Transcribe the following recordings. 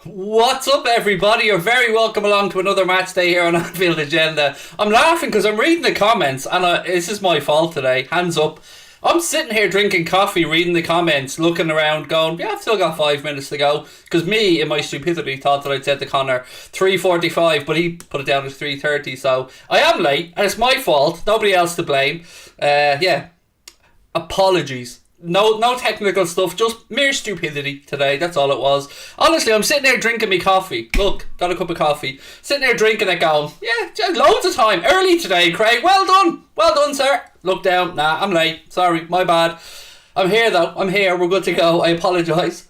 What's up, everybody? You're very welcome along to another match day here on Anfield Agenda. I'm laughing because I'm reading the comments, and this is my fault today. Hands up. I'm sitting here drinking coffee, reading the comments, looking around, going, yeah, I've still got 5 minutes to go. Because me, in my stupidity, thought that I'd said to Connor 3:45, but he put it down as 3:30. So I am late, and it's my fault. Nobody else to blame. Yeah, apologies. No technical stuff, just mere stupidity today, that's all it was. Honestly, I'm sitting there drinking me coffee. Look, got a cup of coffee. Sitting there drinking it going, yeah, loads of time. Early today, Craig. Well done, sir. Look down. Nah, I'm late. Sorry, my bad. I'm here though. I'm here. We're good to go. I apologise.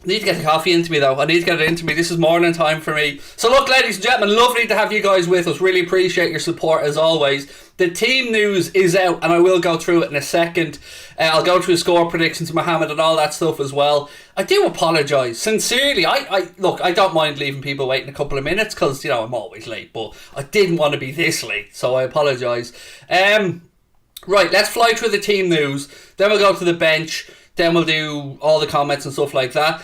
I need to get the coffee into me though. I need to get it into me. This is morning time for me. So look, ladies and gentlemen, lovely to have you guys with us. Really appreciate your support as always. The team news is out and I will go through it in a second. I'll go through score predictions, Mohammed, and all that stuff as well. I do apologise. Sincerely, I look, I don't mind leaving people waiting a couple of minutes because, you know, I'm always late, but I didn't want to be this late, so I apologise. Right, let's fly through the team news. Then we'll go to the bench. Then we'll do all the comments and stuff like that.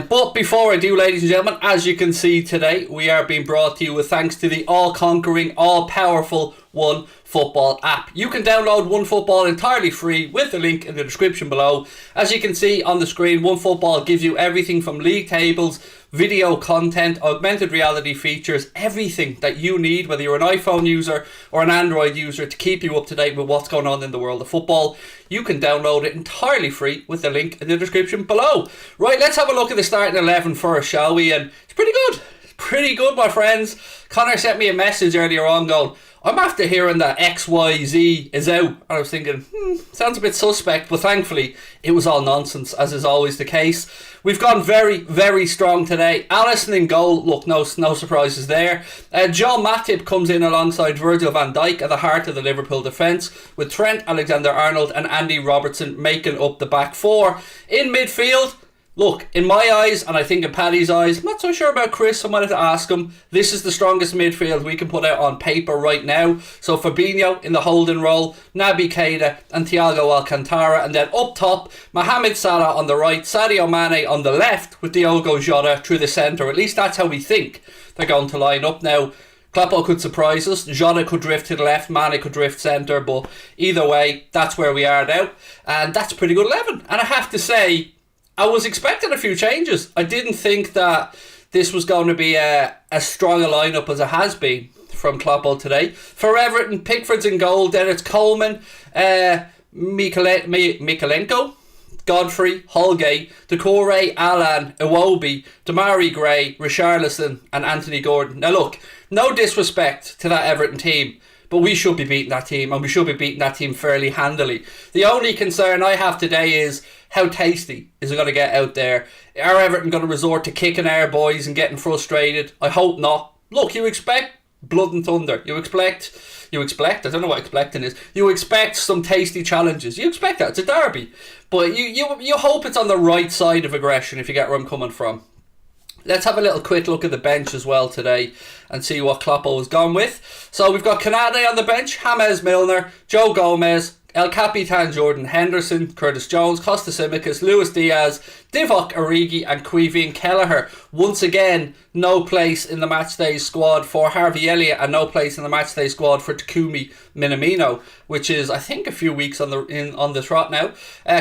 But before I do, ladies and gentlemen, as you can see today, we are being brought to you with thanks to the all-conquering, all-powerful OneFootball app. You can download OneFootball entirely free with the link in the description below. As you can see on the screen, OneFootball gives you everything from league tables, video content, augmented reality features, everything that you need, whether you're an iPhone user or an Android user, to keep you up to date with what's going on in the world of football. You can download it entirely free with the link in the description below. Right, let's have a look at the starting 11 first, shall we? And it's pretty good. Pretty good, my friends. Connor sent me a message earlier on going, I'm after hearing that XYZ is out. And I was thinking, sounds a bit suspect, but thankfully it was all nonsense, as is always the case. We've gone very, very strong today. Alisson in goal, look, no surprises there. Joe Matip comes in alongside Virgil van Dijk at the heart of the Liverpool defence, with Trent Alexander-Arnold and Andy Robertson making up the back four. In midfield, look, in my eyes, and I think in Paddy's eyes, I'm not so sure about Chris, I might have to ask him, this is the strongest midfield we can put out on paper right now. So Fabinho in the Houlden role, Naby Keita and Thiago Alcantara, and then up top, Mohamed Salah on the right, Sadio Mane on the left, with Diogo Jota through the centre. At least that's how we think they're going to line up now. Kloppo could surprise us, Jota could drift to the left, Mane could drift centre, but either way, that's where we are now, and that's a pretty good 11. And I have to say, I was expecting a few changes. I didn't think that this was going to be as strong a lineup as it has been from Kloppo today. For Everton, Pickford's in goal. Then it's Coleman, Mikalenko, Godfrey, Holgate, Decore, Alan, Iwobi, Damari Gray, Richarlison and Anthony Gordon. Now look, no disrespect to that Everton team, but we should be beating that team, and we should be beating that team fairly handily. The only concern I have today is, how tasty is it going to get out there? Are Everton going to resort to kicking our boys and getting frustrated? I hope not. Look, you expect blood and thunder. You expect, I don't know what expecting is. You expect some tasty challenges. You expect that. It's a derby. But you hope it's on the right side of aggression, if you get where I'm coming from. Let's have a little quick look at the bench as well today and see what Kloppo has gone with. So we've got Kanade on the bench, James Milner, Joe Gomez, El Capitan Jordan Henderson, Curtis Jones, Costa Simicas, Luis Diaz, Divock Origi and Quivin Kelleher. Once again, no place in the matchday squad for Harvey Elliott and no place in the matchday squad for Takumi Minamino, which is, I think, a few weeks on the trot now.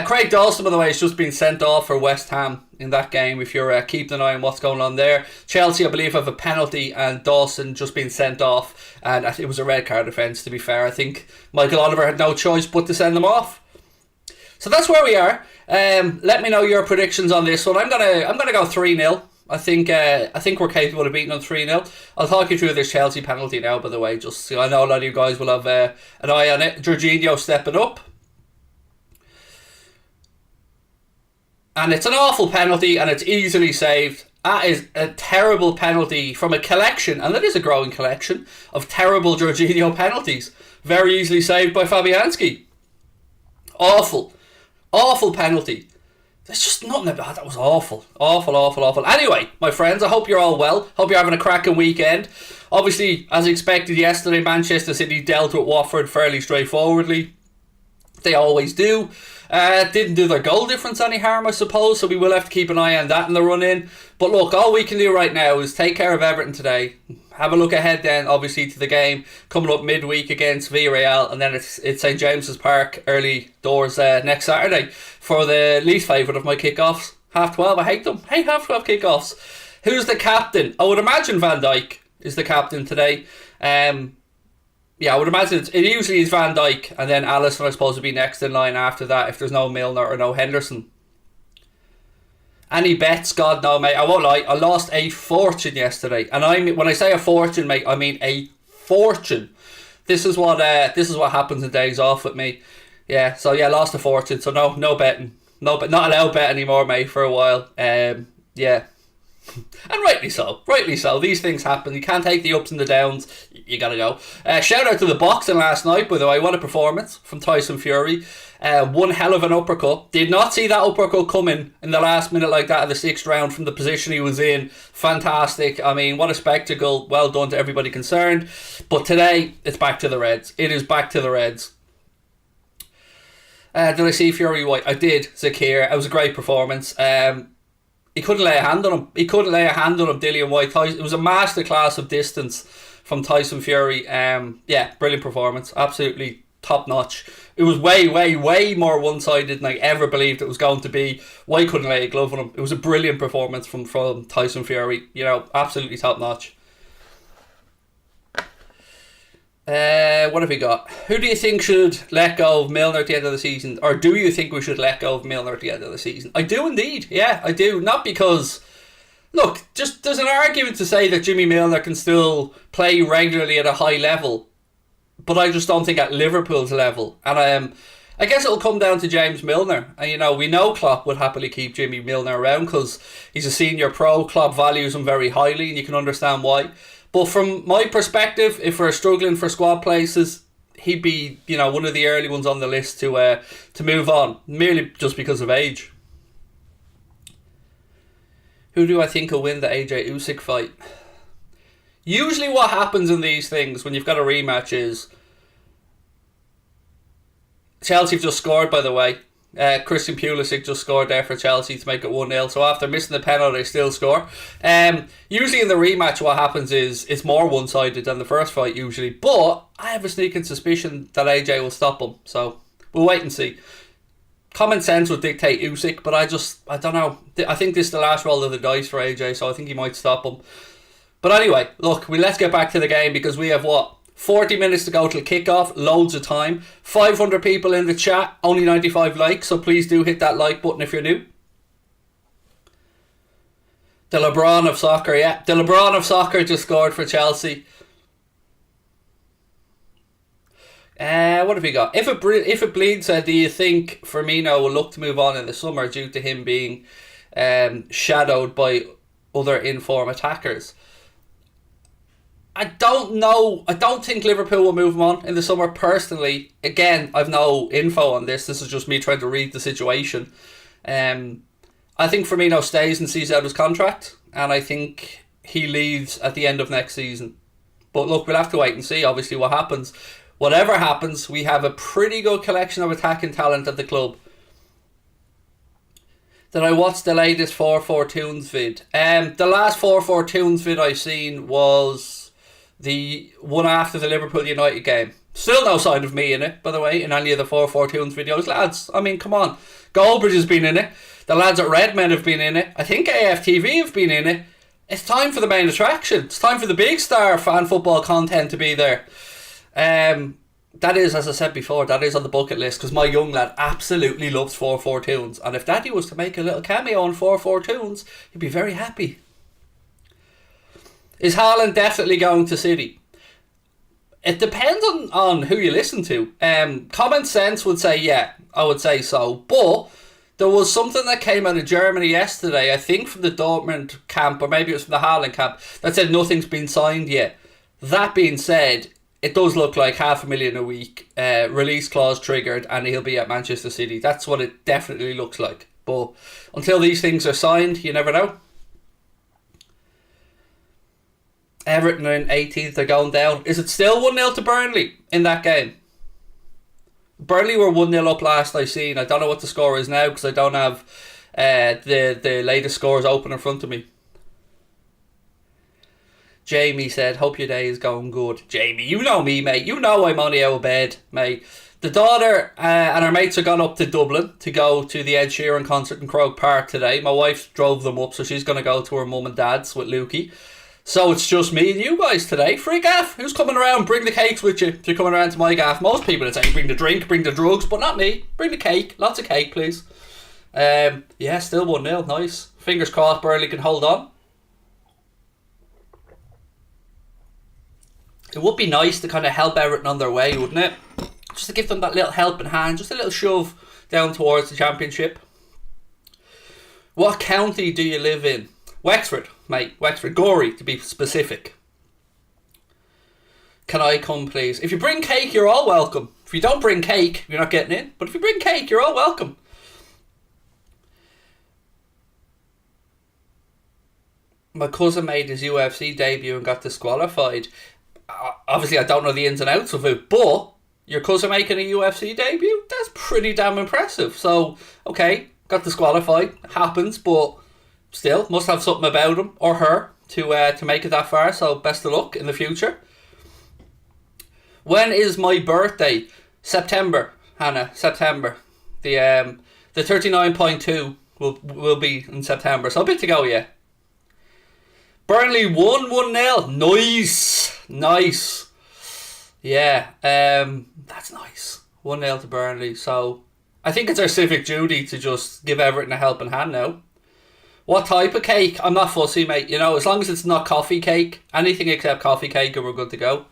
Craig Dawson, by the way, has just been sent off for West Ham in that game, if you're keeping an eye on what's going on there. Chelsea, I believe, have a penalty and Dawson just been sent off, and it was a red card offence, to be fair. I think Michael Oliver had no choice but to send them off. So that's where we are. Let me know your predictions on this one. I'm gonna go 3-0. I think we're capable of beating them 3-0. I'll talk you through this Chelsea penalty now, by the way, just so I know a lot of you guys will have an eye on it. Jorginho stepping up. And it's an awful penalty and it's easily saved. That is a terrible penalty from a collection, and it is a growing collection, of terrible Jorginho penalties. Very easily saved by Fabianski. Awful penalty. There's just nothing about that. Was awful. Anyway, my friends, I hope you're all well. Hope you're having a cracking weekend. Obviously, as expected yesterday, Manchester City dealt with Watford fairly straightforwardly. They always do. Didn't do their goal difference any harm, I suppose, so we will have to keep an eye on that in the run-in. But look, all we can do right now is take care of Everton today. Have a look ahead then, obviously, to the game coming up midweek against Villarreal, and then it's St James's Park early doors next Saturday for the least favourite of my kickoffs. 12:30, I hate them. Hate 12:30 kickoffs. Who's the captain? I would imagine Van Dijk is the captain today. Yeah, I would imagine it usually is Van Dijk, and then Alisson, I suppose, would be next in line after that if there's no Milner or no Henderson. Any bets? God, no, mate. I won't lie. I lost a fortune yesterday, and when I say a fortune, mate, I mean a fortune. This is what happens in days off with me. Yeah, so yeah, lost a fortune. So no betting, not allowed bet anymore, mate, for a while. Yeah. And rightly so. These things happen. You can't take the ups and the downs. You gotta go. Shout out to the boxing last night, by the way. What a performance from Tyson Fury. One hell of an uppercut. Did not see that uppercut coming in the last minute like that of the 6th round from the position he was in. Fantastic. I mean, what a spectacle. Well done to everybody concerned. But today, it's back to the Reds. It is back to the Reds. Did I see Fury White? I did, Zakir. It was a great performance. He couldn't lay a hand on him. Dillian White. It was a masterclass of distance from Tyson Fury. Yeah, brilliant performance. Absolutely top notch. It was way more one-sided than I ever believed it was going to be. White couldn't lay a glove on him. It was a brilliant performance from Tyson Fury. You know, absolutely top notch. What have we got? Who do you think should let go of Milner at the end of the season? Or do you think we should let go of Milner at the end of the season? I do indeed. Yeah, I do. Not because... Look, just there's an argument to say that Jimmy Milner can still play regularly at a high level. But I just don't think at Liverpool's level. And I guess it'll come down to James Milner. And, you know, we know Klopp would happily keep Jimmy Milner around because he's a senior pro. Klopp values him very highly, and you can understand why. But from my perspective, if we're struggling for squad places, he'd be, you know, one of the early ones on the list to move on, merely just because of age. Who do I think will win the AJ Usyk fight? Usually what happens in these things when you've got a rematch is... Chelsea have just scored, by the way. Christian Pulisic just scored there for Chelsea to make it 1-0. So after missing the penalty, they still score. Usually in the rematch, what happens is it's more one-sided than the first fight usually. But I have a sneaking suspicion that AJ will stop him. So we'll wait and see. Common sense would dictate Usyk, but I don't know. I think this is the last roll of the dice for AJ, so I think he might stop him. But anyway, look, let's get back to the game because we have 40 minutes to go till kickoff, loads of time. 500 people in the chat, only 95 likes, so please do hit that like button if you're new. The LeBron of soccer, yeah. The LeBron of soccer just scored for Chelsea. What have we got? If it bleeds, do you think Firmino will look to move on in the summer due to him being shadowed by other in-form attackers? I don't know. I don't think Liverpool will move him on in the summer personally. Again, I've no info on this. This is just me trying to read the situation. I think Firmino stays and sees out his contract, and I think he leaves at the end of next season. But look, we'll have to wait and see, obviously, what happens. Whatever happens, we have a pretty good collection of attacking talent at the club. Did I watch the latest 4-4 Tunes vid? The last 4-4 Tunes vid I've seen was the one after the Liverpool United game. Still no sign of me in it, by the way, in any of the 4-4 Tunes videos. Lads, I mean, come on. Goldbridge has been in it. The lads at Redmen have been in it. I think AFTV have been in it. It's time for the main attraction. It's time for the big star fan football content to be there. That is, as I said before, that is on the bucket list because my young lad absolutely loves 4-4 Tunes. And if Daddy was to make a little cameo on 4-4 Tunes, he'd be very happy. Is Haaland definitely going to City? It depends on who you listen to. Common sense would say, yeah, I would say so. But there was something that came out of Germany yesterday, I think from the Dortmund camp, or maybe it was from the Haaland camp, that said nothing's been signed yet. That being said, it does look like $500,000 a week, release clause triggered, and he'll be at Manchester City. That's what it definitely looks like. But until these things are signed, you never know. Everton are in 18th, they're going down. Is it still 1-0 to Burnley in that game? Burnley were 1-0 up last I seen. I don't know what the score is now because I don't have the latest scores open in front of me. Jamie said, hope your day is going good. Jamie, you know me, mate. You know I'm only out of bed, mate. The daughter and her mates are gone up to Dublin to go to the Ed Sheeran concert in Croke Park today. My wife drove them up, so she's going to go to her mum and dad's with Lukey. So it's just me and you guys today. Free gaff. Who's coming around? Bring the cakes with you if you're coming around to my gaff. Most people would say bring the drink, bring the drugs, but not me. Bring the cake. Lots of cake, please. Yeah, still 1-0. Nice. Fingers crossed Burnley can hold on. It would be nice to kind of help Everton on their way, wouldn't it? Just to give them that little helping hand, just a little shove down towards the Championship. What county do you live in? Wexford, mate. Wexford. Gorey, to be specific. Can I come, please? If you bring cake, you're all welcome. If you don't bring cake, you're not getting in. But if you bring cake, you're all welcome. My cousin made his UFC debut and got disqualified. Obviously, I don't know the ins and outs of it, but your cousin making a UFC debut? That's pretty damn impressive. So, okay, got disqualified. Happens, but still, must have something about him or her to make it that far. So, best of luck in the future. When is my birthday? September, Hannah. September. The 39.2 will be in September. So, a bit to go, yeah. Burnley won 1-0. Nice. Yeah, that's nice. 1-0 to Burnley. So, I think it's our civic duty to just give Everton a helping hand now. What type of cake? I'm not fussy, mate. You know, as long as it's not coffee cake. Anything except coffee cake and we're good to go.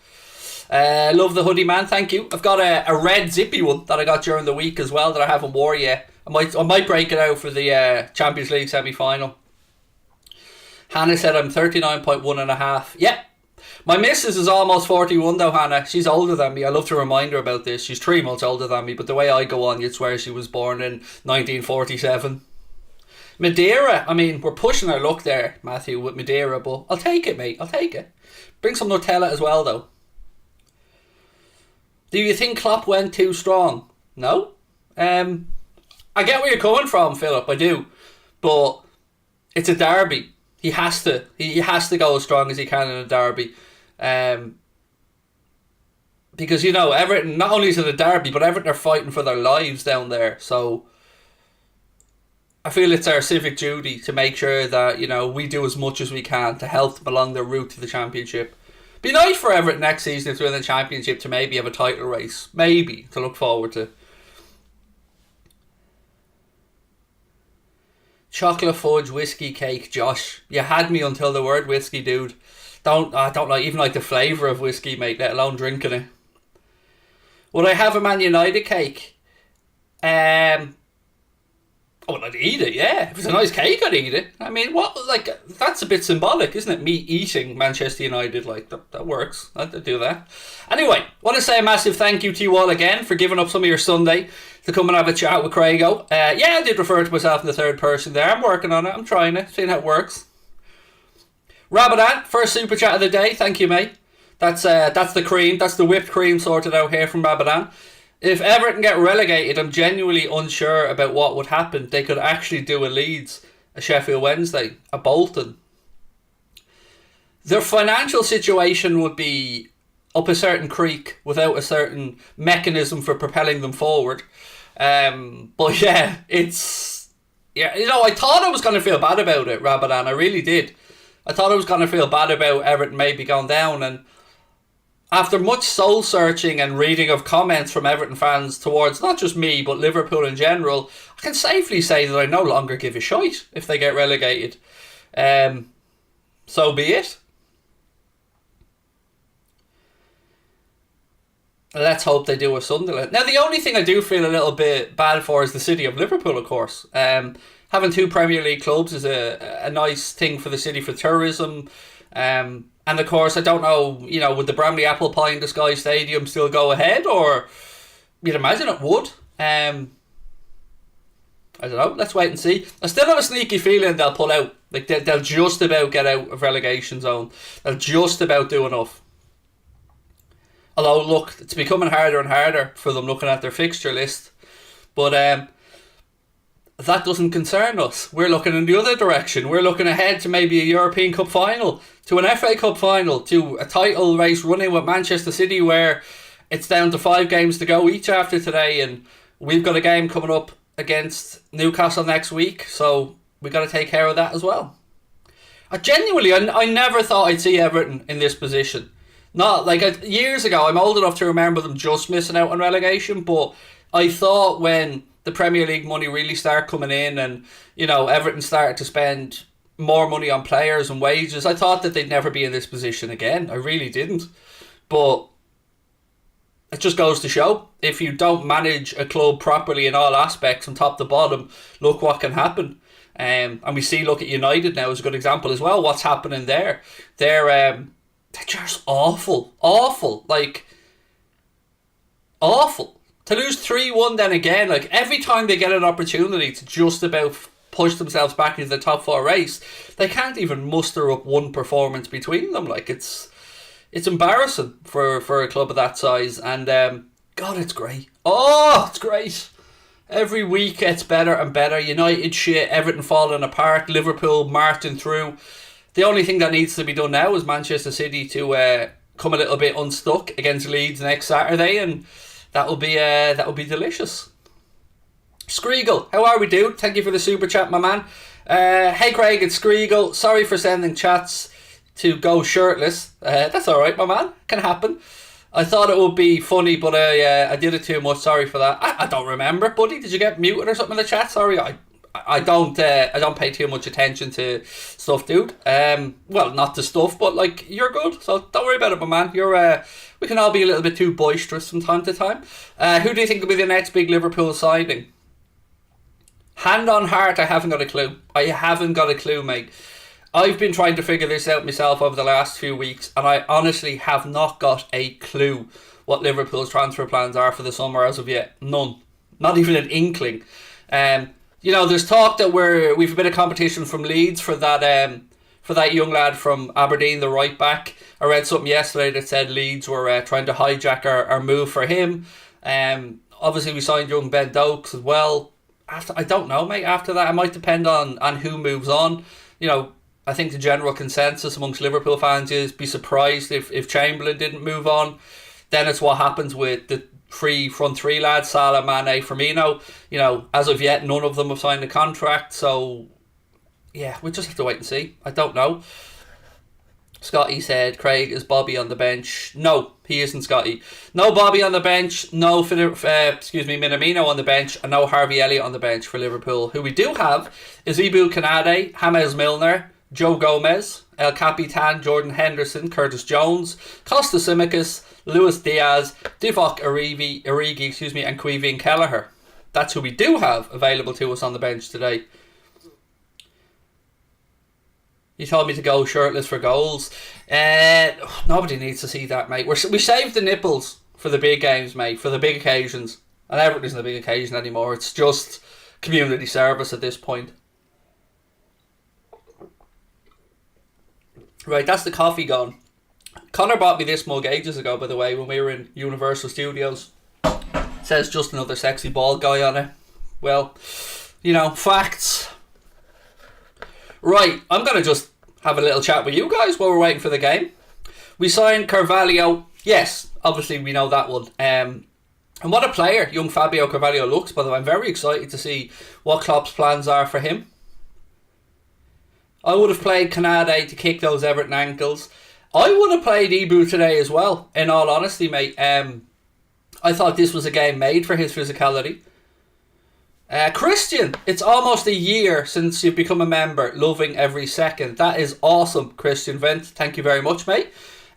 Love the hoodie, man. Thank you. I've got a red zippy one that I got during the week as well that I haven't wore yet. I might break it out for the Champions League semi-final. Hannah said I'm 39.1 and a half. Yep. My missus is almost 41 though, Hannah. She's older than me. I love to remind her about this. She's 3 months older than me, but the way I go on, you'd swear she was born in 1947. Madeira. I mean, we're pushing our luck there, Matthew, with Madeira, but I'll take it, mate. I'll take it. Bring some Nutella as well, though. Do you think Klopp went too strong? No. I get where you're coming from, Philip. I do. But it's a derby. He has to. He has to go as strong as he can in a derby. Because, you know, Everton, not only is it a derby, but Everton are fighting for their lives down there. So I feel it's our civic duty to make sure that, you know, we do as much as we can to help them along their route to the Championship. Be nice for Everton next season if they're in the Championship to maybe have a title race. Maybe, to look forward to. Chocolate fudge whiskey cake, Josh. You had me until the word whiskey, dude. I don't even like the flavour of whiskey, mate, let alone drinking it. Would I have a Man United cake? Oh, I'd eat it, yeah. If it's a nice cake, I'd eat it. I mean, that's a bit symbolic, isn't it? Me eating Manchester United, that works. I'd do that. Anyway, want to say a massive thank you to you all again for giving up some of your Sunday to come and have a chat with Craigo. Yeah, I did refer to myself in the third person there. I'm working on it. I'm trying it, seeing how it works. Rabadan, first super chat of the day. Thank you, mate. That's the cream. That's the whipped cream sorted out here from Rabadan. If Everton get relegated, I'm genuinely unsure about what would happen. They could actually do a Leeds, a Sheffield Wednesday, a Bolton. Their financial situation would be up a certain creek without a certain mechanism for propelling them forward. But yeah, I thought I was going to feel bad about it, Rabadan. I really did. I thought I was going to feel bad about Everton maybe going down, and after much soul searching and reading of comments from Everton fans towards not just me but Liverpool in general, I can safely say that I no longer give a shite if they get relegated. So be it. Let's hope they do with Sunderland. Now, the only thing I do feel a little bit bad for is the city of Liverpool, of course. Having 2 Premier League clubs is a nice thing for the city for tourism. And of course, I don't know, would the Bramley Apple Pie in the Sky Stadium still go ahead? Or you'd imagine it would. I don't know. Let's wait and see. I still have a sneaky feeling they'll pull out. Like they'll just about get out of relegation zone. They'll just about do enough. Although, look, it's becoming harder and harder for them looking at their fixture list. But that doesn't concern us. We're looking in the other direction. We're looking ahead to maybe a European Cup final, to an FA Cup final, to a title race running with Manchester City where it's down to 5 games to go each after today, and we've got a game coming up against Newcastle next week, so we got to take care of that as well. I never thought I'd see Everton in this position. Not like years ago. I'm old enough to remember them just missing out on relegation, but I thought when the Premier League money really started coming in, and Everton started to spend more money on players and wages, I thought that they'd never be in this position again. I really didn't. But it just goes to show, if you don't manage a club properly in all aspects from top to bottom, look what can happen. And we see, look at United now as a good example as well. What's happening there? They're just awful. Awful. To lose 3-1 then again, every time they get an opportunity to just about push themselves back into the top 4 race, they can't even muster up one performance between them. It's embarrassing for a club of that size. And God, it's great. Oh, it's great. Every week gets better and better. United shit, Everton falling apart, Liverpool marching through. The only thing that needs to be done now is Manchester City to come a little bit unstuck against Leeds next Saturday, and that'll be delicious. Skriegel, how are we, dude? Thank you for the super chat, my man. Hey Craig, it's Skriegel. Sorry for sending chats to go shirtless. That's alright, my man. Can happen. I thought it would be funny, but I did it too much. Sorry for that. I don't remember, buddy. Did you get muted or something in the chat? Sorry, I don't pay too much attention to stuff, dude. Well, not to stuff, but you're good, so don't worry about it, my man. We can all be a little bit too boisterous from time to time. Who do you think will be the next big Liverpool signing? Hand on heart, I haven't got a clue. I haven't got a clue, mate. I've been trying to figure this out myself over the last few weeks, and I honestly have not got a clue what Liverpool's transfer plans are for the summer as of yet. None. Not even an inkling. There's talk that we've a bit of competition from Leeds for that young lad from Aberdeen, the right back. I read something yesterday that said Leeds were trying to hijack our move for him. Obviously, we signed young Ben Dokes as well. I don't know, mate. After that, it might depend on who moves on. I think the general consensus amongst Liverpool fans is be surprised if Chamberlain didn't move on. Then it's what happens with the front three lads, Salah, Mane, Firmino. As of yet, none of them have signed a contract. So, yeah, we just have to wait and see. I don't know. Scotty said, Craig, is Bobby on the bench? No, he isn't, Scotty. No Bobby on the bench. No, Minamino on the bench. And no Harvey Elliott on the bench for Liverpool. Who we do have is Ibu Kanade, James Milner, Joe Gomez, El Capitan, Jordan Henderson, Curtis Jones, Costa Simicas, Luis Diaz, Divock Origi, and Queeveen Kelleher. That's who we do have available to us on the bench today. You told me to go shirtless for goals. Nobody needs to see that, mate. We saved the nipples for the big games, mate, for the big occasions. And Everton isn't a big occasion anymore. It's just community service at this point. Right, that's the coffee gone. Connor bought me this mug ages ago, by the way, when we were in Universal Studios. It says just another sexy bald guy on it. Well, facts. Right, I'm going to just have a little chat with you guys while we're waiting for the game. We signed Carvalho. Yes, obviously we know that one. And what a player young Fabio Carvalho looks, by the way. I'm very excited to see what Klopp's plans are for him. I would have played Kanade to kick those Everton ankles. I would have played Ibu today as well, in all honesty, mate. I thought this was a game made for his physicality. Christian, it's almost a year since you've become a member. Loving every second. That is awesome, Christian Vent. Thank you very much, mate.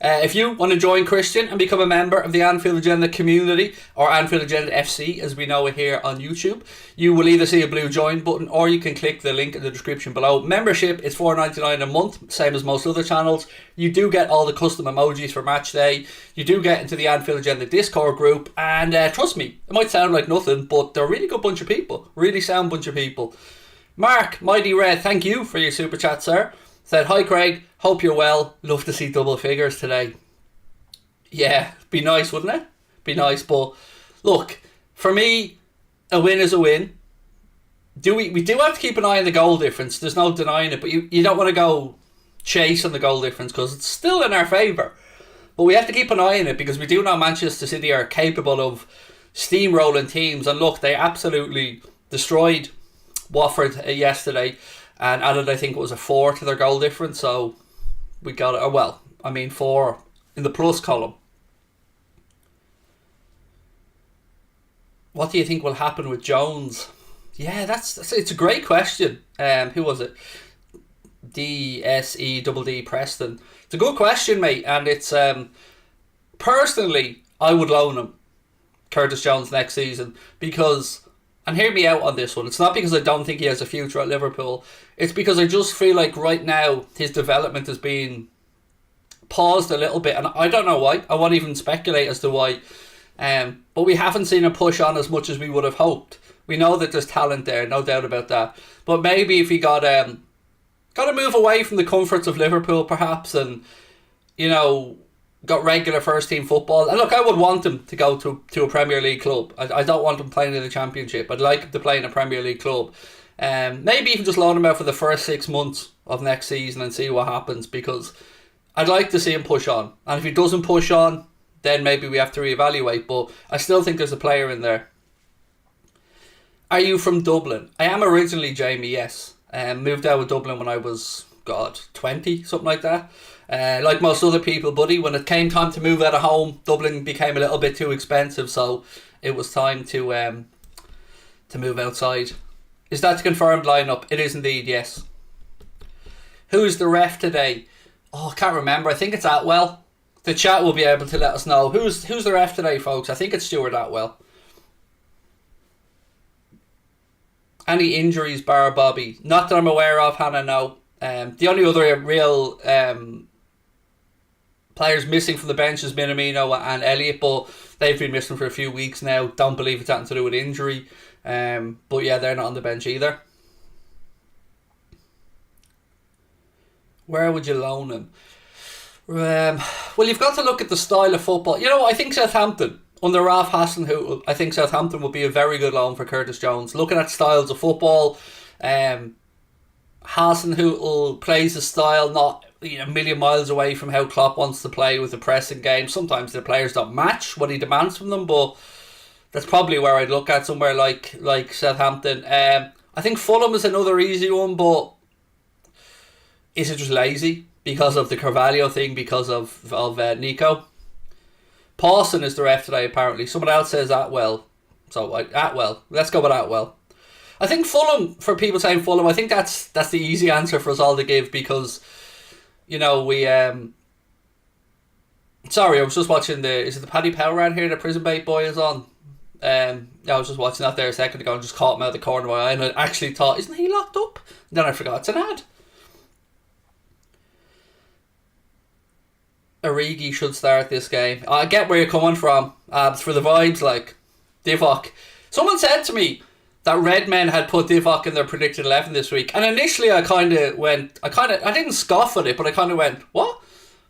If you want to join Christian and become a member of the Anfield Agenda community, or Anfield Agenda FC as we know it here on YouTube, you will either see a blue join button or you can click the link in the description below. Membership is $4.99 a month, same as most other channels. You do get all the custom emojis for match day. You do get into the Anfield Agenda Discord group, and trust me, it might sound like nothing, but they're a really good bunch of people. Really sound bunch of people. Mark, Mighty Red, thank you for your super chat, sir. Said, hi Craig, hope you're well. Love to see double figures today. Yeah, be nice, wouldn't it? Be nice, but look, for me, a win is a win. We do have to keep an eye on the goal difference. There's no denying it, but you don't want to go chasing the goal difference because it's still in our favour. But we have to keep an eye on it because we do know Manchester City are capable of steamrolling teams. And look, they absolutely destroyed Watford yesterday and added, I think it was a 4 to their goal difference. So we got it. 4 in the plus column. What do you think will happen with Jones? Yeah, it's a great question. Who was it? DSEDD Preston. It's a good question, mate, and it's personally I would loan him, Curtis Jones, next season because, and hear me out on this one, it's not because I don't think he has a future at Liverpool, it's because I just feel like right now his development is being paused a little bit, and I don't know why. I won't even speculate as to why, but we haven't seen him push on as much as we would have hoped. We know that there's talent there, no doubt about that, but maybe if he got to move away from the comforts of Liverpool perhaps and, got regular first team football. And look, I would want him to go to a Premier League club. I don't want him playing in the Championship. I'd like him to play in a Premier League club. Maybe even just loan him out for the first 6 months of next season and see what happens because I'd like to see him push on. And if he doesn't push on, then maybe we have to reevaluate. But I still think there's a player in there. Are you from Dublin? I am originally, Jamie, yes. Moved out of Dublin when I was, 20, something like that. Like most other people, buddy, when it came time to move out of home, Dublin became a little bit too expensive, so it was time to move outside. Is that the confirmed lineup? It is indeed, yes. Who's the ref today? Oh, I can't remember. I think it's Atwell. The chat will be able to let us know. Who's the ref today, folks? I think it's Stuart Atwell. Any injuries, bar Bobby? Not that I'm aware of, Hannah, no. The only other real players missing from the bench is Minamino and Elliott, but they've been missing for a few weeks now. Don't believe it's anything to do with injury. But yeah, they're not on the bench either. Where would you loan him? Well, you've got to look at the style of football. I think Southampton. Under Ralph Hasenhüttl, I think Southampton would be a very good loan for Curtis Jones. Looking at styles of football, Hasenhüttl plays a style not a million miles away from how Klopp wants to play with the pressing game. Sometimes the players don't match what he demands from them, but that's probably where I'd look at, somewhere like Southampton. I think Fulham is another easy one, but is it just lazy because of the Carvalho thing, because of Nico? Pawson is the ref today, apparently. Someone else says Atwell. So, Atwell. Let's go with Atwell. I think Fulham, for people saying Fulham, I think that's the easy answer for us all to give because, we... Sorry, I was just watching is it the Paddy Power around here that Prison Bait Boy is on? I was just watching that there a second ago and just caught him out of the corner of my eye and I actually thought, isn't he locked up? And then I forgot it's an ad. Origi should start this game. I get where you're coming from. For the vibes, like Divock. Someone said to me that Redmen had put Divock in their predicted 11 this week, and initially I didn't scoff at it, but I kind of went, what?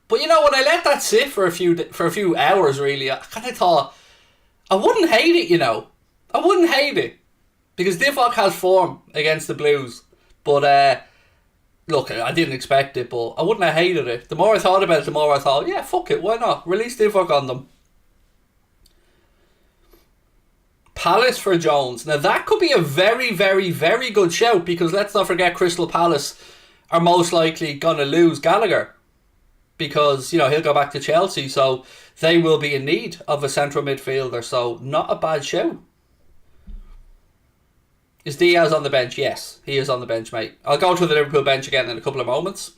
But when I let that sit for a few hours, really, I kind of thought I wouldn't hate it. I wouldn't hate it because Divock has form against the Blues, but. Look, I didn't expect it, but I wouldn't have hated it. The more I thought about it, the more I thought, yeah, fuck it, why not? Release Divock on them. Palace for Jones. Now, that could be a very, very, very good shout because let's not forget Crystal Palace are most likely going to lose Gallagher because, he'll go back to Chelsea, so they will be in need of a central midfielder, so not a bad shout. Is Diaz on the bench? Yes, he is on the bench, mate. I'll go to the Liverpool bench again in a couple of moments.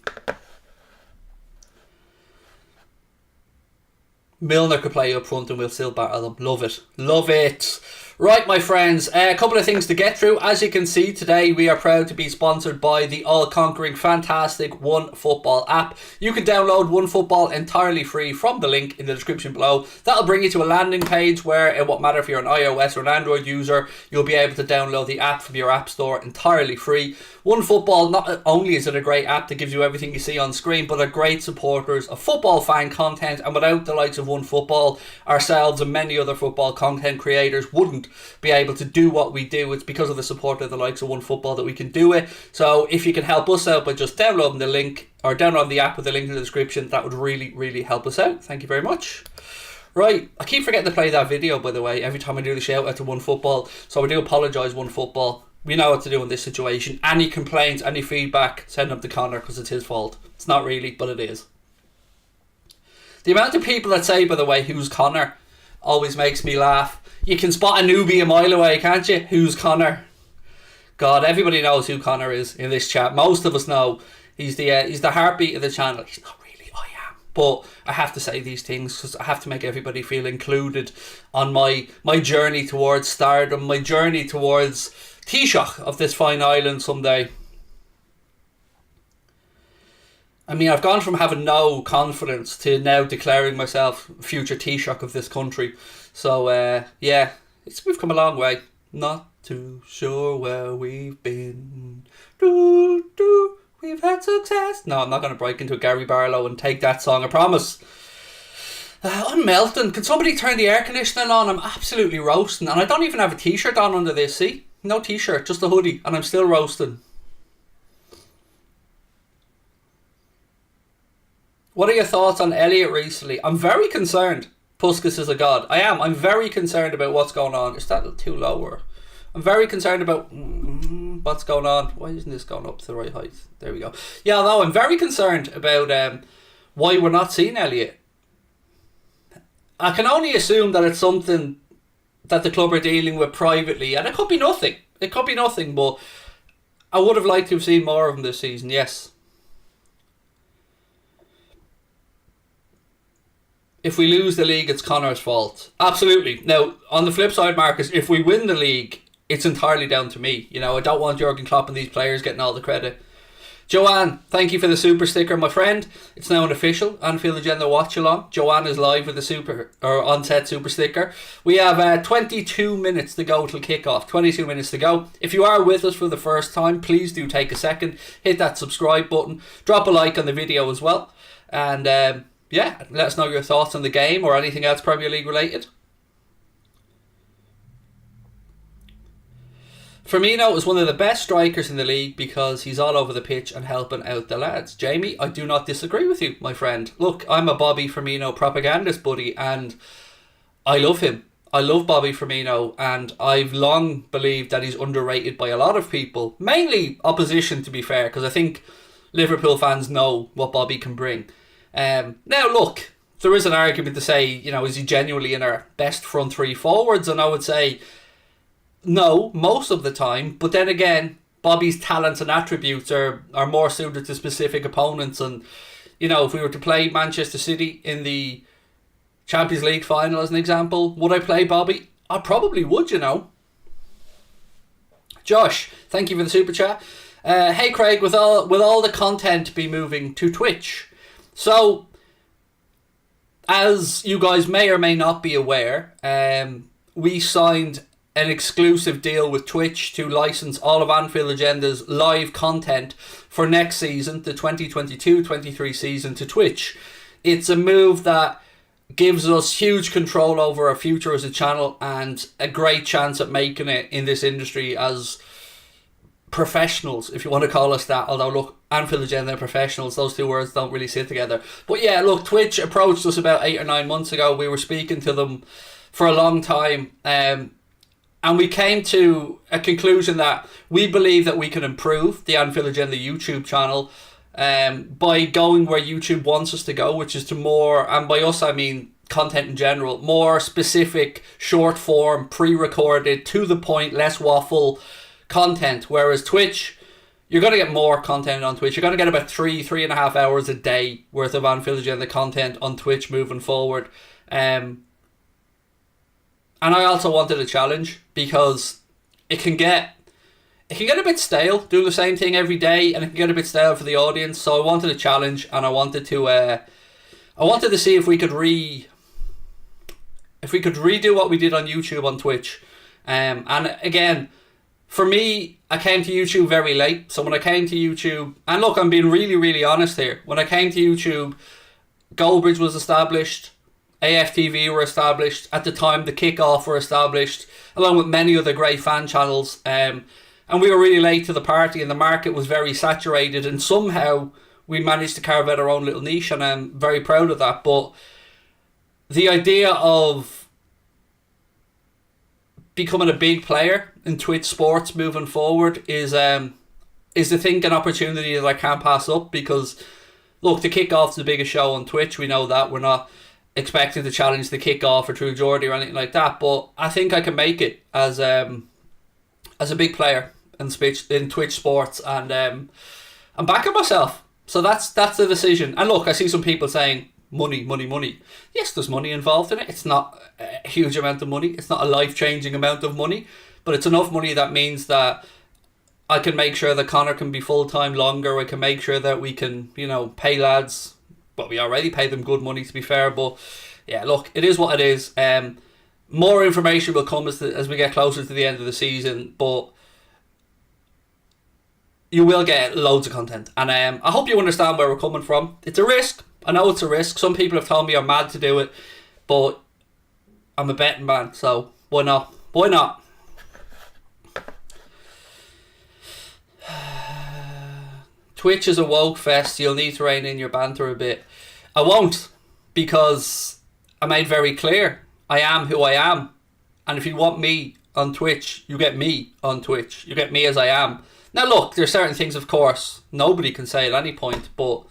Milner could play up front and we'll still battle them. Love it. Love it. Right, my friends, a couple of things to get through. As you can see, today we are proud to be sponsored by the all-conquering, fantastic OneFootball app. You can download OneFootball entirely free from the link in the description below. That'll bring you to a landing page where it won't matter if you're an iOS or an Android user, you'll be able to download the app from your app store entirely free. OneFootball, not only is it a great app that gives you everything you see on screen, but are great supporters of football fan content, and without the likes of OneFootball, ourselves and many other football content creators wouldn't be able to do what we do. It's because of the support of the likes of OneFootball that we can do it. So if you can help us out by just downloading the link, or download the app with the link in the description, that would really, really help us out. Thank you very much. Right, I keep forgetting to play that video, by the way, every time I do the shout out to OneFootball, so I do apologise, OneFootball. We know what to do in this situation. Any complaints, any feedback, send them to Connor, because it's his fault. It's not really, but it is. The amount of people that say, by the way, who's Connor, always makes me laugh. You can spot a newbie a mile away, can't you? Who's Connor? God, everybody knows who Connor is in this chat. Most of us know. He's the heartbeat of the channel. He's not really, I am. But I have to say these things because I have to make everybody feel included on my journey towards stardom, my journey towards Taoiseach of this fine island someday. I mean, I've gone from having no confidence to now declaring myself future Taoiseach of this country. So, yeah, we've come a long way. Not too sure where we've been. We've had success. No, I'm not going to break into a Gary Barlow and take that song, I promise. I'm melting. Can somebody turn the air conditioning on? I'm absolutely roasting. And I don't even have a t-shirt on under this, see? No t-shirt, just a hoodie. And I'm still roasting. What are your thoughts on Elliot recently? I'm very concerned. Puskas is a god. I am. I'm very concerned about what's going on. Is that a little too low? Or I'm very concerned about what's going on. Why isn't this going up to the right height? There we go. Yeah, no, I'm very concerned about why we're not seeing Elliot. I can only assume that it's something that the club are dealing with privately, and it could be nothing. It could be nothing, but I would have liked to have seen more of him this season, yes. If we lose the league, it's Connor's fault. Absolutely. Now, on the flip side, Marcus, if we win the league, it's entirely down to me. You know, I don't want Jurgen Klopp and these players getting all the credit. Joanne, thank you for the super sticker, my friend. It's now an official Anfield Agenda watch along. Joanne is live with the super or on-set super sticker. We have 22 minutes to go till kickoff. 22 minutes to go. If you are with us for the first time, please do take a second, hit that subscribe button, drop a like on the video as well, and yeah, let us know your thoughts on the game or anything else Premier League related. Firmino is one of the best strikers in the league because he's all over the pitch and helping out the lads. Jamie, I do not disagree with you, my friend. Look, I'm a Bobby Firmino propagandist buddy and I love him. I love Bobby Firmino and I've long believed that he's underrated by a lot of people. Mainly opposition, to be fair, because I think Liverpool fans know what Bobby can bring. Now, look, there is an argument to say, you know, is he genuinely in our best front three forwards? And I would say no, most of the time. But then again, Bobby's talents and attributes are more suited to specific opponents. And, you know, if we were to play Manchester City in the Champions League final as an example, would I play Bobby? I probably would, you know. Josh, thank you for the super chat. Hey Craig, will all the content be moving to Twitch? So, as you guys may or may not be aware, we signed an exclusive deal with Twitch to license all of Anfield Agenda's live content for next season, the 2022-23 season, to Twitch. It's a move that gives us huge control over our future as a channel and a great chance at making it in this industry as professionals, if you want to call us that. Although, look, Anfield Agenda and professionals, those two words don't really sit together. But yeah, look, Twitch approached us about 8 or 9 months ago. We were speaking to them for a long time, and we came to a conclusion that we believe that we can improve the Anfield Agenda YouTube channel by going where YouTube wants us to go, which is to more, and by us I mean content in general, more specific, short form, pre-recorded, to the point, less waffle content. Whereas Twitch, you're going to get more content on Twitch. You're going to get about 3.5 hours a day worth of Anfield Agenda content on Twitch moving forward. And I also wanted a challenge because it can get a bit stale doing the same thing every day, and it can get a bit stale for the audience. So I wanted a challenge, and I wanted to see if we could redo what we did on YouTube on Twitch. And again, for me, I came to YouTube very late. So when I came to YouTube, and look, I'm being really, really honest here. When I came to YouTube, Goldbridge was established, AFTV were established. At the time, the Kickoff were established, along with many other great fan channels. And we were really late to the party, and the market was very saturated. And somehow we managed to carve out our own little niche, and I'm very proud of that. But the idea of becoming a big player in Twitch sports moving forward is I think an opportunity that I can't pass up, because look, the Kickoff's the biggest show on Twitch. We know that. We're not expecting to challenge the Kickoff or True Geordie or anything like that, but I think I can make it as a big player in Twitch sports, and I'm backing myself. So that's the decision. And look, I see some people saying money. Yes, there's money involved in it. It's not a huge amount of money. It's not a life-changing amount of money, but it's enough money that means that I can make sure that Connor can be full-time longer. I can make sure that we can, pay lads. But we already pay them good money, to be fair. But yeah, look, it is what it is. More information will come as we get closer to the end of the season, but you will get loads of content. And I hope you understand where we're coming from. It's a risk. I know it's a risk. Some people have told me I'm mad to do it, but I'm a betting man, so why not? Why not? Twitch is a woke fest. You'll need to rein in your banter a bit. I won't, because I made very clear I am who I am. And if you want me on Twitch, you get me on Twitch. You get me as I am. Now look, there's certain things, of course, nobody can say at any point, but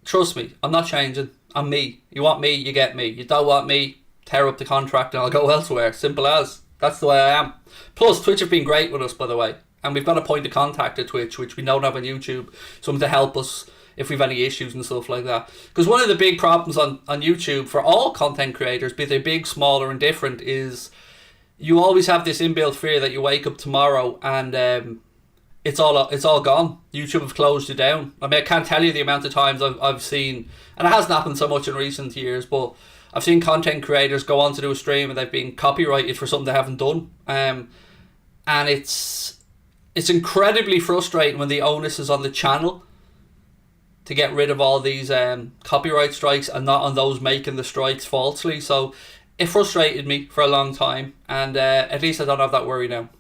trust me, I'm not changing. I'm me. You want me, you get me. You don't want me, tear up the contract and I'll go elsewhere. Simple as. That's the way I am. Plus, Twitch have been great with us, by the way. And we've got a point of contact at Twitch, which we don't have on YouTube. Someone to help us if we've any issues and stuff like that. Because one of the big problems on YouTube for all content creators, be they big, small or indifferent, is you always have this inbuilt fear that you wake up tomorrow and it's all gone. YouTube have closed you down. I mean, I can't tell you the amount of times I've seen, and it hasn't happened so much in recent years, but I've seen content creators go on to do a stream and they've been copyrighted for something they haven't done. And it's incredibly frustrating when the onus is on the channel to get rid of all these copyright strikes and not on those making the strikes falsely. So it frustrated me for a long time, and at least I don't have that worry now.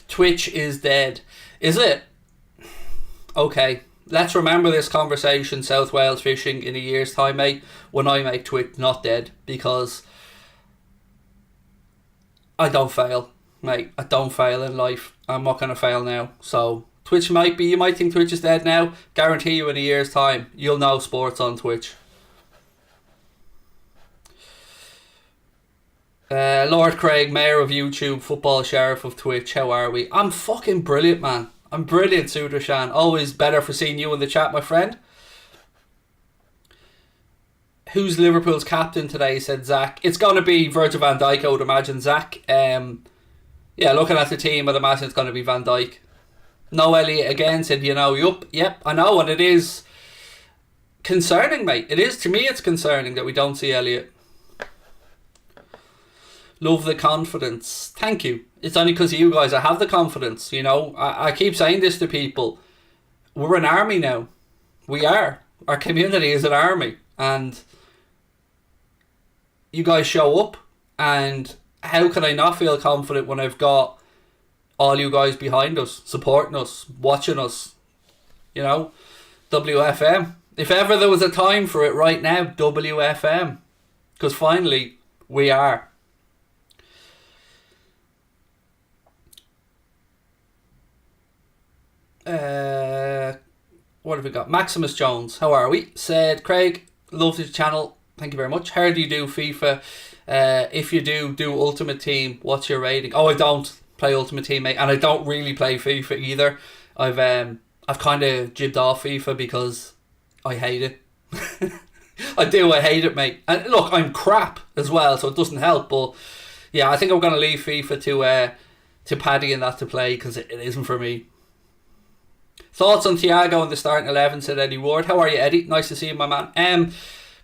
Twitch is dead. Is it? Okay, let's remember this conversation, South Wales Fishing, in a year's time, mate, when I make Twitch not dead, because I don't fail. Mate, I don't fail in life. I'm not going to fail now. So, Twitch might be, you might think Twitch is dead now. Guarantee you in a year's time, you'll know sports on Twitch. Lord Craig, Mayor of YouTube, Football Sheriff of Twitch, how are we? I'm fucking brilliant, man. I'm brilliant, Sudarshan. Always better for seeing you in the chat, my friend. Who's Liverpool's captain today, said Zach. It's going to be Virgil van Dijk, I would imagine, Zach. Yeah, looking at the team, I'd imagine it's going to be Van Dijk. No Elliot again said, yep, I know, and it is concerning, mate. It is, to me, it's concerning that we don't see Elliot. Love the confidence. Thank you. It's only because of you guys I have the confidence, I keep saying this to people. We're an army now. We are. Our community is an army, and you guys show up, and how can I not feel confident when I've got all you guys behind us, supporting us, watching us, WFM. If ever there was a time for it, right now, WFM. Because finally, we are. What have we got? Maximus Jones, how are we? Said, Craig, love the channel. Thank you very much. How do you do FIFA? If you do Ultimate Team, what's your rating? Oh, I don't play Ultimate Team, mate, and I don't really play FIFA either. I've kind of jibbed off FIFA because I hate it. I hate it, mate. And look, I'm crap as well, so it doesn't help. But yeah, I think I'm going to leave FIFA to Paddy and that to play, because it isn't for me. Thoughts on Thiago in the starting 11, said Eddie Ward. How are you, Eddie? Nice to see you, my man.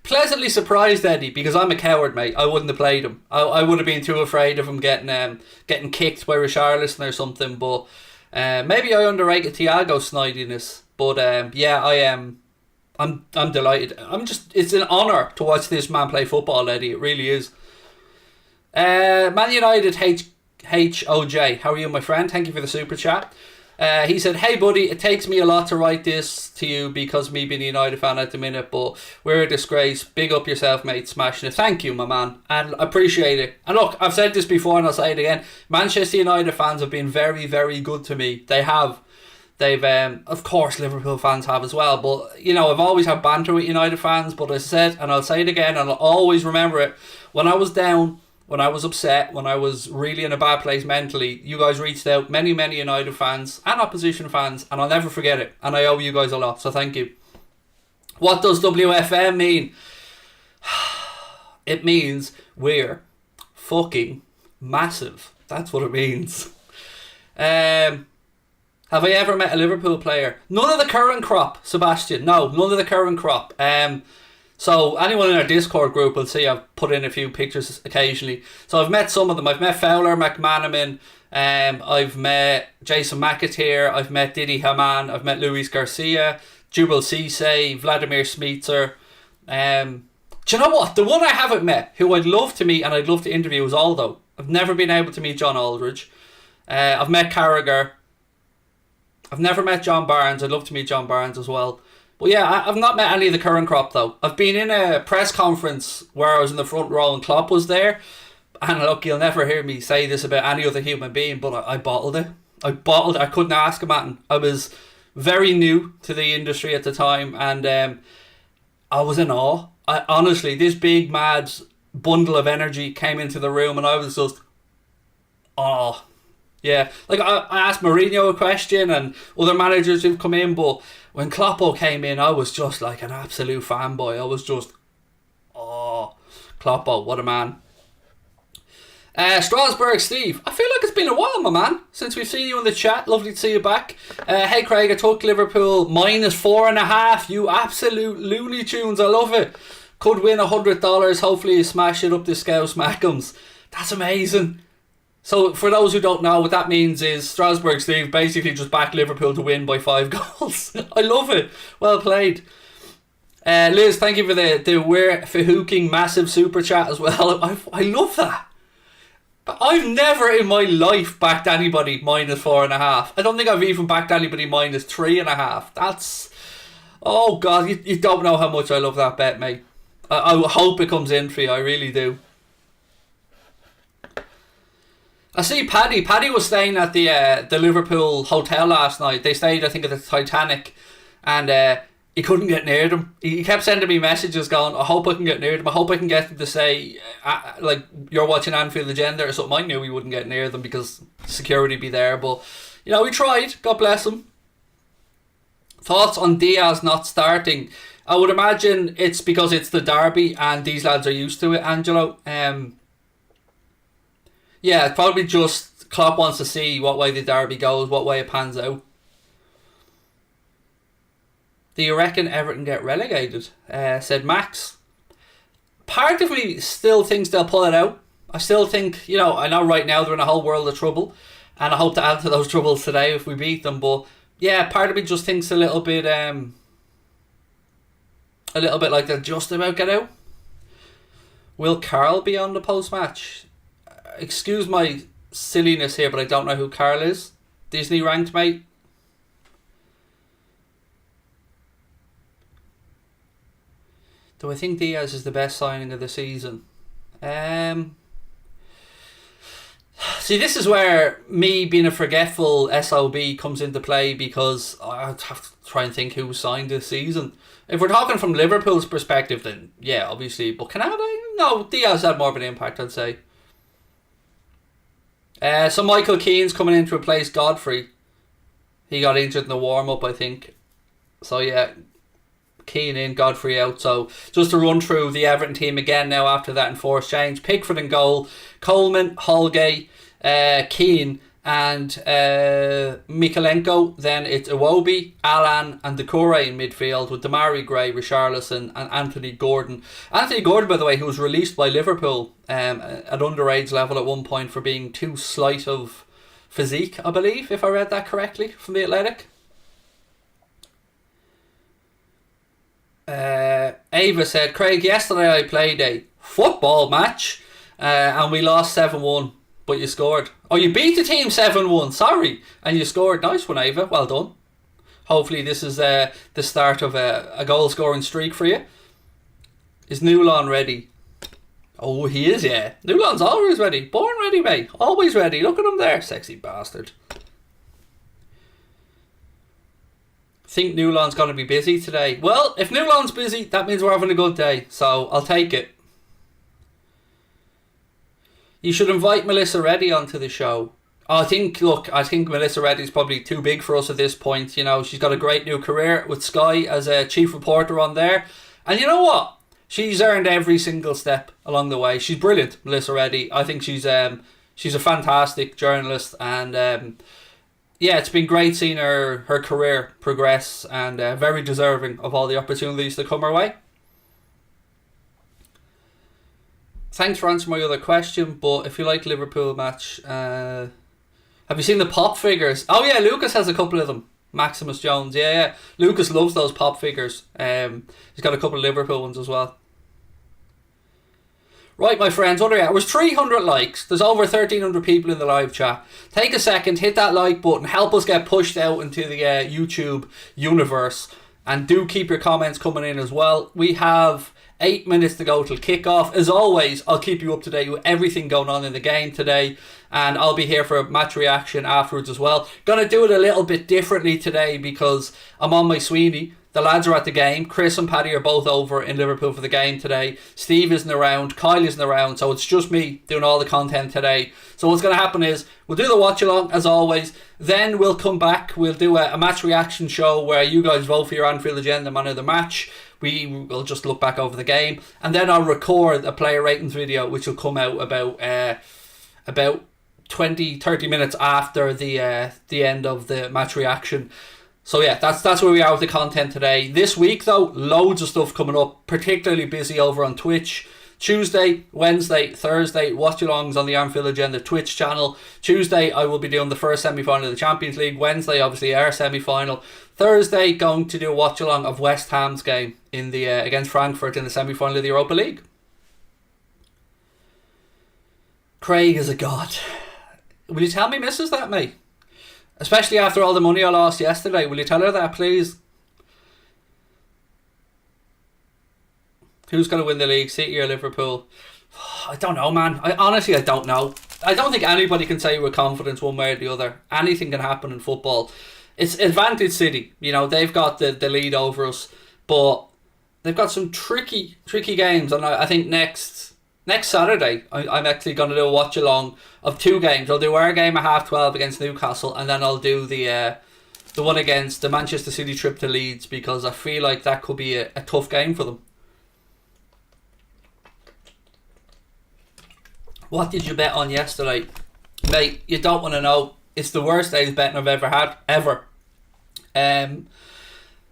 pleasantly surprised, Eddie, because I'm a coward, mate. I wouldn't have played him. I would have been too afraid of him getting kicked by Richarlison or something. But maybe I underrated Thiago's snidiness. But yeah, I am. I'm delighted. It's an honour to watch this man play football, Eddie. It really is. Man United HOJ. How are you, my friend? Thank you for the super chat. He said, hey buddy, it takes me a lot to write this to you because me being a United fan at the minute, but we're a disgrace. Big up yourself, mate, smashing it. Thank you, my man, and I appreciate it. And look, I've said this before and I'll say it again. Manchester United fans have been very, very good to me. They have. They've, of course, Liverpool fans have as well, but, you know, I've always had banter with United fans, but as I said, and I'll say it again, and I'll always remember it, when I was down, when I was upset, when I was really in a bad place mentally, you guys reached out, many, many United fans and opposition fans, and I'll never forget it. And I owe you guys a lot, so thank you. What does WFM mean? It means we're fucking massive. That's what it means. Have I ever met a Liverpool player? None of the current crop, Sebastian. No, none of the current crop. So anyone in our Discord group will see I've put in a few pictures occasionally. So I've met some of them. I've met Fowler McManaman. I've met Jason McAteer. I've met Didi Hamann. I've met Luis Garcia, Jubal Cisse, Vladimir Smeetser. Do you know what? The one I haven't met, who I'd love to meet and I'd love to interview, is Aldo. I've never been able to meet John Aldridge. I've met Carragher. I've never met John Barnes. I'd love to meet John Barnes as well. But yeah, I've not met any of the current crop though. I've been in a press conference where I was in the front row and Klopp was there. And look, you'll never hear me say this about any other human being, but I bottled it. I couldn't ask him at. I was very new to the industry at the time, and I was in awe. Honestly, this big mad bundle of energy came into the room and I was just, oh. Yeah, like I asked Mourinho a question and other managers who've come in, but when Kloppo came in, I was just like an absolute fanboy. I was just, oh, Kloppo, what a man. Strasbourg Steve, I feel like it's been a while, my man, since we've seen you in the chat. Lovely to see you back. Hey Craig, I took Liverpool -4.5. You absolute Looney Tunes, I love it. Could win $100. Hopefully you smash it up the Scouse Mackums. That's amazing. So, for those who don't know, what that means is Strasbourg Steve basically just backed Liverpool to win by 5 goals. I love it. Well played. Liz, thank you for the We're Fahooking massive super chat as well. I love that. But I've never in my life backed anybody -4.5. I don't think I've even backed anybody -3.5. That's... Oh, God, you don't know how much I love that bet, mate. I hope it comes in for you. I really do. I see Paddy. Paddy was staying at the Liverpool hotel last night. They stayed, I think, at the Titanic, and he couldn't get near them. He kept sending me messages going, I hope I can get near them. I hope I can get them to say, like, you're watching Anfield Agenda or something. I knew we wouldn't get near them because security be there. But, you know, we tried. God bless him. Thoughts on Diaz not starting? I would imagine it's because it's the derby and these lads are used to it, Angelo. Yeah, it's probably just Klopp wants to see what way the derby goes, what way it pans out. Do you reckon Everton get relegated? Said Max. Part of me still thinks they'll pull it out. I still think, you know, I know right now they're in a whole world of trouble, and I hope to add to those troubles today if we beat them. But yeah, part of me just thinks a little bit like they'll just about get out. Will Carl be on the post-match? Excuse my silliness here, but I don't know who Carl is. Disney ranked, mate. Do I think Diaz is the best signing of the season? See, this is where me being a forgetful SOB comes into play, because I have to try and think who signed this season. If we're talking from Liverpool's perspective, then yeah, obviously. But Canada, no, Diaz had more of an impact, I'd say. So Michael Keane's coming in to replace Godfrey. He got injured in the warm-up, I think. So yeah, Keane in, Godfrey out. So just to run through the Everton team again now after that enforced change. Pickford in goal, Coleman, Holgate, Keane and Mikalenko. Then it's Iwobi, Alan and Decore in midfield with Damari Gray, Richarlison and Anthony Gordon. Anthony Gordon, by the way, who was released by Liverpool at underage level at one point for being too slight of physique, I believe, if I read that correctly from The Athletic. Ava said, Craig, yesterday I played a football match and we lost 7-1. But you scored. Oh, you beat the team 7-1. Sorry. And you scored. Nice one, Ava. Well done. Hopefully this is the start of a goal-scoring streak for you. Is Newlon ready? Oh, he is, yeah. Newlon's always ready. Born ready, mate. Always ready. Look at him there. Sexy bastard. Think Newlon's going to be busy today. Well, if Newlon's busy, that means we're having a good day. So I'll take it. You should invite Melissa Reddy onto the show. I think Melissa Reddy's probably too big for us at this point. You know, she's got a great new career with Sky as a chief reporter on there. And you know what? She's earned every single step along the way. She's brilliant, Melissa Reddy. I think she's a fantastic journalist. And yeah, it's been great seeing her career progress and very deserving of all the opportunities that come her way. Thanks for answering my other question, but if you like Liverpool match, have you seen the pop figures? Oh yeah, Lucas has a couple of them. Maximus Jones, yeah. Lucas loves those pop figures. He's got a couple of Liverpool ones as well. Right, my friends, what are we at? It was 300 likes. There's over 1,300 people in the live chat. Take a second, hit that like button, help us get pushed out into the YouTube universe. And do keep your comments coming in as well. We have 8 minutes to go till kickoff. As always, I'll keep you up to date with everything going on in the game today, and I'll be here for a match reaction afterwards as well. Gonna do it a little bit differently today because I'm on my Sweeney. The lads are at the game. Chris and Paddy are both over in Liverpool for the game today. Steve isn't around. Kyle isn't around. So it's just me doing all the content today. So what's going to happen is we'll do the watch along as always. Then we'll come back. We'll do a match reaction show where you guys vote for your Anfield agenda man of the match. We will just look back over the game. And then I'll record a player ratings video which will come out about 20-30 minutes after the end of the match reaction. So yeah, that's where we are with the content today. This week though, loads of stuff coming up, particularly busy over on Twitch. Tuesday, Wednesday, Thursday, watch-alongs on the Anfield Agenda Twitch channel. Tuesday, I will be doing the first semi-final of the Champions League. Wednesday, obviously, our semi-final. Thursday, going to do a watch-along of West Ham's game in the against Frankfurt in the semi-final of the Europa League. Craig is a god. Will you tell me misses that, mate? Especially after all the money I lost yesterday. Will you tell her that, please? Who's going to win the league, City or Liverpool? I don't know, man. I don't know. I don't think anybody can say with confidence one way or the other. Anything can happen in football. It's advantage City. You know, they've got the lead over us. But they've got some tricky games. And I think next Saturday, I'm actually going to do a watch-along of 2 games. I'll do our game at 12:30 against Newcastle, and then I'll do the one against the Manchester City trip to Leeds, because I feel like that could be a tough game for them. What did you bet on yesterday? Mate, you don't want to know. It's the worst day's betting I've ever had, ever. I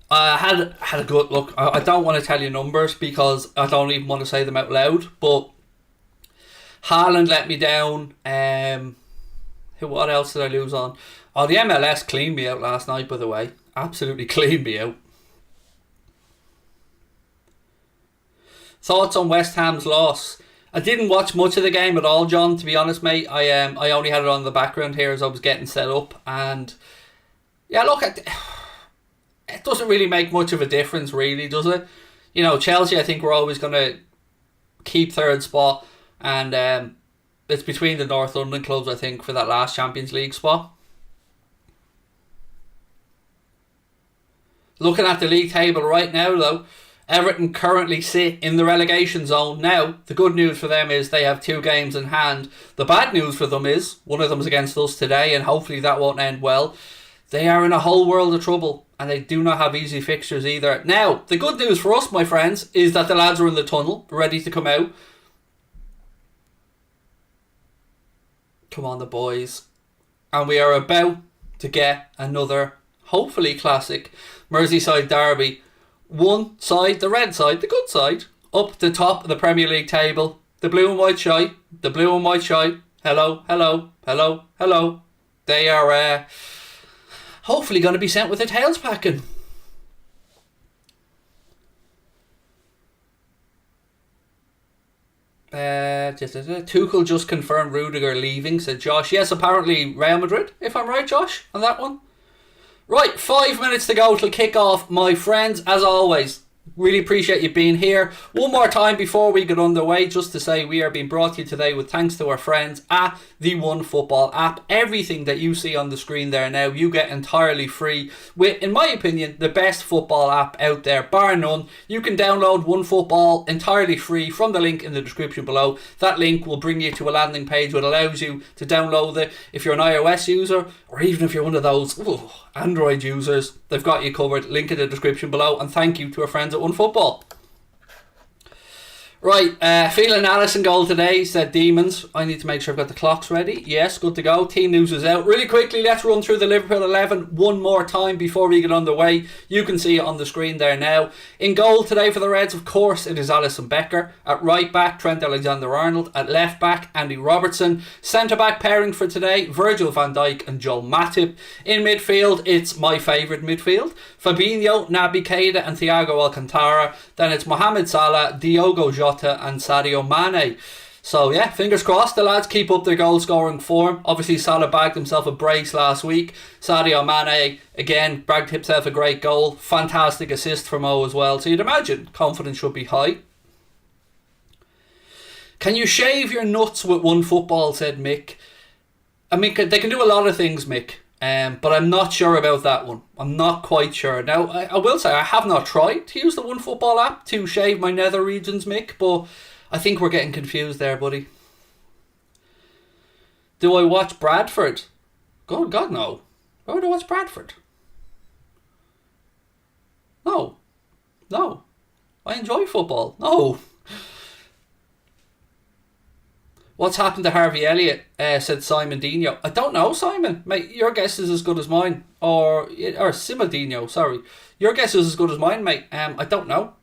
had a good look. I don't want to tell you numbers because I don't even want to say them out loud, but Houlden let me down. What else did I lose on? Oh, the MLS cleaned me out last night, by the way. Absolutely cleaned me out. Thoughts on West Ham's loss? I didn't watch much of the game at all, John, to be honest, mate. I only had it on the background here as I was getting set up. And yeah, look, it doesn't really make much of a difference, really, does it? You know, Chelsea, I think we're always going to keep third spot. And it's between the North London clubs, I think, for that last Champions League spot. Looking at the league table right now, though, Everton currently sit in the relegation zone. Now, the good news for them is they have 2 games in hand. The bad news for them is one of them is against us today, and hopefully that won't end well. They are in a whole world of trouble, and they do not have easy fixtures either. Now, the good news for us, my friends, is that the lads are in the tunnel, ready to come out. Come on, the boys. and we are about to get another, hopefully classic, Merseyside derby. One side, the red side, the good side, up the top of the Premier League table. The blue and white shy. The blue and white shy. Hello, hello, hello, hello. They are hopefully going to be sent with their tails packing. Tuchel just confirmed Rudiger leaving, said Josh. Yes, apparently Real Madrid, if I'm right, Josh, on that one. Right, 5 minutes to go till kick off, my friends. As always, really appreciate you being here. One more time before we get underway, just to say we are being brought to you today with thanks to our friends at the One Football app. Everything that you see on the screen there now, you get entirely free with, in my opinion, the best football app out there, bar none. You can download One Football entirely free from the link in the description below. That link will bring you to a landing page which allows you to download it. If you're an iOS user, or even if you're one of those Android users, they've got you covered. Link in the description below, and thank you to our friends at One Football. Right, feeling Alisson goal today, said Demons. I need to make sure I've got the clocks ready. Yes, good to go. Team news is out. Really quickly, let's run through the Liverpool 11 one more time before we get underway. You can see it on the screen there now. In goal today for the Reds, of course, it is Alisson Becker. At right back, Trent Alexander-Arnold. At left back, Andy Robertson. Centre back pairing for today, Virgil van Dijk and Joel Matip. In midfield, it's my favourite midfield, Fabinho, Naby Keita and Thiago Alcantara. Then it's Mohamed Salah, Diogo Jota and Sadio Mane. So yeah, fingers crossed the lads keep up their goal scoring form. Obviously Salah bagged himself a brace last week. Sadio Mane again bagged himself a great goal. Fantastic assist from Mo as well. So you'd imagine confidence should be high. Can you shave your nuts with One Football, said Mick. I mean, they can do a lot of things, Mick. But I'm not sure about that one. I'm not quite sure. Now, I will say I have not tried to use the One Football app to shave my nether regions, Mick, but I think we're getting confused there, buddy. Do I watch Bradford? God, no. Why would I watch Bradford? No. I enjoy football. No. What's happened to Harvey Elliott, said Simon Dino. I don't know, Simon. Mate, your guess is as good as mine. Or Simodino, sorry. Your guess is as good as mine, mate. I don't know.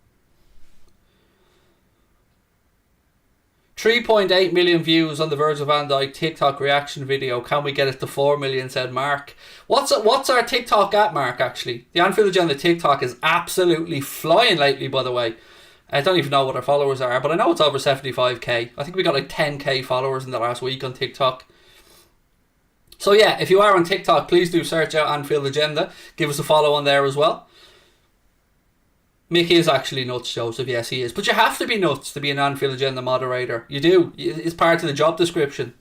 3.8 million views on the Virgil van Dijk TikTok reaction video. Can we get it to 4 million, said Mark. What's our TikTok at, Mark, actually? The Anfield Agenda TikTok is absolutely flying lately, by the way. I don't even know what our followers are, but I know it's over 75k. I think we got like 10k followers in the last week on TikTok. So yeah, if you are on TikTok, please do search out Anfield Agenda. Give us a follow on there as well. Mickey is actually nuts, Joseph. Yes, he is. But you have to be nuts to be an Anfield Agenda moderator. You do. It's part of the job description.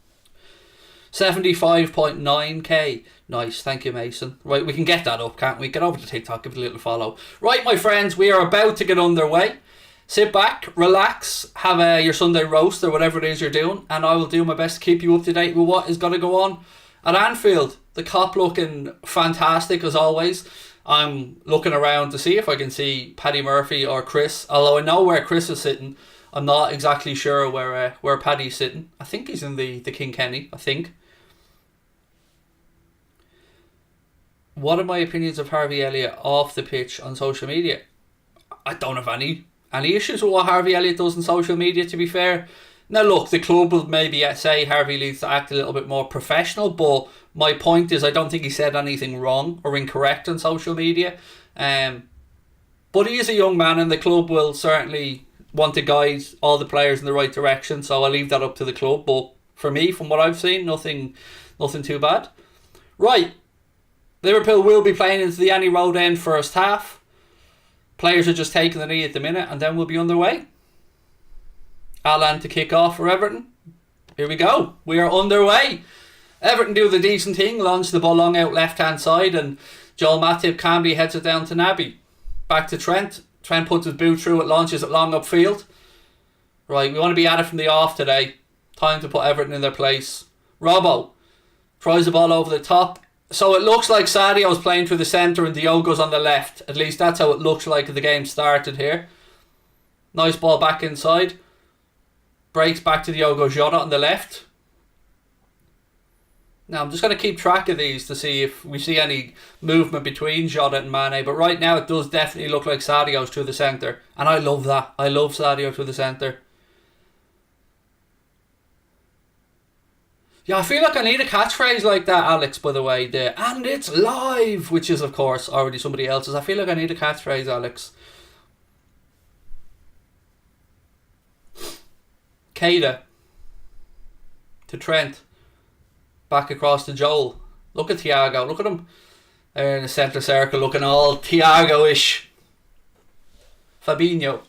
75.9k. Nice, thank you, Mason. Right, we can get that up, can't we? Get over to TikTok, give it a little follow. Right, my friends, we are about to get underway. Sit back, relax, have your Sunday roast or whatever it is you're doing, and I will do my best to keep you up to date with what is going to go on at Anfield. The Kop looking fantastic as always. I'm looking around to see if I can see Paddy Murphy or Chris, although I know where Chris is sitting. I'm not exactly sure where Paddy's sitting. I think he's in the King Kenny, I think. What are my opinions of Harvey Elliott off the pitch on social media? I don't have any issues with what Harvey Elliott does on social media, to be fair. Now look, the club will maybe say Harvey needs to act a little bit more professional, but my point is I don't think he said anything wrong or incorrect on social media. But he is a young man and the club will certainly want to guide all the players in the right direction, so I'll leave that up to the club. But for me, from what I've seen, nothing too bad. Right, Liverpool will be playing into the Annie Road end first half. Players are just taking the knee at the minute and then we'll be underway. Alan to kick off for Everton. Here we go. We are underway. Everton do the decent thing, launch the ball long out left hand side and Joel Matip calmly heads it down to Naby. Back to Trent. Trent puts his boot through it, launches it long upfield. Right, we want to be at it from the off today. Time to put Everton in their place. Robbo throws the ball over the top. So it looks like Sadio's playing through the centre and Diogo's on the left. At least that's how it looks like the game started here. Nice ball back inside. Breaks back to Diogo Jota on the left. Now, I'm just going to keep track of these to see if we see any movement between Jota and Mane. But right now, it does definitely look like Sadio's to the centre. And I love that. I love Sadio to the centre. Yeah, I feel like I need a catchphrase like that, Alex, by the way. And it's live, which is, of course, already somebody else's. I feel like I need a catchphrase, Alex. Keita. To Trent. Back across to Joel. Look at Thiago. Look at him. There in the centre circle, looking all Thiago-ish. Fabinho.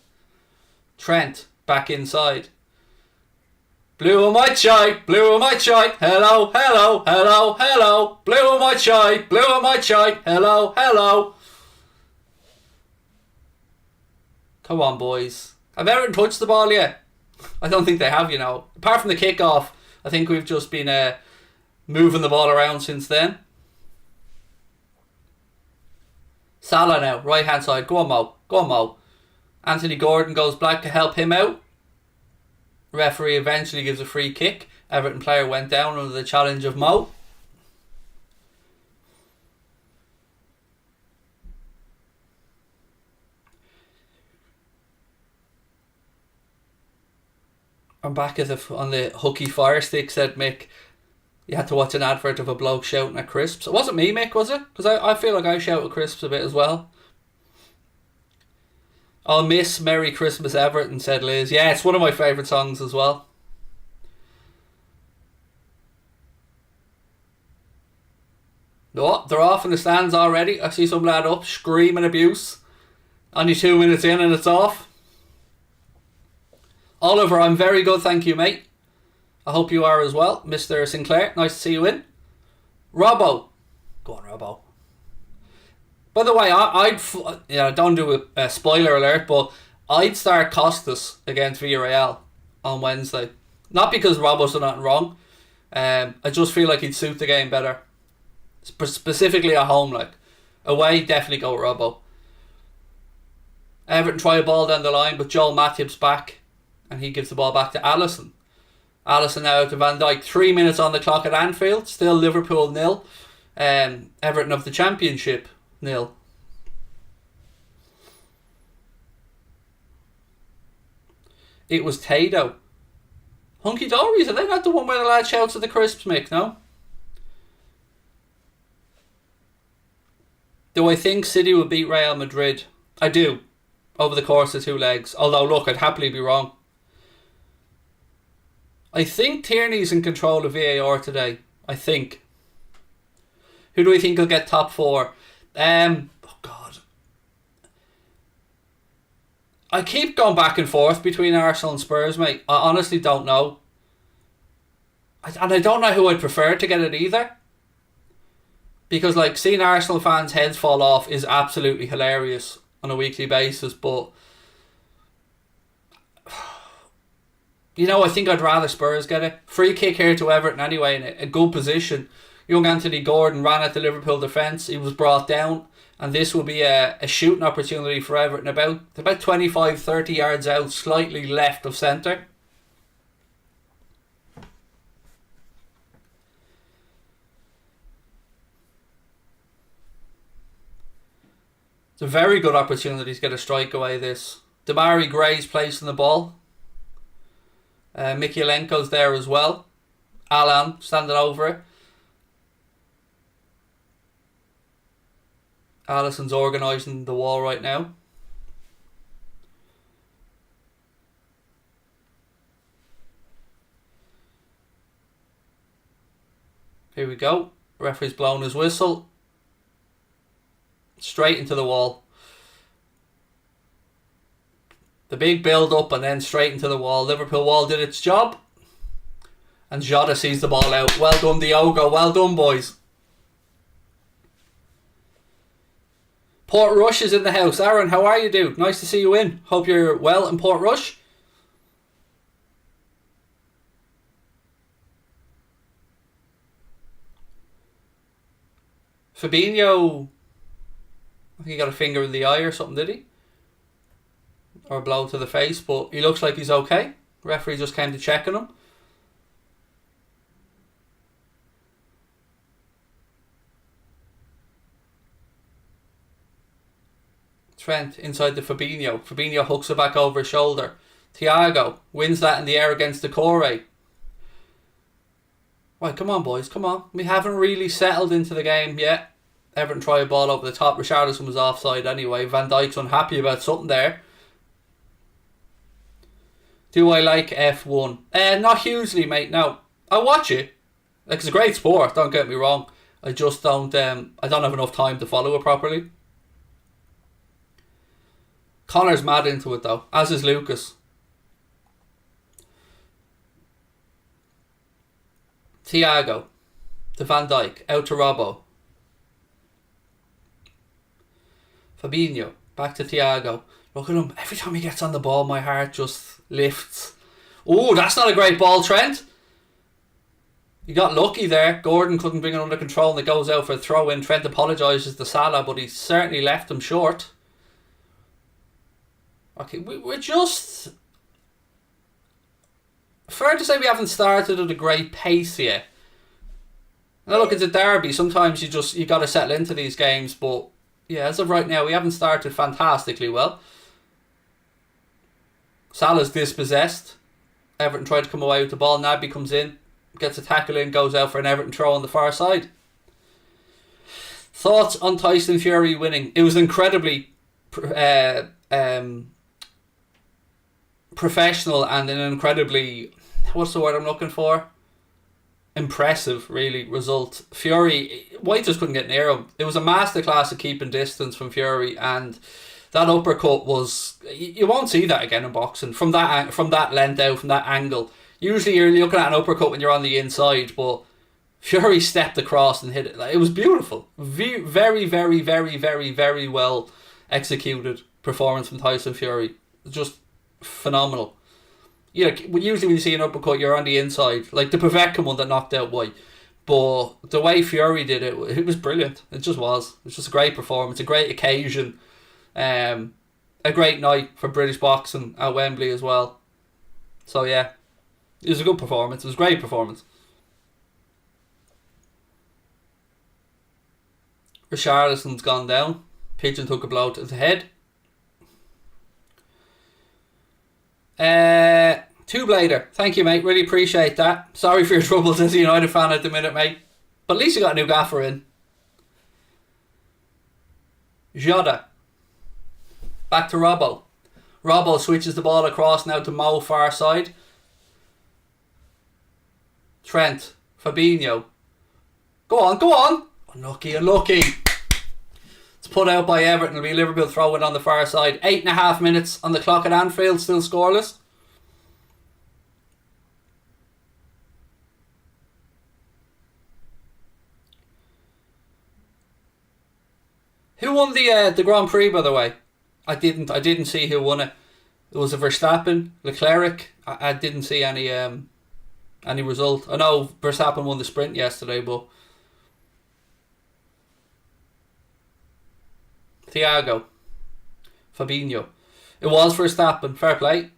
Trent. Back inside. Blue on my chai. Blue on my chai. Hello, hello, hello, hello. Blue on my chai. Blue on my chai. Hello, hello. Come on, boys. Have Everton touched the ball yet? I don't think they have, you know. Apart from the kickoff, I think we've just been moving the ball around since then. Salah now, right hand side. Go on, Mo. Go on, Mo. Anthony Gordon goes black to help him out. Referee eventually gives a free kick. Everton player went down under the challenge of Mo. I'm back on the hooky fire stick, said Mick. You had to watch an advert of a bloke shouting at crisps. It wasn't me, Mick, was it? Because I feel like I shout at crisps a bit as well. I'll miss Merry Christmas Everton, said Liz. Yeah, it's one of my favourite songs as well. No, they're off in the stands already. I see some lad up screaming abuse. Only 2 minutes in and it's off. Oliver, I'm very good, thank you, mate. I hope you are as well. Mr. Sinclair, nice to see you in. Robbo. Go on, Robbo. By the way, I'd don't do a spoiler alert, but I'd start Costas against Villarreal on Wednesday. Not because Robbo's done nothing wrong. I just feel like he'd suit the game better. Specifically at home, like. Away, definitely go with Robbo. Everton try a ball down the line, but Joel Matip's back. And he gives the ball back to Alisson. Alisson now to Van Dijk. 3 minutes on the clock at Anfield. Still Liverpool 0. Everton of the Championship 0. It was Tado. Hunky Dories, are they not the one where the lad shouts at the crisps, Mick? No? Do I think City will beat Real Madrid? I do. Over the course of 2 legs. Although, look, I'd happily be wrong. I think Tierney's in control of VAR today. I think. Who do I think will get top 4? Oh God. I keep going back and forth between Arsenal and Spurs, mate. I honestly don't know. And I don't know who I'd prefer to get it either. Because, like, seeing Arsenal fans' heads fall off is absolutely hilarious on a weekly basis, but you know, I think I'd rather Spurs get it. Free kick here to Everton anyway, in a good position. Young Anthony Gordon ran at the Liverpool defence. He was brought down, and this will be a shooting opportunity for Everton about 25-30 yards out, slightly left of centre. It's a very good opportunity to get a strike away this. Damari Gray's placing the ball. Mikhailenko's there as well. Alan standing over it. Alisson's organising the wall right now. Here we go. Referee's blown his whistle. Straight into the wall. The big build up and then straight into the wall. Liverpool wall did its job. And Jota sees the ball out. Well done, Diogo. Well done, boys. Port Rush is in the house. Aaron, how are you, dude? Nice to see you in. Hope you're well in Port Rush. Fabinho, I think he got a finger in the eye or something, did he? Or a blow to the face, but he looks like he's okay. Referee just came to check on him. Trent inside to Fabinho. Fabinho hooks it back over his shoulder. Thiago wins that in the air against Decore. Right, come on, boys, come on. We haven't really settled into the game yet. Everton try a ball over the top. Richarlison was offside anyway. Van Dijk's unhappy about something there. Do I like F1? Not hugely, mate, no. I watch it. Like, it's a great sport, don't get me wrong. I just don't I don't have enough time to follow it properly. Connor's mad into it though, as is Lucas. Thiago to Van Dijk, out to Robbo. Fabinho, back to Thiago. Look at him, every time he gets on the ball my heart just lifts. Oh, that's not a great ball, Trent. You got lucky there. Gordon couldn't bring it under control and it goes out for a throw in. Trent apologises to Salah, but he certainly left him short. Okay, we're just... Fair to say we haven't started at a great pace yet. Now look, it's a derby. Sometimes you got to settle into these games, but yeah, as of right now, we haven't started fantastically well. Salah's dispossessed. Everton tried to come away with the ball. Naby comes in, gets a tackle in, goes out for an Everton throw on the far side. Thoughts on Tyson Fury winning? It was incredibly professional and an incredibly, what's the word I'm looking for? Impressive, really, result. Fury, White just couldn't get near him. It was a masterclass of keeping distance from Fury, and that uppercut was, you won't see that again in boxing from that length out, from that angle. Usually you're looking at an uppercut when you're on the inside, but Fury stepped across and hit it. It was beautiful. Very, very, very, very, very well executed performance from Tyson Fury. Just phenomenal. You know, usually when you see an uppercut, you're on the inside, like the Povetkin one that knocked out White. But the way Fury did it, it was brilliant. It just was. It was just a great performance, a great occasion, a great night for British boxing at Wembley as well. So yeah, it was a good performance. It was a great performance. Richarlison's gone down. Pigeon took a blow to the head. Two-blader, thank you, mate. Really appreciate that. Sorry for your troubles as a United fan at the minute, mate. But at least you got a new gaffer in. Jota. Back to Robbo. Robbo switches the ball across now to Mo far side. Trent. Fabinho. Go on, go on. Unlucky, unlucky. It's put out by Everton. It'll be Liverpool throwing on the far side. 8.5 minutes on the clock at Anfield. Still scoreless. Who won the Grand Prix, by the way? I didn't see who won it. It was a Verstappen, Leclerc. I didn't see any result. I know Verstappen won the sprint yesterday, but Thiago, Fabinho. It was Verstappen. Fair play.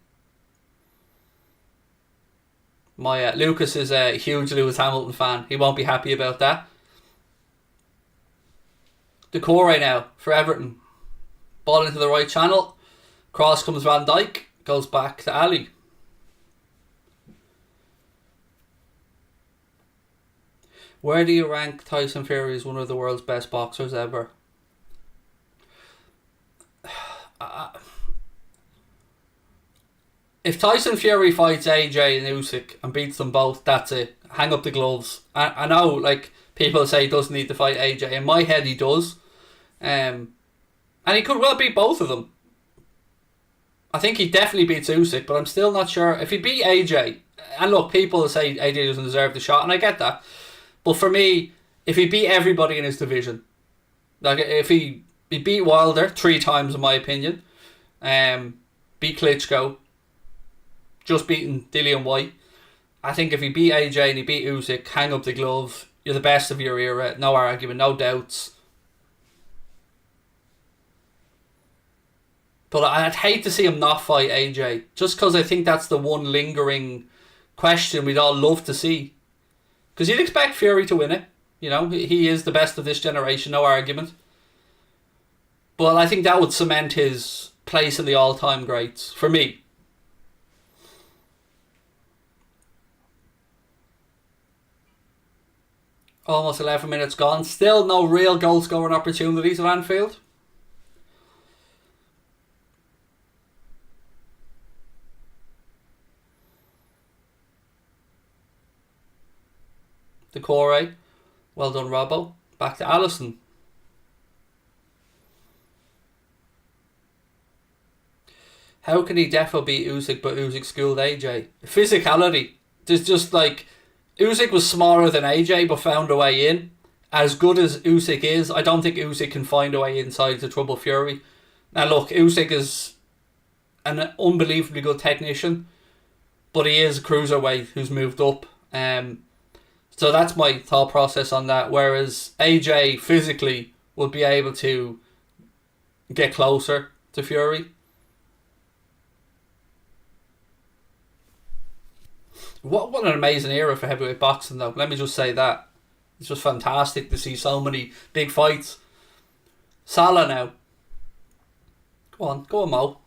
My Lucas is a huge Lewis Hamilton fan. He won't be happy about that. Decore now for Everton. Ball into the right channel. Cross comes Van Dijk. Goes back to Ali. Where do you rank Tyson Fury as one of the world's best boxers ever? If Tyson Fury fights AJ and Usyk and beats them both, that's it. Hang up the gloves. I know, like, people say he doesn't need to fight AJ. In my head, he does. And he could well beat both of them. I think he definitely beats Usyk, but I'm still not sure. If he beat AJ, and look, people say AJ doesn't deserve the shot, and I get that. But for me, if he beat everybody in his division, like if he beat Wilder 3 times in my opinion, beat Klitschko, just beating Dillian White, I think if he beat AJ and he beat Usyk, hang up the glove, you're the best of your era, no argument, no doubts. But I'd hate to see him not fight AJ, just because I think that's the one lingering question we'd all love to see. Because you'd expect Fury to win it. You know, he is the best of this generation, no argument. But I think that would cement his place in the all-time greats, for me. Almost 11 minutes gone. Still no real goal-scoring opportunities at Anfield. Decore. Well done, Robbo. Back to Alisson. How can he defo beat Usyk, but Usyk schooled AJ? Physicality. There's just like... Usyk was smaller than AJ, but found a way in. As good as Usyk is, I don't think Usyk can find a way inside to trouble Fury. Now look, Usyk is an unbelievably good technician, but he is a cruiserweight who's moved up. So that's my thought process on that. Whereas AJ physically would be able to get closer to Fury. What an amazing era for heavyweight boxing, though. Let me just say that. It's just fantastic to see so many big fights. Salah now. Go on, Mo.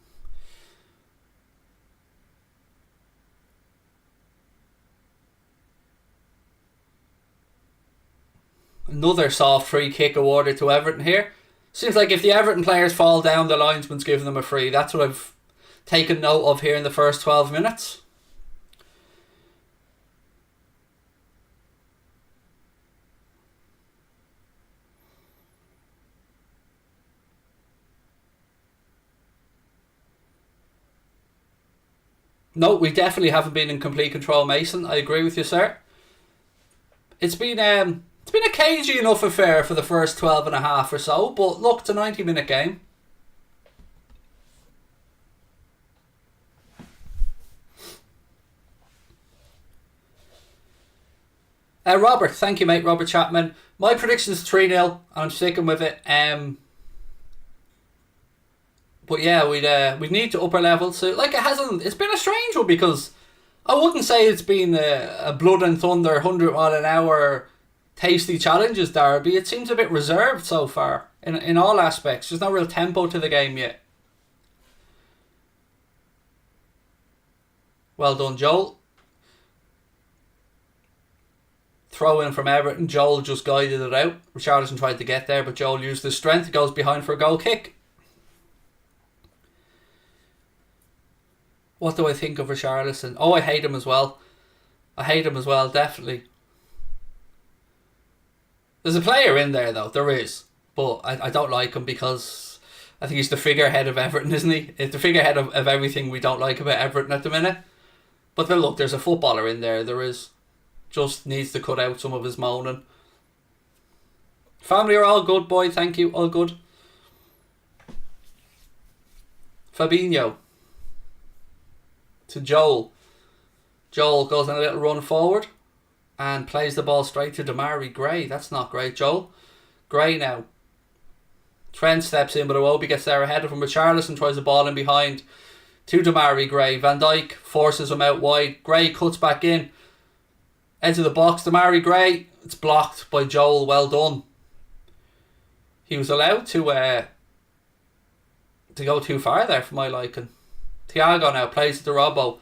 Another soft free kick awarded to Everton here. Seems like if the Everton players fall down, the linesman's giving them a free. That's what I've taken note of here in the first 12 minutes. No, we definitely haven't been in complete control, Mason. I agree with you, sir. It's been a cagey enough affair for the first 12 and a half or so, but look, it's a 90-minute game. Robert, thank you, mate. Robert Chapman. My prediction is 3-0, and I'm sticking with it. But yeah, we'd need to upper level. So like it's been a strange one because I wouldn't say it's been a blood and thunder 100 mile an hour tasty challenges derby. It seems a bit reserved so far in all aspects. There's no real tempo to the game yet. Well done, Joel. Throw in from Everton. Joel just guided it out. Richarlison tried to get there, but Joel used his strength. He goes behind for a goal kick. What do I think of Richarlison? Oh, I hate him as well. Definitely. There's a player in there, though. There is. But I don't like him because I think he's the figurehead of Everton, isn't he? It's the figurehead of everything we don't like about Everton at the minute. But then look, there's a footballer in there. There is. Just needs to cut out some of his moaning. Family are all good, boy. Thank you. All good. Fabinho. To Joel. Joel goes on a little run forward and plays the ball straight to Demarai Gray. That's not great, Joel. Gray now. Trent steps in, but Iwobi gets there ahead of him. Richarlison tries the ball in behind to Demarai Gray. Van Dijk forces him out wide. Gray cuts back in. Edge of the box. Demarai Gray. It's blocked by Joel. Well done. He was allowed to go too far there for my liking. Thiago now plays to Robbo.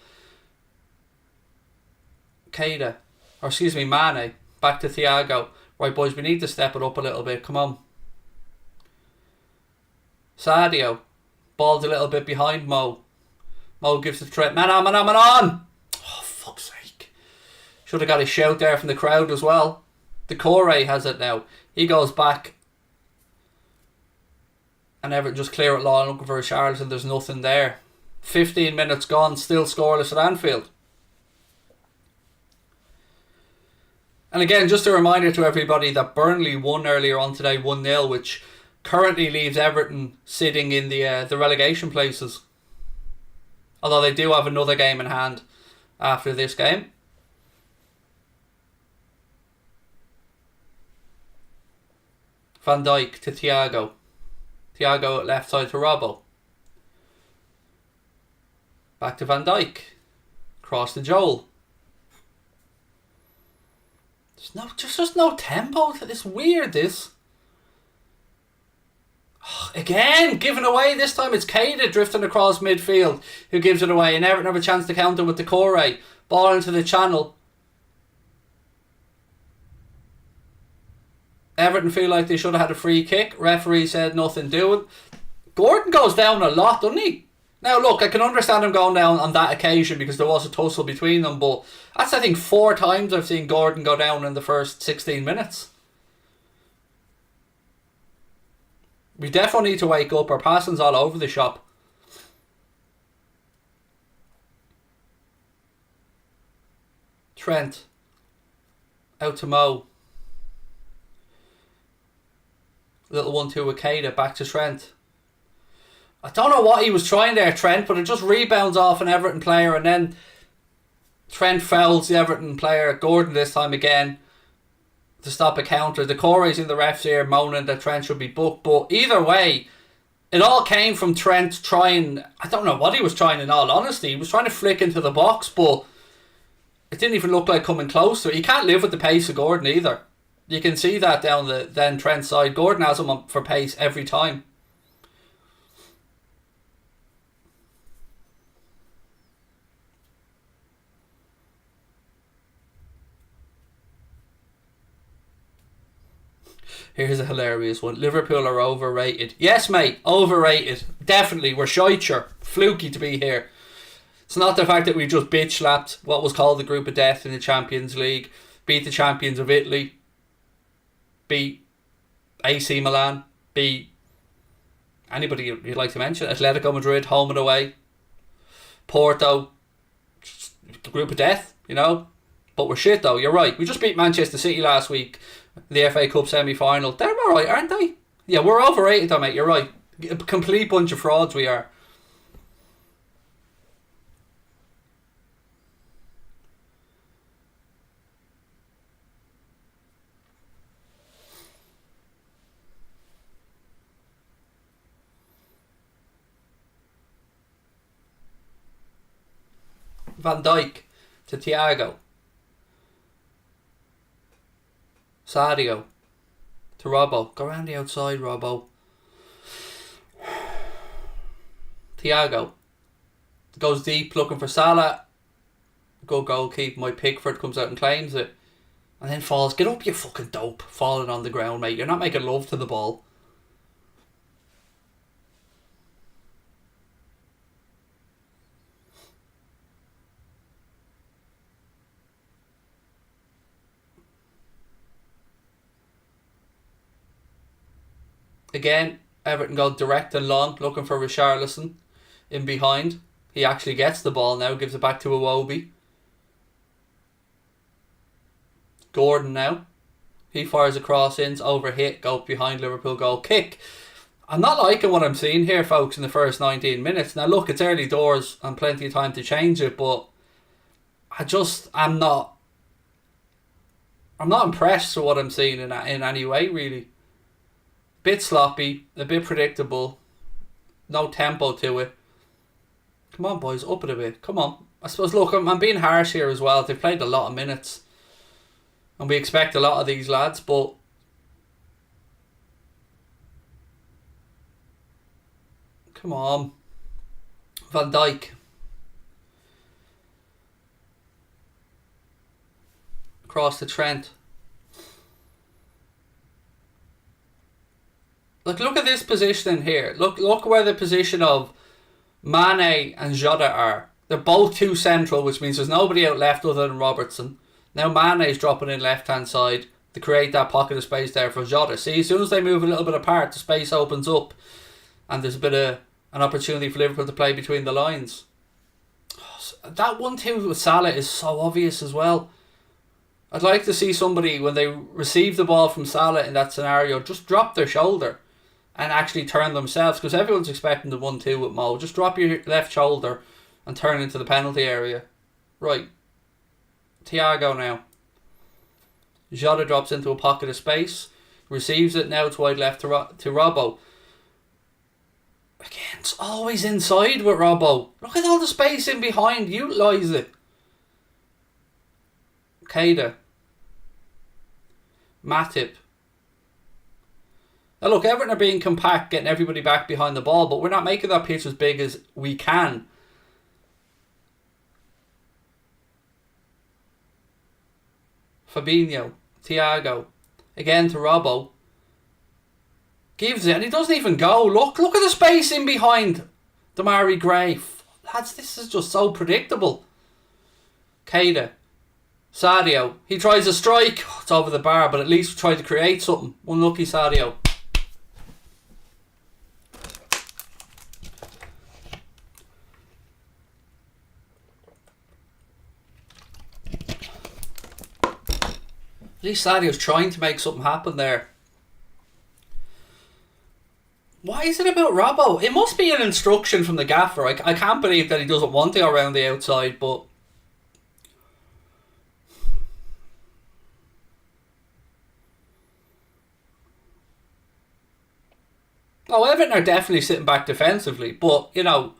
Mane. Back to Thiago. Right, boys, we need to step it up a little bit. Come on. Sadio. Ball's a little bit behind Mo. Mo gives it to Trent. Man on! Oh, fuck's sake. Should have got a shout there from the crowd as well. Decore has it now. He goes back. And Everton just clear it long, looking for Richarlison. There's nothing there. 15 minutes gone, still scoreless at Anfield. And again, just a reminder to everybody that Burnley won earlier on today, 1-0, which currently leaves Everton sitting in the relegation places. Although they do have another game in hand after this game. Van Dijk to Thiago. Thiago at left side to Robbo. Back to Van Dijk. Cross to Joel. There's just no tempo to this. Weird, this. Again, given away. This time it's Keita drifting across midfield who gives it away, and Everton have a chance to counter with the Corey. Ball into the channel. Everton feel like they should have had a free kick. Referee said nothing doing. Gordon goes down a lot, doesn't he? Now look, I can understand him going down on that occasion because there was a tussle between them, but that's I think 4 times I've seen Gordon go down in the first 16 minutes. We definitely need to wake up. Our passing's all over the shop. Trent. Out to Mo. Little 1-2 with Keita. Back to Trent. I don't know what he was trying there, Trent, but it just rebounds off an Everton player, and then Trent fouls the Everton player, Gordon this time again, to stop a counter. The Corey's in the ref's ear moaning that Trent should be booked, but either way, it all came from Trent trying, I don't know what he was trying in all honesty. He was trying to flick into the box, but it didn't even look like coming close to it. He can't live with the pace of Gordon either. You can see that down the then Trent side. Gordon has him up for pace every time. Here's a hilarious one. Liverpool are overrated. Yes, mate, overrated. Definitely, we're shite. Fluky to be here. It's not the fact that we just bitch slapped what was called the group of death in the Champions League, beat the champions of Italy, beat AC Milan, beat anybody you'd like to mention, Atletico Madrid, home and away, Porto, the group of death, you know. But we're shit though, you're right. We just beat Manchester City last week, the FA Cup semi-final. They're alright, aren't they? Yeah, we're overrated though, mate, you're right. A complete bunch of frauds we are. Van Dijk to Thiago. Sadio to Robbo. Go around the outside, Robbo. Thiago goes deep looking for Salah. Good goalkeeper. My Pickford comes out and claims it. And then falls. Get up, you fucking dope. Falling on the ground, mate. You're not making love to the ball. Again, Everton go direct and long, looking for Richarlison in behind. He actually gets the ball now, gives it back to Iwobi. Gordon now. He fires a cross in, overhit, go behind Liverpool goal, kick. I'm not liking what I'm seeing here, folks, in the first 19 minutes. Now, look, it's early doors and plenty of time to change it, but I'm not impressed with what I'm seeing in any way, really. Bit sloppy, a bit predictable, no tempo to it. Come on, boys, up it a bit. Come on. I suppose, look, I'm being harsh here as well. They've played a lot of minutes, and we expect a lot of these lads, but come on. Van Dijk. Across to Trent. Look at this position in here. Look where the position of Mane and Jota are. They're both too central, which means there's nobody out left other than Robertson. Now Mane's dropping in left hand side to create that pocket of space there for Jota. See, as soon as they move a little bit apart, the space opens up, and there's a bit of an opportunity for Liverpool to play between the lines. That 1-2 with Salah is so obvious as well. I'd like to see somebody, when they receive the ball from Salah in that scenario, just drop their shoulder and actually turn themselves, because everyone's expecting the 1-2 with Mo. Just drop your left shoulder and turn into the penalty area. Right. Thiago now. Jota drops into a pocket of space. Receives it now to wide left to Robbo. Again, it's always inside with Robbo. Look at all the space in behind. Utilise it. Keita. Matip. Now look, Everton are being compact, getting everybody back behind the ball, but we're not making that pitch as big as we can. Fabinho, Thiago, again to Robbo. Gives it, and he doesn't even go. Look at the space in behind Damari Gray. Lads, this is just so predictable. Keita, Sadio, he tries a strike. It's over the bar, but at least try to create something. Unlucky Sadio. At least Sadio's trying to make something happen there. Why is it about Robbo? It must be an instruction from the gaffer. I can't believe that he doesn't want to go around the outside, but... Oh, Everton are definitely sitting back defensively, but, you know,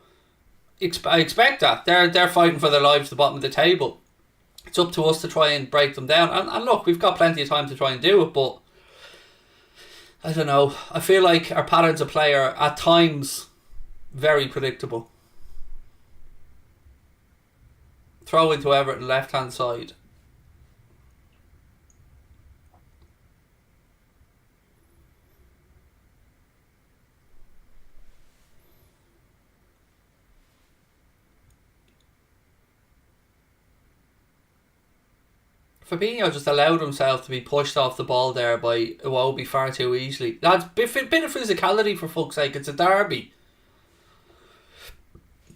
I expect that. They're fighting for their lives at the bottom of the table. It's up to us to try and break them down. And look, we've got plenty of time to try and do it, but... I don't know. I feel like our patterns of play are at times very predictable. Throw into Everton, left hand side. Fabinho just allowed himself to be pushed off the ball there by Iwobi far too easily. Lads, bit of physicality for fuck's sake. It's a derby.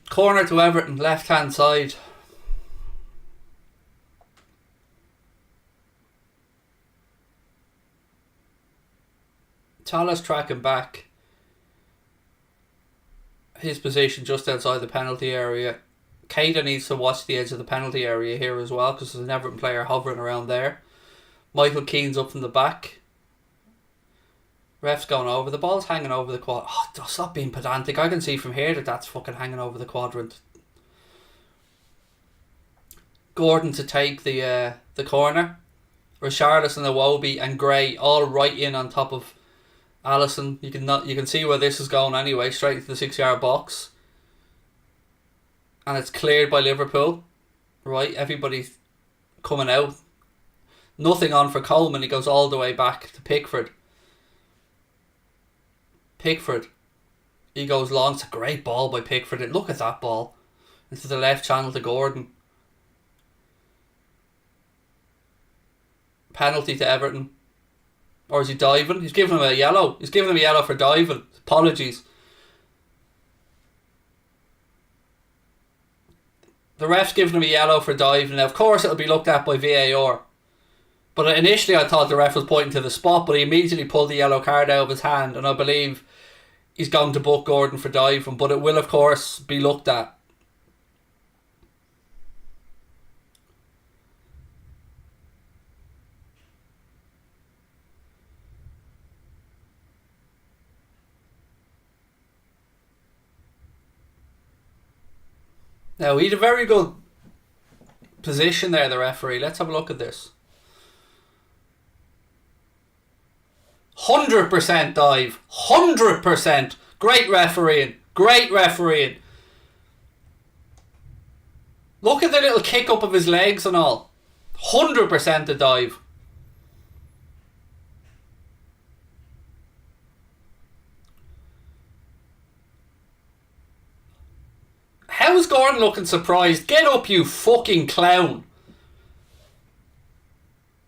Corner to Everton, left hand side. Tala's tracking back. His position just outside the penalty area. Keita needs to watch the edge of the penalty area here as well, because there's an Everton player hovering around there. Michael Keane's up from the back. Ref's going over. The ball's hanging over the quad. Oh, stop being pedantic. I can see from here that that's fucking hanging over the quadrant. Gordon to take the corner. Richarlison, Iwobi and Gray all right in on top of Alisson. You can see where this is going anyway. Straight into the 6-yard box. And it's cleared by Liverpool. Right, everybody's coming out. Nothing on for Coleman. He goes all the way back to Pickford. He goes long. It's a great ball by Pickford. Look at that ball. Into the left channel to Gordon. Penalty to Everton. Or is he diving? He's giving him a yellow. He's giving him a yellow for diving. Apologies. The ref's giving him a yellow for diving. Now, of course, it'll be looked at by VAR. But initially, I thought the ref was pointing to the spot, but he immediately pulled the yellow card out of his hand, and I believe he's going to book Gordon for diving. But it will, of course, be looked at. Now, he had a very good position there, the referee. Let's have a look at this. 100% dive. 100%. Great refereeing. Look at the little kick up of his legs and all. 100% a dive. How's Gordon looking surprised? Get up, you fucking clown.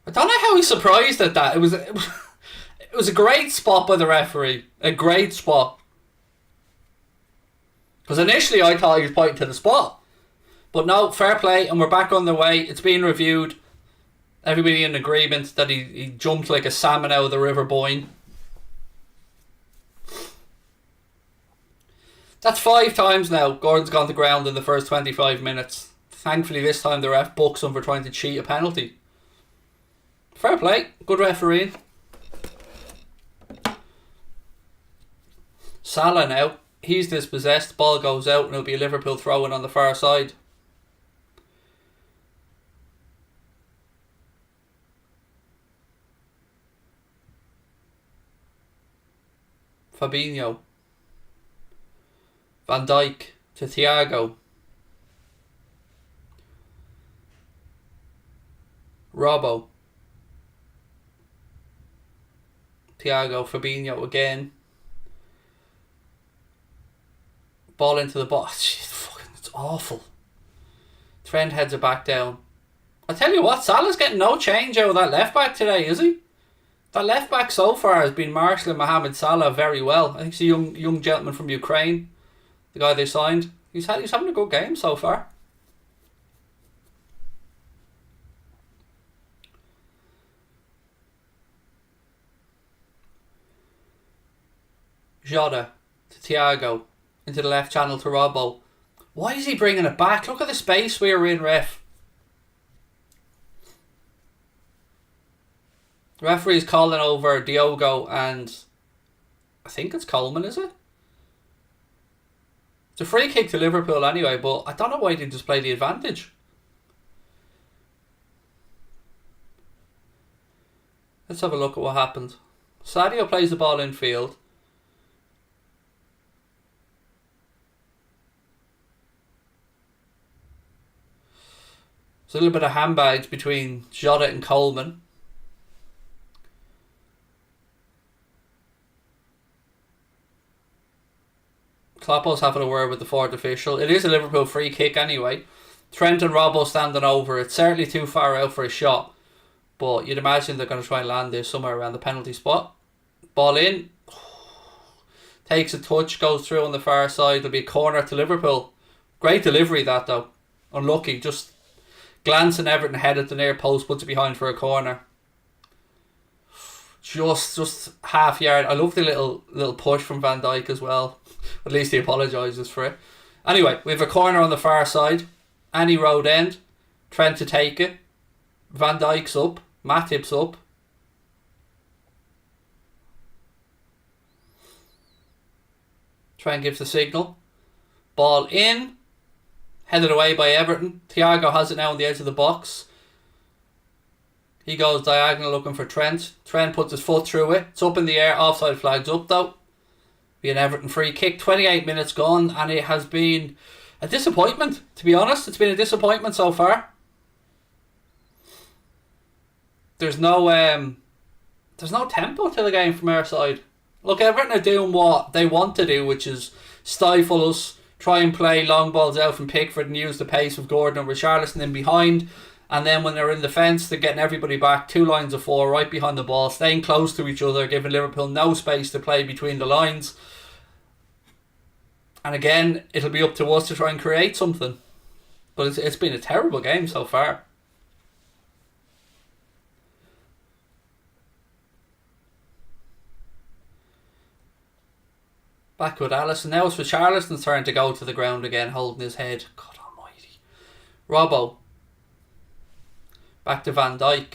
I don't know how he's surprised at that. It was a great spot by the referee. A great spot. Because initially I thought he was pointing to the spot. But no, fair play, and we're back on the way. It's been reviewed. Everybody in agreement that he jumped like a salmon out of the River Boyne. That's 5 times now Gordon's gone to ground in the first 25 minutes. Thankfully this time the ref books him for trying to cheat a penalty. Fair play. Good refereeing. Salah now. He's dispossessed. Ball goes out and it'll be a Liverpool throw-in on the far side. Fabinho. Van Dijk to Thiago. Robbo. Thiago, Fabinho again. Ball into the box. It's awful. Trent heads it back down. I tell you what, Salah's getting no change out of that left back today, is he? That left back so far has been marshalling Mohamed Salah very well. I think he's a young gentleman from Ukraine, the guy they signed. He's having a good game so far. Jota to Thiago into the left channel to Robbo. Why is he bringing it back? Look at the space we are in, ref. The referee's calling over Diogo and I think it's Coleman, is it? It's a free kick to Liverpool anyway, but I don't know why he didn't just play the advantage. Let's have a look at what happened. Sadio plays the ball in field. There's a little bit of handbags between Jota and Coleman. Kloppo's having a word with the fourth official. It is a Liverpool free kick anyway. Trent and Robbo standing over. It's certainly too far out for a shot, but you'd imagine they're going to try and land this somewhere around the penalty spot. Ball in. Takes a touch, goes through on the far side. There'll be a corner to Liverpool. Great delivery that though. Unlucky. Just glancing Everton head at the near post, puts it behind for a corner. Just half yard. I love the little push from Van Dijk as well. At least he apologises for it. Anyway, we have a corner on the far side. Any road end. Trent to take it. Van Dijk's up. Matip's up. Trent gives the signal. Ball in. Headed away by Everton. Thiago has it now on the edge of the box. He goes diagonal looking for Trent. Trent puts his foot through it. It's up in the air. Offside flag's up though. Be an Everton free kick. 28 minutes gone and it has been a disappointment. To be honest, it's been a disappointment so far. There's no tempo to the game from our side. Look, Everton are doing what they want to do, which is stifle us, try and play long balls out from Pickford and use the pace of Gordon and Richarlison in behind. And then when they're in defence, they're getting everybody back, 2 lines of 4 right behind the ball, staying close to each other, giving Liverpool no space to play between the lines. And again, it'll be up to us to try and create something. But it's been a terrible game so far. Back with Alisson. Now it's for Richarlison's turn to go to the ground again, holding his head. God almighty. Robbo. Back to Van Dijk.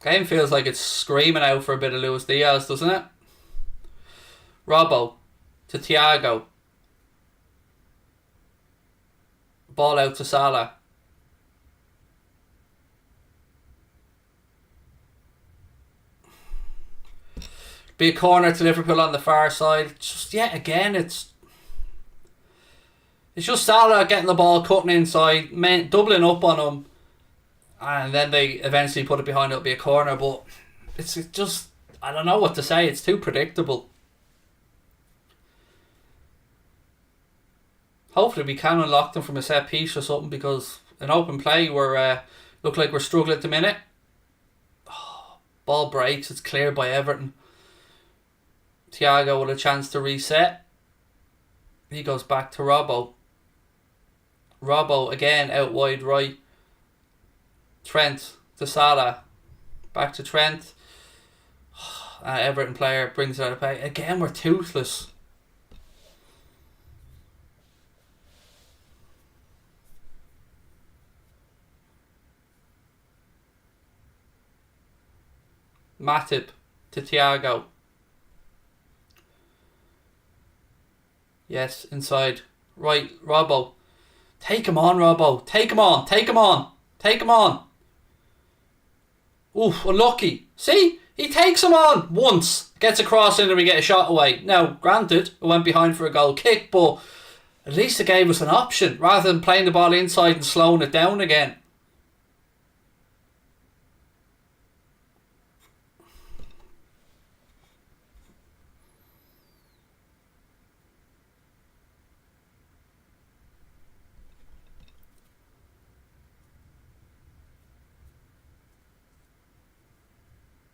Game feels like it's screaming out for a bit of Luis Diaz, doesn't it? Robbo to Thiago. Ball out to Salah. Be a corner to Liverpool on the far side. Just yet again, it's just Salah getting the ball, cutting inside, doubling up on him, and then they eventually put it behind. It'll be a corner, but it's just, I don't know what to say. It's too predictable. Hopefully we can unlock them from a set piece or something, because in open play we're look like we're struggling at the minute. Oh, ball breaks. It's cleared by Everton. Thiago with a chance to reset. He goes back to Robbo. Robbo again out wide right. Trent to Salah. Back to Trent. Everton player brings it out of play. Again, we're toothless. Matip to Thiago. Yes, inside. Right, Robbo. Take him on, Robbo. Take him on. Take him on. Take him on. Oof, unlucky. See? He takes him on once. Gets a cross in and we get a shot away. Now, granted, it went behind for a goal kick, but at least it gave us an option rather than playing the ball inside and slowing it down again.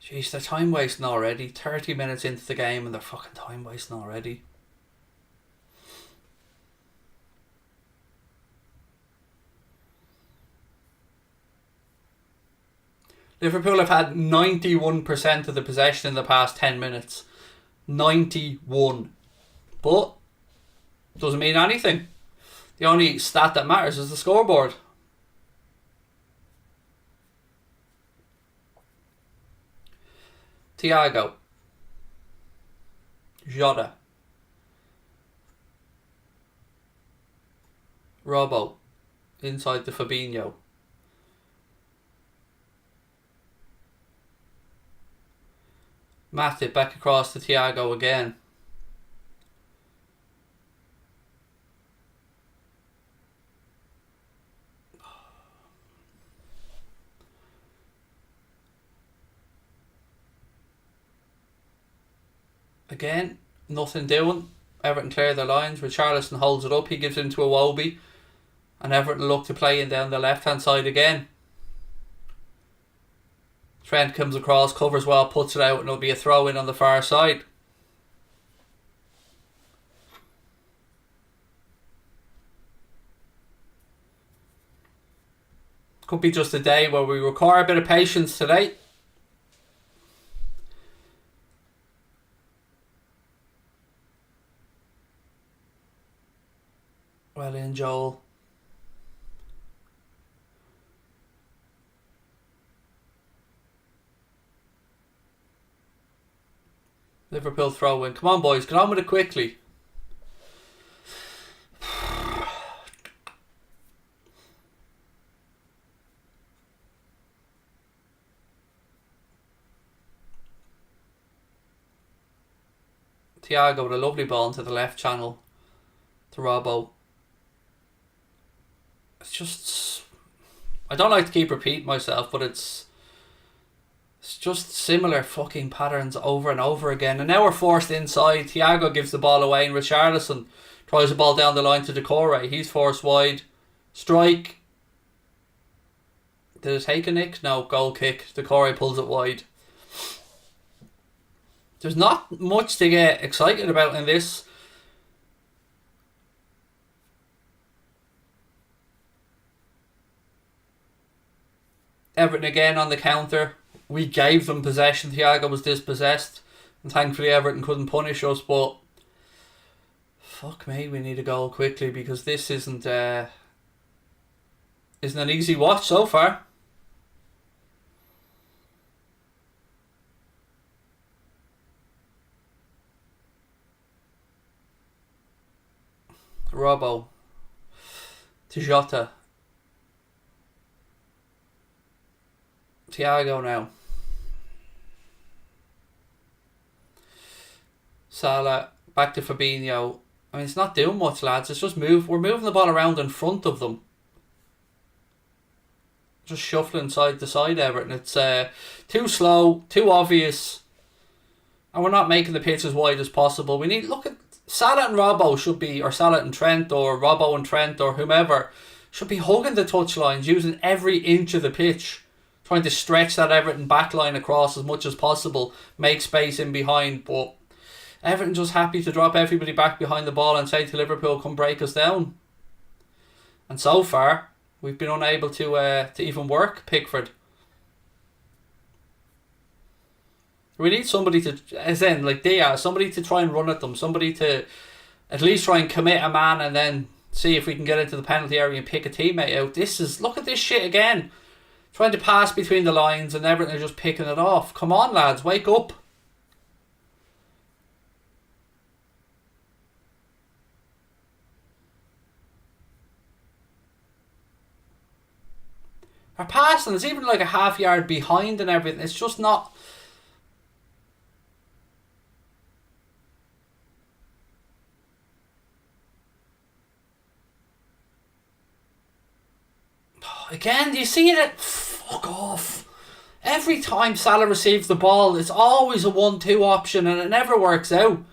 Jeez, they're time wasting already. 30 minutes into the game and they're fucking time wasting already. Liverpool have had 91% of the possession in the past 10 minutes. 91. But doesn't mean anything. The only stat that matters is the scoreboard. Thiago. Jota. Robbo. Inside to Fabinho. Matip back across to Thiago again. Again, nothing doing. Everton clear their lines. Richarlison holds it up. He gives it to Iwobi. And Everton look to play in down the left hand side again. Trent comes across, covers well, puts it out, and it'll be a throw in on the far side. Could be just a day where we require a bit of patience today. Well in, Joel. Liverpool throw in. Come on, boys, get on with it quickly. Thiago with a lovely ball into the left channel to Robbo. It's just... I don't like to keep repeating myself, but it's just similar fucking patterns over and over again. And now we're forced inside. Thiago gives the ball away and Richarlison tries the ball down the line to Decore. He's forced wide. Strike. Did it take a nick? No, goal kick. Decore pulls it wide. There's not much to get excited about in this. Everton again on the counter. We gave them possession. Thiago was dispossessed. And thankfully Everton couldn't punish us. But fuck me, we need a goal quickly because this isn't an easy watch so far. Robbo to Jota. Thiago now. Salah back to Fabinho. I mean, it's not doing much, lads. It's just we're moving the ball around in front of them. Just shuffling side to side, Everton. It's too slow, too obvious, and we're not making the pitch as wide as possible. We need look at Salah and Robbo should be, or Salah and Trent, or Robbo and Trent, or whomever should be hugging the touchlines, using every inch of the pitch, trying to stretch that Everton backline across as much as possible, make space in behind. But Everton just happy to drop everybody back behind the ball and say to Liverpool, come break us down. And so far, we've been unable to even work Pickford. We need somebody to, as in, like Diaz, somebody to try and run at them, somebody to at least try and commit a man and then see if we can get into the penalty area and pick a teammate out. Look at this shit again. Trying to pass between the lines and Everton are just picking it off. Come on, lads, wake up. Our passing is even like a half yard behind and everything. It's just not. Again, do you see it? Fuck off. Every time Salah receives the ball, it's always a 1-2 option and it never works out.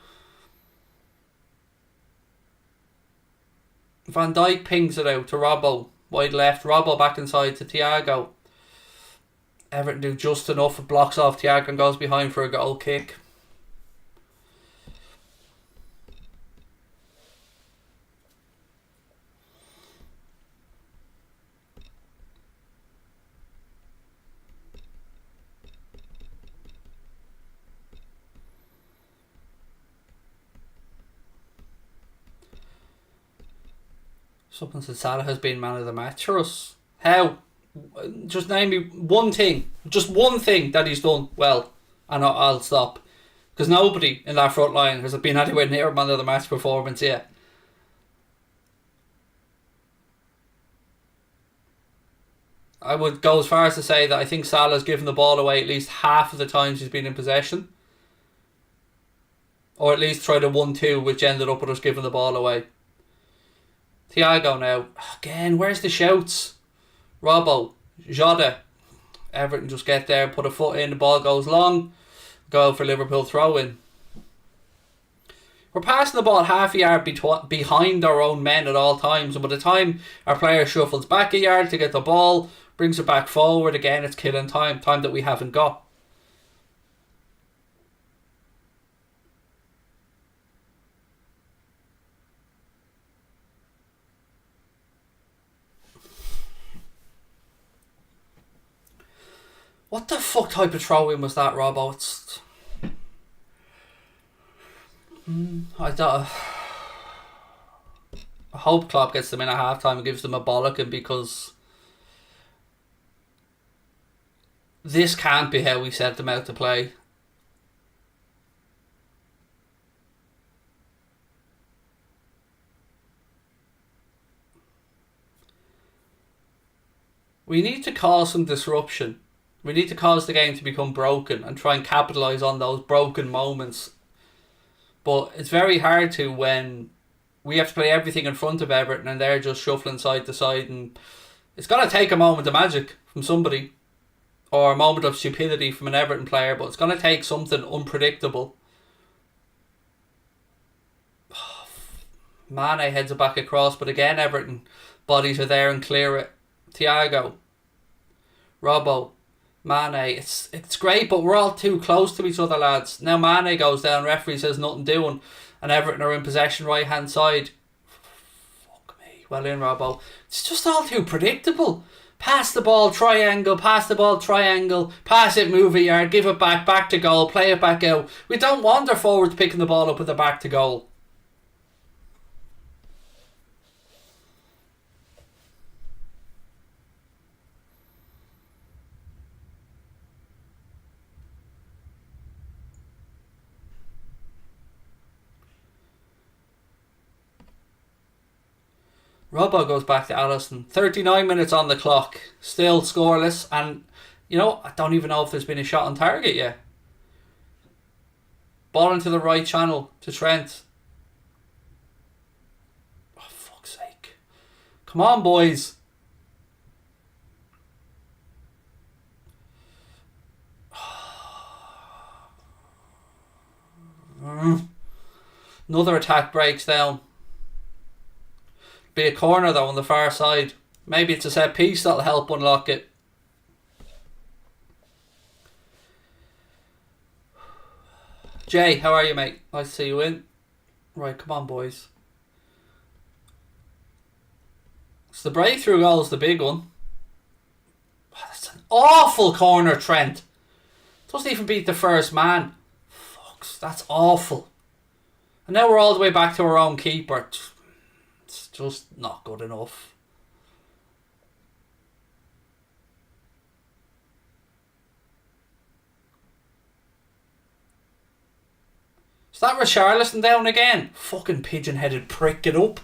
Van Dijk pings it out to Robbo. Wide left. Robbo back inside to Thiago. Everton do just enough. It blocks off Thiago and goes behind for a goal kick. Something said Salah has been man of the match for us. How? Just name me one thing. Just one thing that he's done well. And I'll stop. Because nobody in that front line has been anywhere near a man of the match performance yet. I would go as far as to say that I think Salah's given the ball away at least half of the times he's been in possession. Or at least tried a 1-2 which ended up with us giving the ball away. Thiago now. Again, where's the shouts? Robbo. Jota. Everton just get there, put a foot in, the ball goes long. Go for Liverpool throw in. We're passing the ball half a yard behind our own men at all times. And by the time our player shuffles back a yard to get the ball, brings it back forward again, it's killing time. Time that we haven't got. What the fuck type of throw-in was that, Robbo? It's... I hope Klopp gets them in at half-time and gives them a bollocking, because this can't be how we set them out to play. We need to cause some disruption. We need to cause the game to become broken and try and capitalise on those broken moments. But it's very hard to when we have to play everything in front of Everton and they're just shuffling side to side, and it's going to take a moment of magic from somebody or a moment of stupidity from an Everton player, but it's going to take something unpredictable. Mane heads it back across, but again Everton bodies are there and clear it. Thiago. Robbo. Mane, it's great, but we're all too close to each other, lads. Now Mane goes down, referee says nothing doing, and Everton are in possession right hand side. Fuck me. Well in, Robbo. It's just all too predictable. Pass the ball, triangle, pass the ball, triangle, pass it, move a yard, give it back to goal, play it back out. We don't want our forwards picking the ball up with the back to goal. Robbo goes back to Alisson. 39 minutes on the clock. Still scoreless. And, you know, I don't even know if there's been a shot on target yet. Ball into the right channel to Trent. Oh, fuck's sake. Come on, boys. Another attack breaks down. Be a corner though on the far side. Maybe it's a set piece that'll help unlock it. Jay, how are you, mate? Nice to see you in. Right, come on, boys. So the breakthrough goal is the big one. That's an awful corner, Trent. Doesn't even beat the first man. Fucks, that's awful. And now we're all the way back to our own keeper. It's just not good enough. Is that Richarlison down again? Fucking pigeon-headed prick, get up.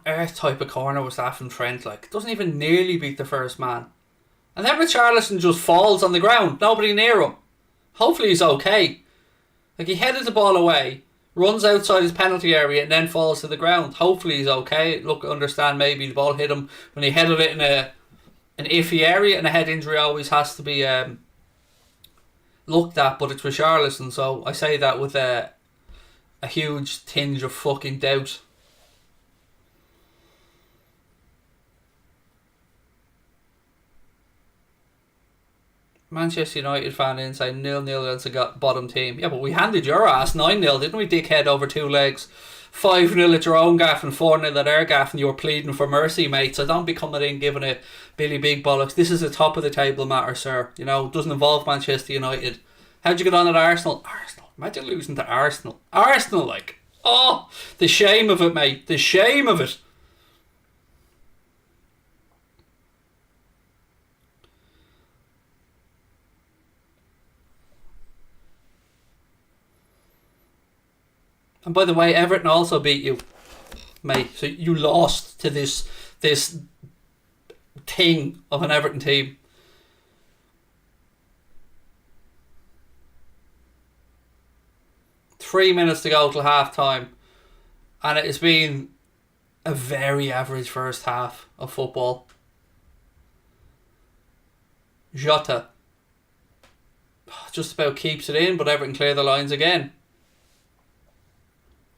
earth type of corner was that from Trent? Like, it doesn't even nearly beat the first man. And then Richarlison just falls on the ground. Nobody near him. Hopefully he's okay. Like, he headed the ball away, runs outside his penalty area and then falls to the ground. Hopefully he's okay. Look, understand maybe the ball hit him when he headed it in an iffy area, and a head injury always has to be looked at, but it's Richarlison, so I say that with a huge tinge of fucking doubt. Manchester United fan inside 0-0 against a bottom team. Yeah, but we handed your ass 9-0, didn't we, dickhead, over two legs? 5-0 at your own gaff and 4-0 at their gaff, and you were pleading for mercy, mate. So don't be coming in giving it Billy Big Bollocks. This is a top of the table matter, sir. You know, it doesn't involve Manchester United. How'd you get on at Arsenal? Arsenal. Imagine losing to Arsenal. Arsenal, like. Oh, the shame of it, mate. The shame of it. And by the way, Everton also beat you, mate. So you lost to this thing of an Everton team. Three minutes to go till half time, and it has been a very average first half of football. Jota just about keeps it in, but Everton clear the lines again.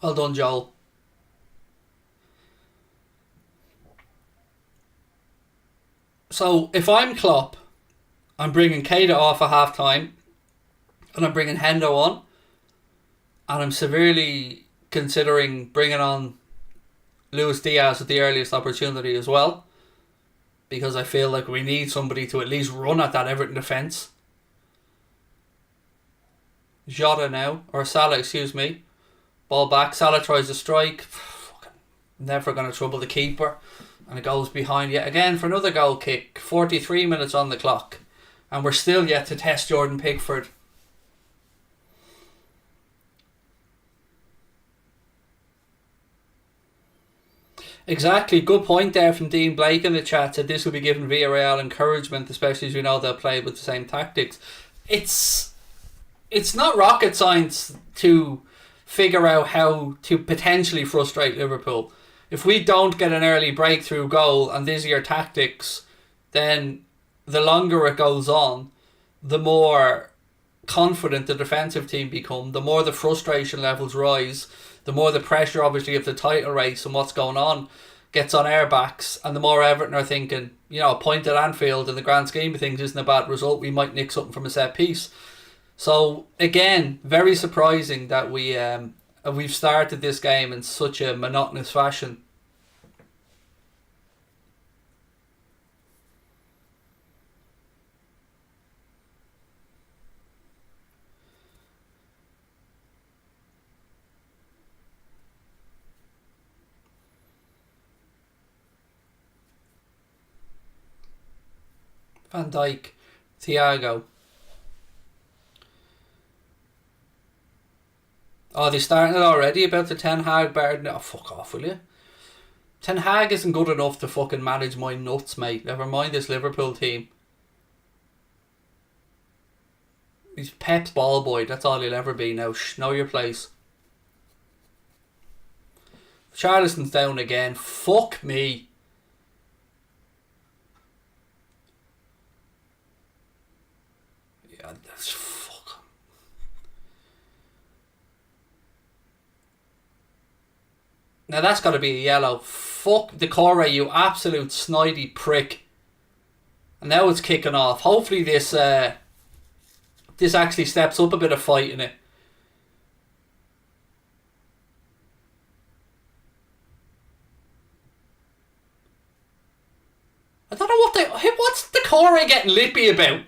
Well done, Joel. So if I'm Klopp, I'm bringing Keita off at half time, and I'm bringing Hendo on, and I'm severely considering bringing on Luis Diaz at the earliest opportunity as well, because I feel like we need somebody to at least run at that Everton defence. Jota now, or Salah, excuse me. Ball back, Salah tries to strike. Fucking never going to trouble the keeper. And it goes behind yet again for another goal kick. 43 minutes on the clock. And we're still yet to test Jordan Pickford. Exactly, good point there from Dean Blake in the chat. Said this will be giving Villarreal encouragement, especially as we know they'll play with the same tactics. It's not rocket science to figure out how to potentially frustrate Liverpool. If we don't get an early breakthrough goal and these are your tactics, then the longer it goes on, the more confident the defensive team become, the more the frustration levels rise, the more the pressure obviously of the title race and what's going on gets on our backs, and the more Everton are thinking, you know, a point at Anfield in the grand scheme of things isn't a bad result, we might nick something from a set piece. So again, very surprising that we've started this game in such a monotonous fashion. Van Dijk, Thiago. Oh, they starting it already about the Ten Hag Barden. Oh, fuck off, will you? Ten Hag isn't good enough to fucking manage my nuts, mate. Never mind this Liverpool team. He's Pep's ball boy. That's all he'll ever be now. Know your place. Charleston's down again. Fuck me. Yeah, that's fuck. Now that's got to be a yellow. Fuck the Corey, you absolute snidey prick. And now it's kicking off. Hopefully this actually steps up a bit of fight in it. I don't know what's the Corey getting lippy about?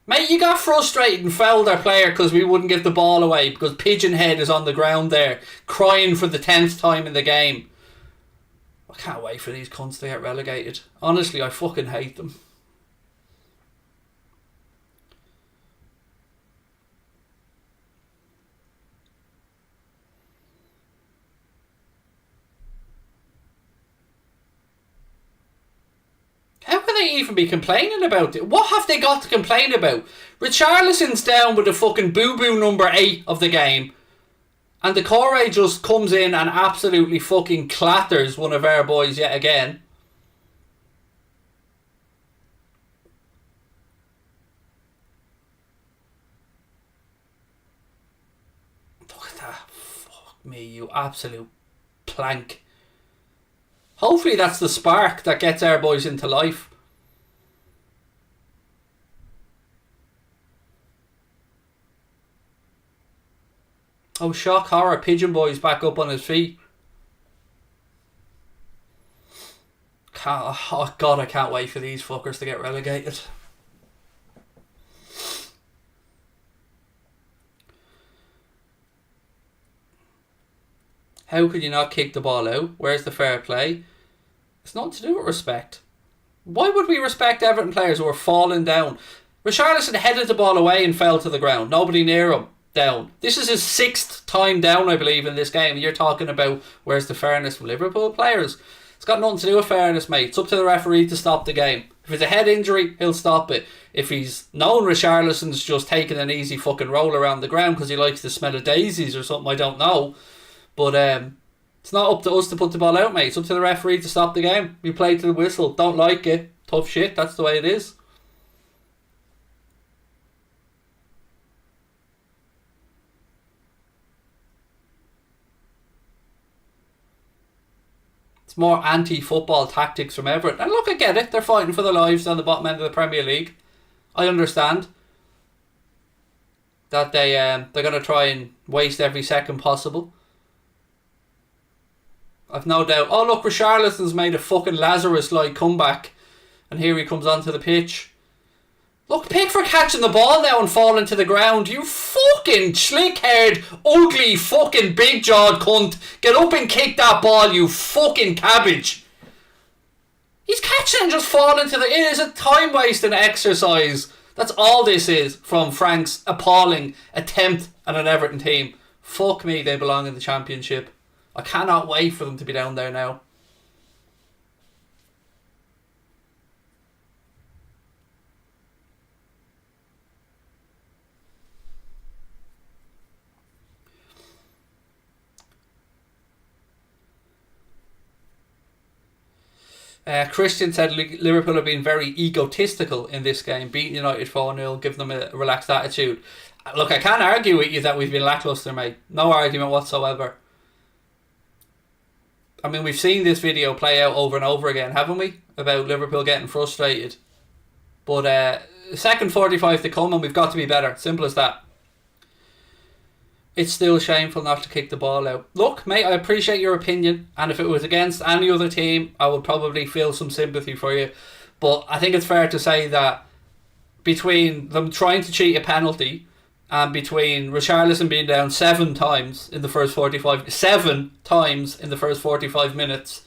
Mate, you got frustrated and fouled our player because we wouldn't give the ball away because Pigeonhead is on the ground there crying for the 10th time in the game. I can't wait for these cunts to get relegated. Honestly, I fucking hate them. even be complaining about it? What have they got to complain about? Richarlison's down with the fucking boo-boo number 8 of the game. And the Corey just comes in and absolutely fucking clatters one of our boys yet again. Look at that. Fuck me, you absolute plank. Hopefully that's the spark that gets our boys into life. Oh, shock, horror. Pigeon Boy's back up on his feet. Oh, God, I can't wait for these fuckers to get relegated. How could you not kick the ball out? Where's the fair play? It's nothing to do with respect. Why would we respect Everton players who are falling down? Richarlison headed the ball away and fell to the ground. Nobody near him. Down. This is his 6th time down, I believe, in this game. You're talking about where's the fairness from Liverpool players. It's got nothing to do with fairness, mate. It's up to the referee to stop the game. If it's a head injury, he'll stop it. If he's known Richarlison's just taking an easy fucking roll around the ground because he likes the smell of daisies or something, I don't know. But it's not up to us to put the ball out, mate. It's up to the referee to stop the game. We play to the whistle. Don't like it. Tough shit. That's the way it is. It's more anti-football tactics from Everton. And look, I get it. They're fighting for their lives on the bottom end of the Premier League. I understand that they're going to try and waste every second possible. I've no doubt. Oh, look, Richarlison's made a fucking Lazarus-like comeback. And here he comes onto the pitch. Look, Pickford catching the ball now and falling to the ground. You fucking slick-haired, ugly, fucking big-jawed cunt. Get up and kick that ball, you fucking cabbage. He's catching and just falling to the... It is a time-wasting exercise. That's all this is from Frank's appalling attempt at an Everton team. Fuck me, they belong in the Championship. I cannot wait for them to be down there now. Christian said Liverpool have been very egotistical in this game, beating United 4-0, giving them a relaxed attitude. Look, I can't argue with you that we've been lacklustre, mate. No argument whatsoever. I mean, we've seen this video play out over and over again, haven't we? About Liverpool getting frustrated. But second 45 to come and we've got to be better. Simple as that. It's still shameful not to kick the ball out. Look, mate, I appreciate your opinion. And if it was against any other team, I would probably feel some sympathy for you. But I think it's fair to say that between them trying to cheat a penalty and between Richarlison being down 7 times in the first 45 minutes,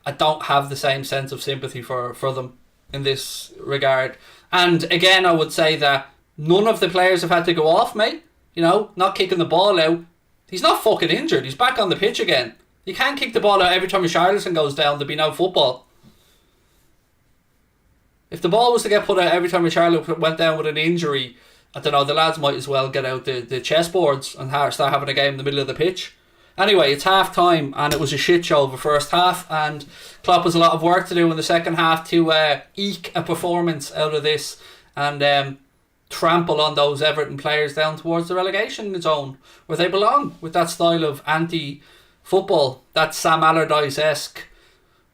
I don't have the same sense of sympathy for them in this regard. And again, I would say that none of the players have had to go off, mate. You know, not kicking the ball out. He's not fucking injured. He's back on the pitch again. You can't kick the ball out every time Richarlison goes down. There'd be no football. If the ball was to get put out every time Richarlison went down with an injury, I don't know, the lads might as well get out the chessboards and start having a game in the middle of the pitch. Anyway, it's half time and it was a shit show the first half, and Klopp has a lot of work to do in the second half to eke a performance out of this and trample on those Everton players down towards the relegation zone where they belong, with that style of anti-football, that Sam Allardyce-esque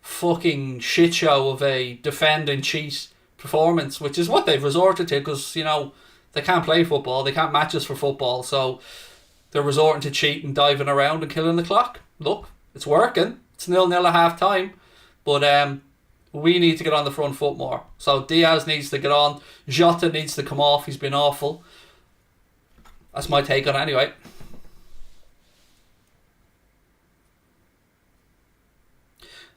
fucking shit show of a defend and cheat performance, which is what they've resorted to because, you know, they can't play football, they can't match us for football, so they're resorting to cheating, diving around and killing the clock. Look, it's working. It's 0-0 at half time, but we need to get on the front foot more. So Diaz needs to get on. Jota needs to come off. He's been awful. That's my take on it anyway.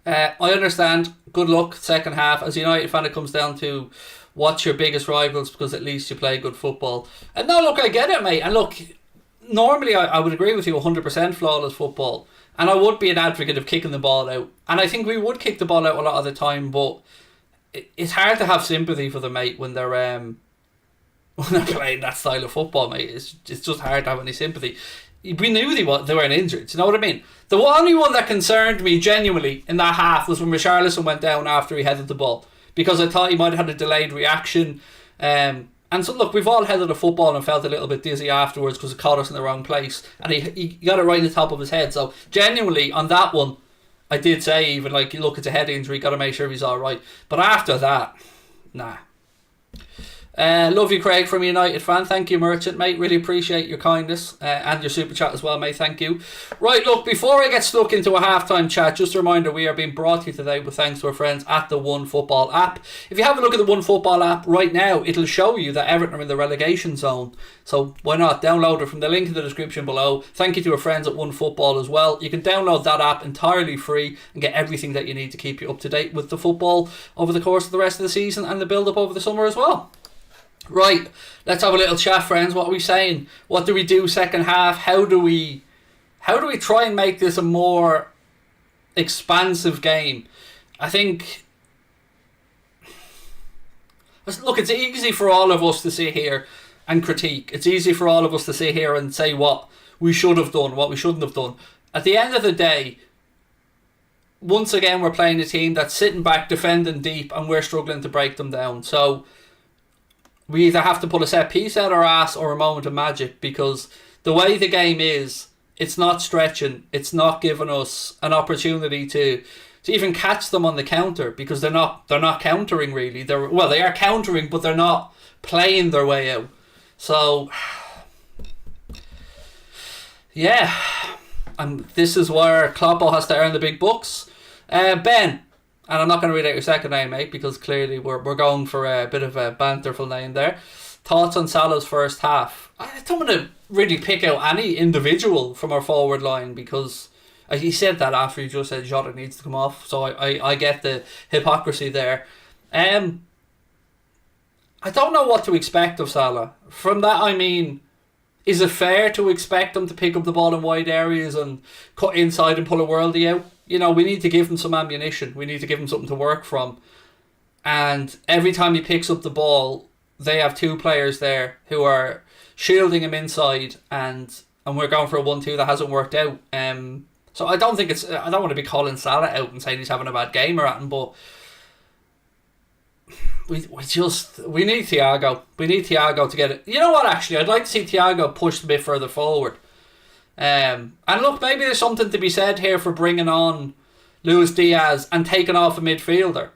I understand. Good luck second half. As a United fan, it comes down to watch your biggest rivals because at least you play good football. And no, look, I get it, mate. And look, normally I would agree with you 100% flawless football. And I would be an advocate of kicking the ball out. And I think we would kick the ball out a lot of the time, but it's hard to have sympathy for them, mate, when they're when they're playing that style of football, mate. It's just hard to have any sympathy. We knew they weren't injured. Do you know what I mean? The only one that concerned me genuinely in that half was when Richarlison went down after he headed the ball, because I thought he might have had a delayed reaction. And so look, we've all headed a football and felt a little bit dizzy afterwards because it caught us in the wrong place, and he got it right in the top of his head. So genuinely on that one, I did say, even like, look, it's a head injury, got to make sure he's all right. But after that, nah. Love you, Craig, from a United fan. Thank you, Merchant, mate. Really appreciate your kindness and your super chat as well, mate. Thank you. Right, look, before I get stuck into a halftime chat, just a reminder, we are being brought to you today with thanks to our friends at the OneFootball app. If you have a look at the OneFootball app right now, it'll show you that Everton are in the relegation zone. So why not download it from the link in the description below. Thank you to our friends at OneFootball as well. You can download that app entirely free and get everything that you need to keep you up to date with the football over the course of the rest of the season and the build-up over the summer as well. Right, let's have a little chat, friends. What are we saying? What do we do second half? How do we try and make this a more expansive game? I think, look, it's easy for all of us to sit here and critique. It's easy for all of us to sit here and say what we should have done, what we shouldn't have done. At the end of the day, once again, we're playing a team that's sitting back, defending deep, and we're struggling to break them down. So we either have to pull a set piece out our ass or a moment of magic, because the way the game is, it's not stretching. It's not giving us an opportunity to even catch them on the counter, because they're not countering really. They are countering, but they're not playing their way out. So yeah, and this is where Kloppo has to earn the big bucks. Ben. And I'm not going to read out your second name, mate, because clearly we're going for a bit of a banterful name there. Thoughts on Salah's first half? I don't want to really pick out any individual from our forward line, because he said that after he just said Jota needs to come off. So I get the hypocrisy there. I don't know what to expect of Salah. From that, I mean, is it fair to expect him to pick up the ball in wide areas and cut inside and pull a worldie out? You know, we need to give him some ammunition. We need to give him something to work from. And every time he picks up the ball, they have two players there who are shielding him inside, and we're going for a 1-2 that hasn't worked out. So I don't want to be calling Salah out and saying he's having a bad game or anything, but we need Thiago. We need Thiago to get it. You know what, actually, I'd like to see Thiago pushed a bit further forward. And look, maybe there's something to be said here for bringing on Luis Diaz and taking off a midfielder,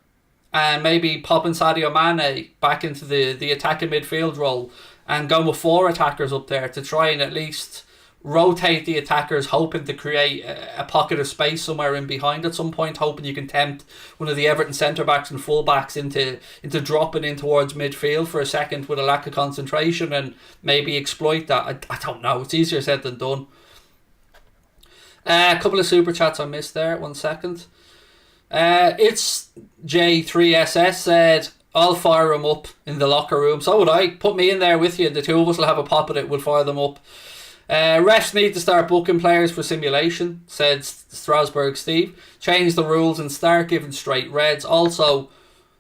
and maybe popping Sadio Mane back into the attacking midfield role and going with 4 attackers up there to try and at least rotate the attackers, hoping to create a pocket of space somewhere in behind at some point, hoping you can tempt one of the Everton centre-backs and full-backs into dropping in towards midfield for a second with a lack of concentration and maybe exploit that. I don't know, it's easier said than done. A couple of super chats I missed there. 1 second. It's J3SS said, I'll fire him up in the locker room. So would I. Put me in there with you. The two of us will have a pop at it. We'll fire them up. Refs need to start booking players for simulation, said Strasbourg Steve. Change the rules and start giving straight reds. Also,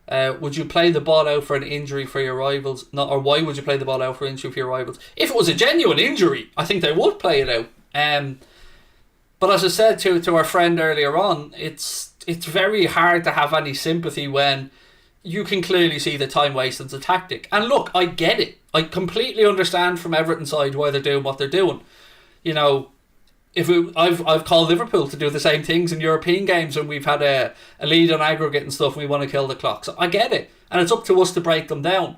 would you play the ball out for an injury for your rivals? No, or why would you play the ball out for an injury for your rivals? If it was a genuine injury, I think they would play it out. But as I said to our friend earlier on, it's very hard to have any sympathy when you can clearly see the time wasting's a tactic. And look, I get it. I completely understand from Everton's side why they're doing what they're doing. You know, I've called Liverpool to do the same things in European games when we've had a lead on aggregate and stuff and we want to kill the clock. So I get it. And it's up to us to break them down.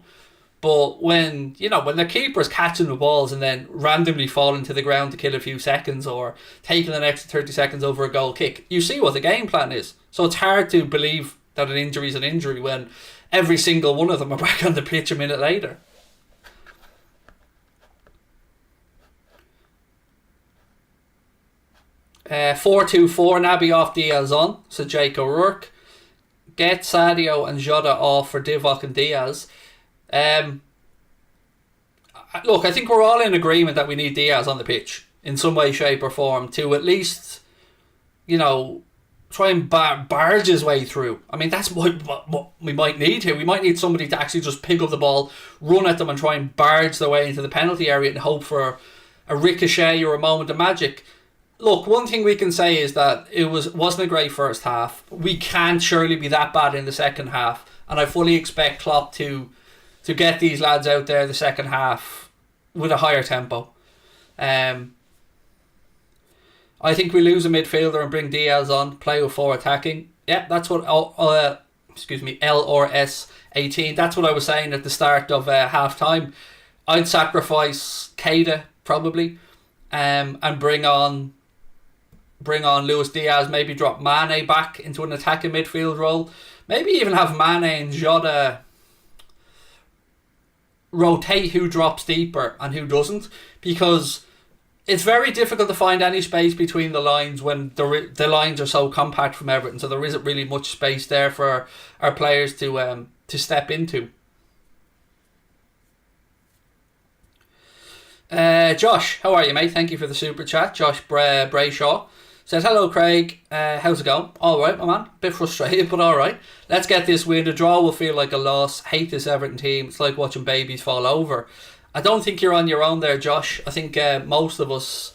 But when the keeper's catching the balls and then randomly falling to the ground to kill a few seconds or taking an extra 30 seconds over a goal kick, you see what the game plan is. So it's hard to believe that an injury is an injury when every single one of them are back on the pitch a minute later. Uh, 4-2-4, Naby off Diaz on, said Jake O'Rourke. Get Sadio and Jota off for Divock and Diaz. Look, I think we're all in agreement that we need Diaz on the pitch in some way, shape or form to at least, try and barge his way through. I mean, that's what we might need here. We might need somebody to actually just pick up the ball, run at them, and try and barge their way into the penalty area and hope for a ricochet or a moment of magic. Look, one thing we can say is that it wasn't a great first half. We can't surely be that bad in the second half, and I fully expect Klopp to get these lads out there the second half with a higher tempo. I think we lose a midfielder and bring Diaz on, play with 4 attacking. Yeah, that's what LRS 18. That's what I was saying at the start of half time. I'd sacrifice Keita probably, and bring on Luis Diaz. Maybe drop Mane back into an attacking midfield role. Maybe even have Mane and Jota rotate who drops deeper and who doesn't, because it's very difficult to find any space between the lines when the lines are so compact from Everton, so there isn't really much space there for our players to step into. Josh, how are you, mate? Thank you for the super chat. Josh Brayshaw said, hello Craig, how's it going? Alright, my man, bit frustrated but alright. Let's get this win. A draw will feel like a loss. Hate this Everton team. It's like watching babies fall over. I don't think you're on your own there, Josh. I think most of us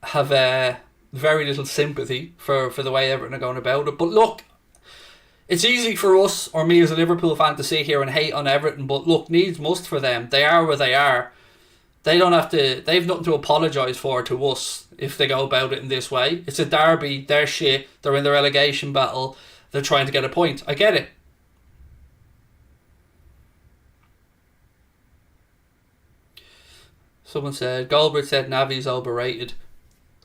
have very little sympathy for the way Everton are going about it. But look, it's easy for us, or me as a Liverpool fan, to sit here and hate on Everton, but look, needs must for them. They are where they are. They don't have to. They've nothing to apologise for to us if they go about it in this way. It's a derby. They're shit. They're in the relegation battle. They're trying to get a point. I get it. Someone said, Goldbridge said Navy's overrated.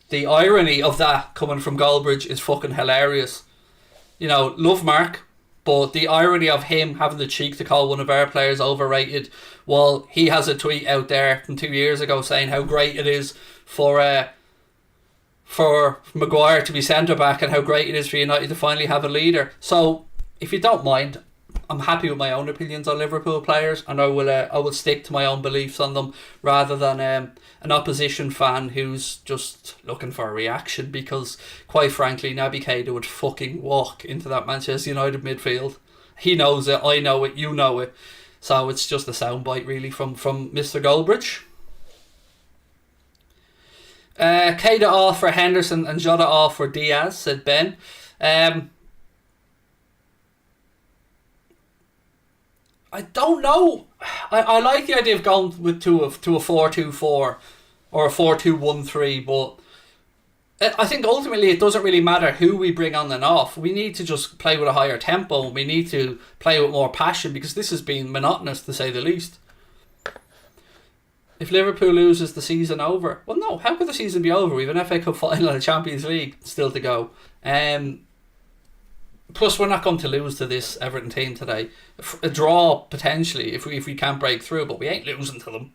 The irony of that coming from Goldbridge is fucking hilarious. You know, love Mark, but the irony of him having the cheek to call one of our players overrated while he has a tweet out there from 2 years ago saying how great it is for Maguire to be centre back and how great it is for United to finally have a leader. So, if you don't mind, I'm happy with my own opinions on Liverpool players, and I will stick to my own beliefs on them rather than an opposition fan who's just looking for a reaction, because quite frankly Naby Keita would fucking walk into that Manchester United midfield. He knows it, I know it, you know it, so it's just a soundbite really from Mr. Goldbridge. Keita off for Henderson and Jota off for Diaz, said Ben. I don't know. I like the idea of going to a 4-2-4 or a 4-2-1-3, but I think ultimately it doesn't really matter who we bring on and off. We need to just play with a higher tempo. We need to play with more passion, because this has been monotonous to say the least. If Liverpool loses, the season over? Well, no. How could the season be over? We have an FA Cup final and a Champions League still to go. Plus, we're not going to lose to this Everton team today. A draw, potentially, if we can't break through, but we ain't losing to them.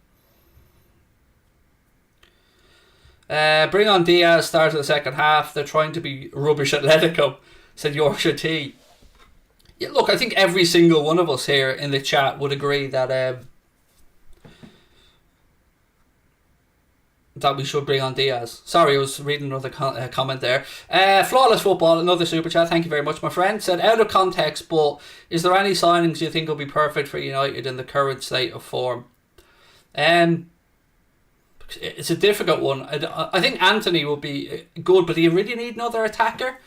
Bring on Diaz, start of the second half. They're trying to be rubbish Atletico, said Yorkshire T. Yeah, look, I think every single one of us here in the chat would agree that we should bring on Diaz. Sorry, I was reading another comment there. Flawless Football, another super chat. Thank you very much, my friend. Said, out of context, but is there any signings you think will be perfect for United in the current state of form? It's a difficult one. I think Anthony will be good, but do you really need another attacker?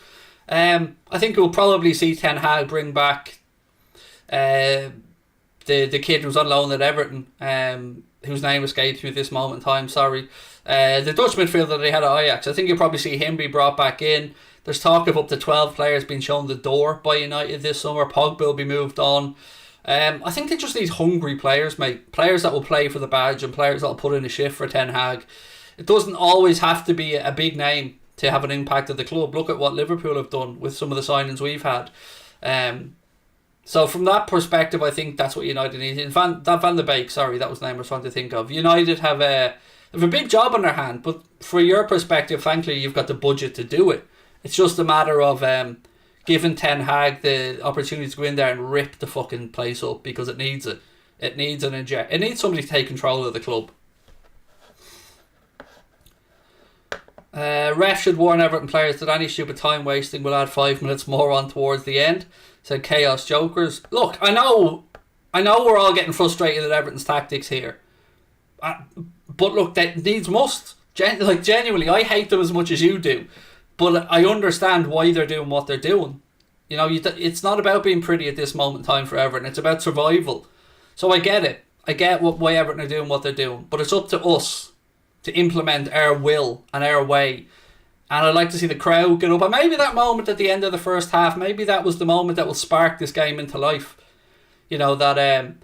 I think we'll probably see Ten Hag bring back the kid who's on loan at Everton, whose name escapes me at this moment in time, sorry. The Dutch midfielder they had at Ajax. I think you'll probably see him be brought back in. There's talk of up to 12 players being shown the door by United this summer. Pogba will be moved on. I think they just need hungry players, mate. Players that will play for the badge and players that will put in a shift for Ten Hag. It doesn't always have to be a big name to have an impact at the club. Look at what Liverpool have done with some of the signings we've had. So from that perspective, I think that's what United need. Van der Beek, sorry, that was the name I was trying to think of. United have a big job on their hand, but for your perspective, thankfully, you've got the budget to do it. It's just a matter of giving Ten Hag the opportunity to go in there and rip the fucking place up, because it needs it. It needs an inject. It needs somebody to take control of the club. Ref should warn Everton players that any stupid time wasting will add 5 minutes more on towards the end. Said Chaos Jokers. Look, I know we're all getting frustrated at Everton's tactics here. But look, that needs must. Genuinely, I hate them as much as you do. But I understand why they're doing what they're doing. You know, it's not about being pretty at this moment in time for Everton. It's about survival. So I get it. I get why Everton are doing what they're doing. But it's up to us to implement our will and our way. And I'd like to see the crowd get up. And maybe that moment at the end of the first half, maybe that was the moment that will spark this game into life. You know, that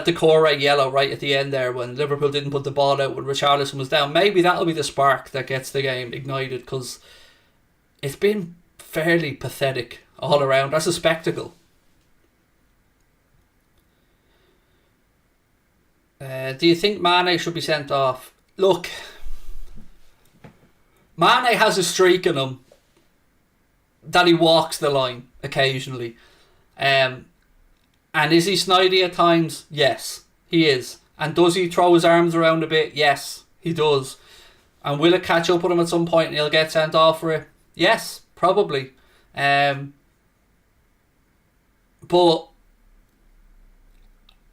Decore yellow right at the end there when Liverpool didn't put the ball out when Richarlison was down. Maybe that'll be the spark that gets the game ignited, because it's been fairly pathetic all around. That's a spectacle. Do you think Mane should be sent off? Look, Mane has a streak in him that he walks the line occasionally. And is he snidey at times? Yes, he is. And does he throw his arms around a bit? Yes, he does. And will it catch up with him at some point and he'll get sent off for it? Yes, probably. But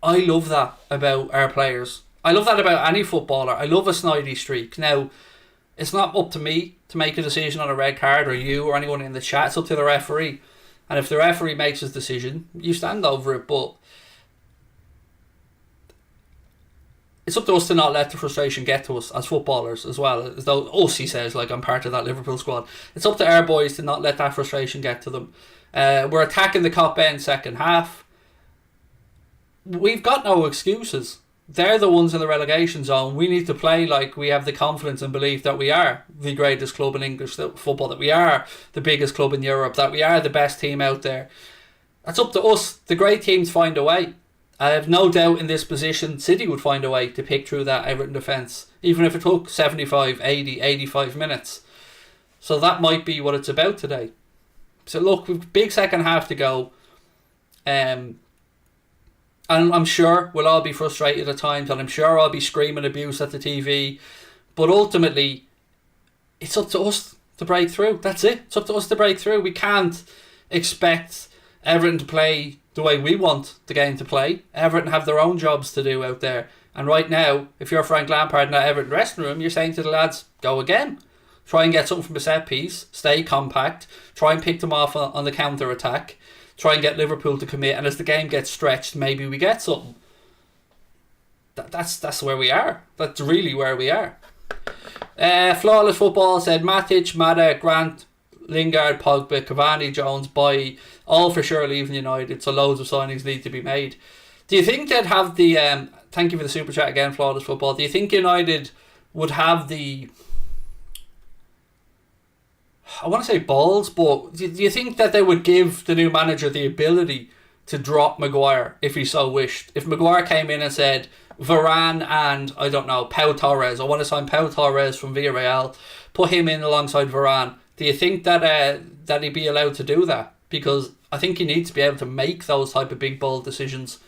I love that about our players. I love that about any footballer. I love a snidey streak. Now, it's not up to me to make a decision on a red card, or you or anyone in the chat. It's up to the referee. And if the referee makes his decision, you stand over it. But it's up to us to not let the frustration get to us as footballers as well. As though us, he says, like I'm part of that Liverpool squad. It's up to our boys to not let that frustration get to them. We're attacking the Cop End second half. We've got no excuses. They're the ones in the relegation zone. We need to play like we have the confidence and belief that we are the greatest club in English football, that we are the biggest club in Europe, that we are the best team out there. That's up to us. The great teams find a way. I have no doubt in this position City would find a way to pick through that Everton defence, even if it took 75, 80, 85 minutes. So that might be what it's about today. So look, we've a big second half to go. And I'm sure we'll all be frustrated at times, and I'm sure I'll be screaming abuse at the TV. But ultimately, it's up to us to break through. That's it. It's up to us to break through. We can't expect Everton to play the way we want the game to play. Everton have their own jobs to do out there. And right now, if you're Frank Lampard in that Everton dressing room, you're saying to the lads, go again. Try and get something from a set piece. Stay compact. Try and pick them off on the counter-attack. Try and get Liverpool to commit, and as the game gets stretched, maybe we get something. That's where we are. That's really where we are. Flawless Football said Matic, Mata, Grant, Lingard, Pogba, Cavani, Jones, Boy, all for sure leaving United, so loads of signings need to be made. Do you think they'd have the... thank you for the super chat again, Flawless Football. Do you think United would have the... I want to say balls, but do you think that they would give the new manager the ability to drop Maguire if he so wished? If Maguire came in and said, Varane and, I don't know, Pau Torres, I want to sign Pau Torres from Villarreal, put him in alongside Varane, do you think that he'd be allowed to do that? Because I think he needs to be able to make those type of big, bold decisions.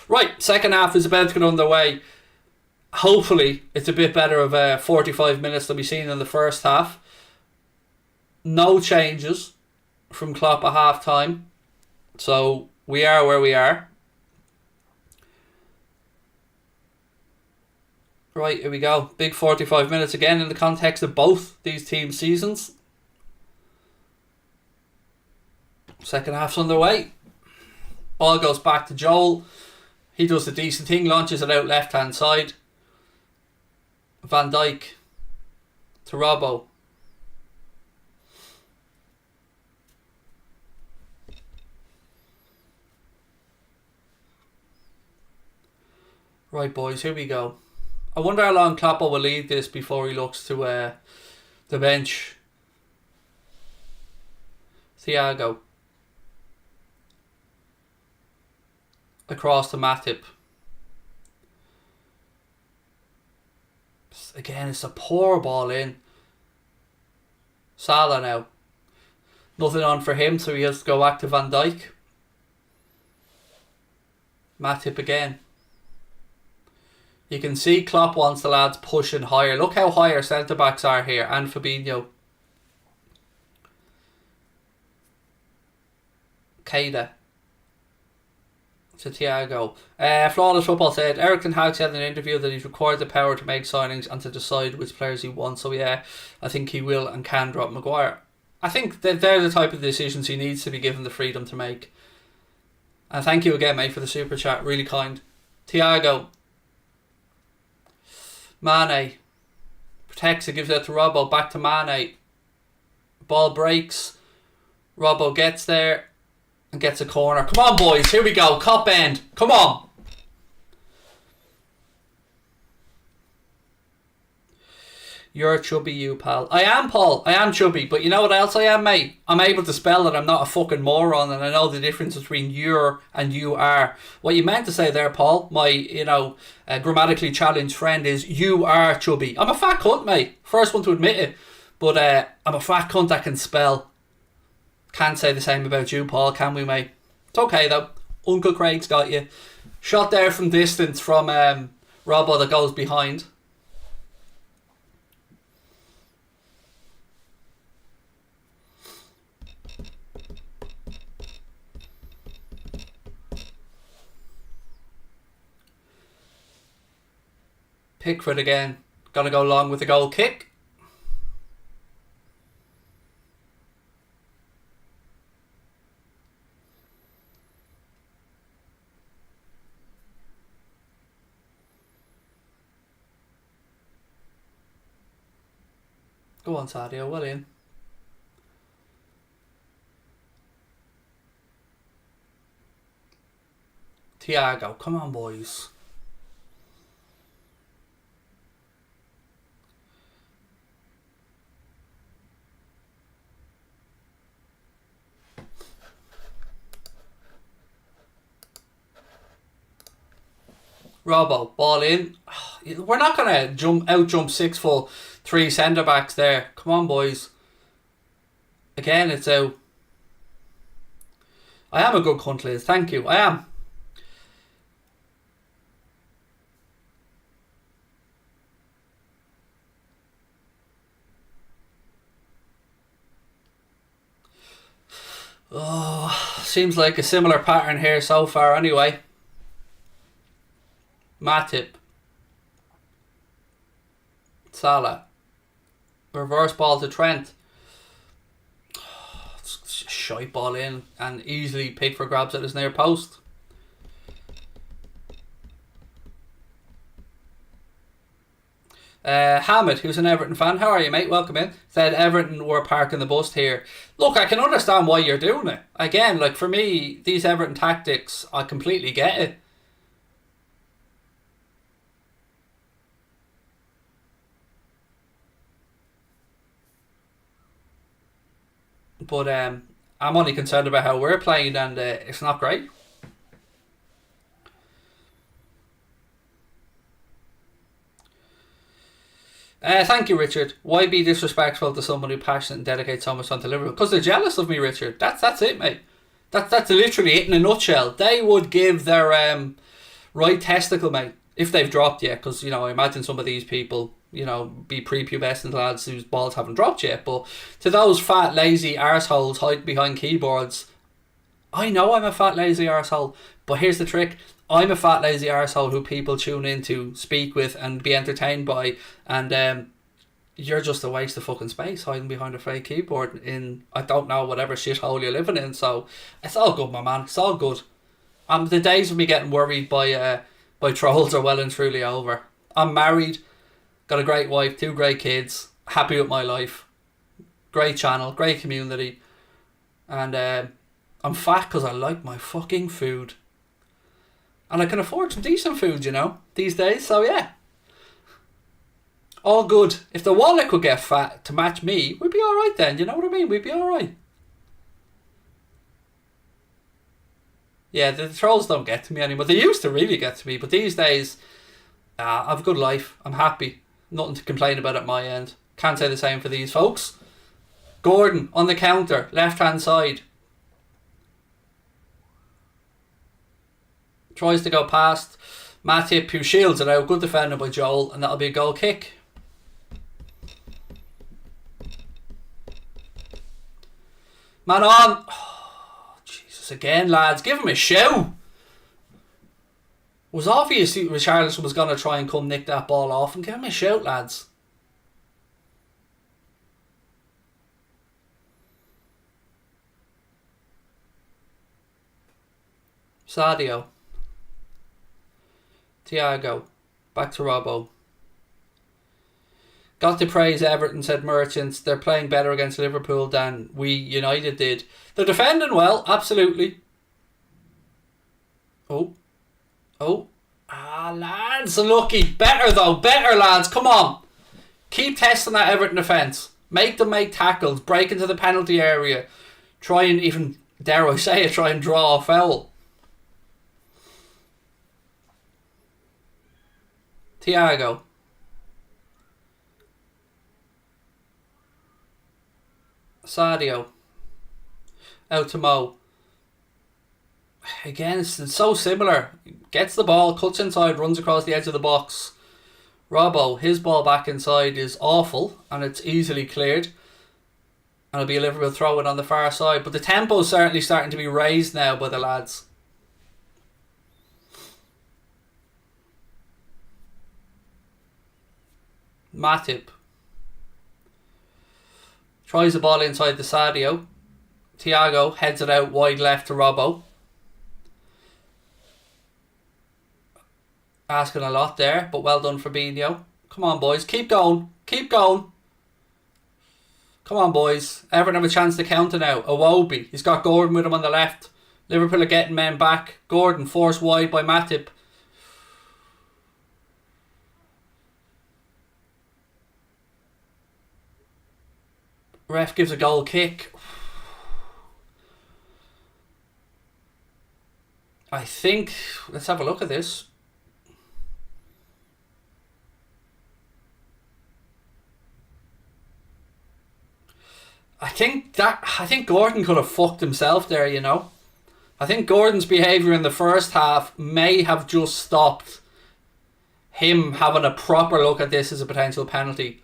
Right, second half is about to get underway. Hopefully, it's a bit better of 45 minutes than we've seen in the first half. No changes from Klopp at half time. So we are where we are. Right, here we go. Big 45 minutes again in the context of both these teams' seasons. Second half's underway. Ball goes back to Joel. He does the decent thing, launches it out left hand side. Van Dijk to Robbo. Right, boys, here we go. I wonder how long Klopp will lead this before he looks to the bench. Thiago. Across to Matip. Again, it's a poor ball in. Salah now. Nothing on for him, so he has to go back to Van Dijk. Matip again. You can see Klopp wants the lads pushing higher. Look how high our centre-backs are here, and Fabinho. Keita to Thiago. Flawless Football said Eric Ten Hag said in an interview that he's required the power to make signings and to decide which players he wants. So yeah, I think he will and can drop Maguire. I think that they're the type of decisions he needs to be given the freedom to make. And thank you again, mate, for the super chat. Really kind. Thiago. Mane. Protects it, gives it to Robbo. Back to Mane. Ball breaks. Robbo gets there and gets a corner. Come on, boys. Here we go. Cop end. Come on. You're chubby, you, pal. I am, Paul. I am chubby. But you know what else I am, mate? I'm able to spell it. I'm not a fucking moron. And I know the difference between you're and you are. What you meant to say there, Paul, my, grammatically challenged friend, is you are chubby. I'm a fat cunt, mate. First one to admit it. But I'm a fat cunt that can spell. Can't say the same about you, Paul, can we, mate? It's okay, though. Uncle Craig's got you. Shot there from distance from Robbo that goes behind. Pickford again. Gonna go long with the goal kick. Go on, Sadio. Well in. Thiago. Come on, boys. Robbo, ball in. We're not going to out jump 6'3" centre backs there. Come on, boys. Again, it's out. I am a good cunt, Liz. Thank you. I am. Oh, seems like a similar pattern here so far anyway. Matip. Salah. Reverse ball to Trent. Shite ball in and easily Pickford grabs at his near post. Hamid, who's an Everton fan, how are you, mate? Welcome in. Said Everton were parking the bus here. Look, I can understand why you're doing it. Again, like for me, these Everton tactics, I completely get it. But I'm only concerned about how we're playing, and it's not great. Thank you, Richard. Why be disrespectful to someone who passionate and dedicates so much time to Liverpool? Because they're jealous of me, Richard. That's it, mate. That's literally it in a nutshell. They would give their right testicle, mate, if they've dropped yet. Because, I imagine some of these people, be prepubescent lads whose balls haven't dropped yet. But to those fat, lazy arseholes hiding behind keyboards, I know I'm a fat, lazy arsehole. But here's the trick. I'm a fat, lazy arsehole who people tune in to speak with and be entertained by. And you're just a waste of fucking space hiding behind a fake keyboard in, I don't know, whatever shithole you're living in. So it's all good, my man. It's all good. The days of me getting worried by trolls are well and truly over. I'm married. Got a great wife, 2 great kids, happy with my life, great channel, great community, and I'm fat because I like my fucking food, and I can afford some decent food, these days. So yeah, all good. If the wallet could get fat to match me, we'd be all right then. You know what I mean? We'd be all right. Yeah, the trolls don't get to me anymore. They used to really get to me, but these days, I have a good life. I'm happy. Nothing to complain about at my end. Can't say the same for these folks. Gordon on the counter, left hand side. Tries to go past Matip, who shields it out. Good defending by Joel, and that'll be a goal kick. Man on. Oh, Jesus Jesus, again, lads. Give him a shout. It was obvious Richarlison was going to try and come nick that ball off, and give him a shout, lads. Sadio. Thiago. Back to Robbo. Got to praise Everton, said Merchants. They're playing better against Liverpool than we United did. They're defending well, absolutely. Oh. Lads, unlucky. Better though, better lads, come on. Keep testing that Everton defence. Make them make tackles, break into the penalty area. Try and even, dare I say it, try and draw a foul. Thiago. Sadio. Out to Mo. Again, it's so similar. Gets the ball, cuts inside, runs across the edge of the box. Robbo, his ball back inside is awful, and it's easily cleared. And it'll be a Liverpool throw in on the far side. But the tempo's certainly starting to be raised now by the lads. Matip. Tries the ball inside the Sadio. Thiago heads it out wide left to Robbo. Asking a lot there, but well done Fabinho. Come on, boys. Keep going. Keep going. Come on, boys. Everton have a chance to counter now. Iwobi. He's got Gordon with him on the left. Liverpool are getting men back. Gordon forced wide by Matip. Ref gives a goal kick. I think... Let's have a look at this. I think Gordon could have fucked himself there, you know. I think Gordon's behaviour in the first half may have just stopped him having a proper look at this as a potential penalty.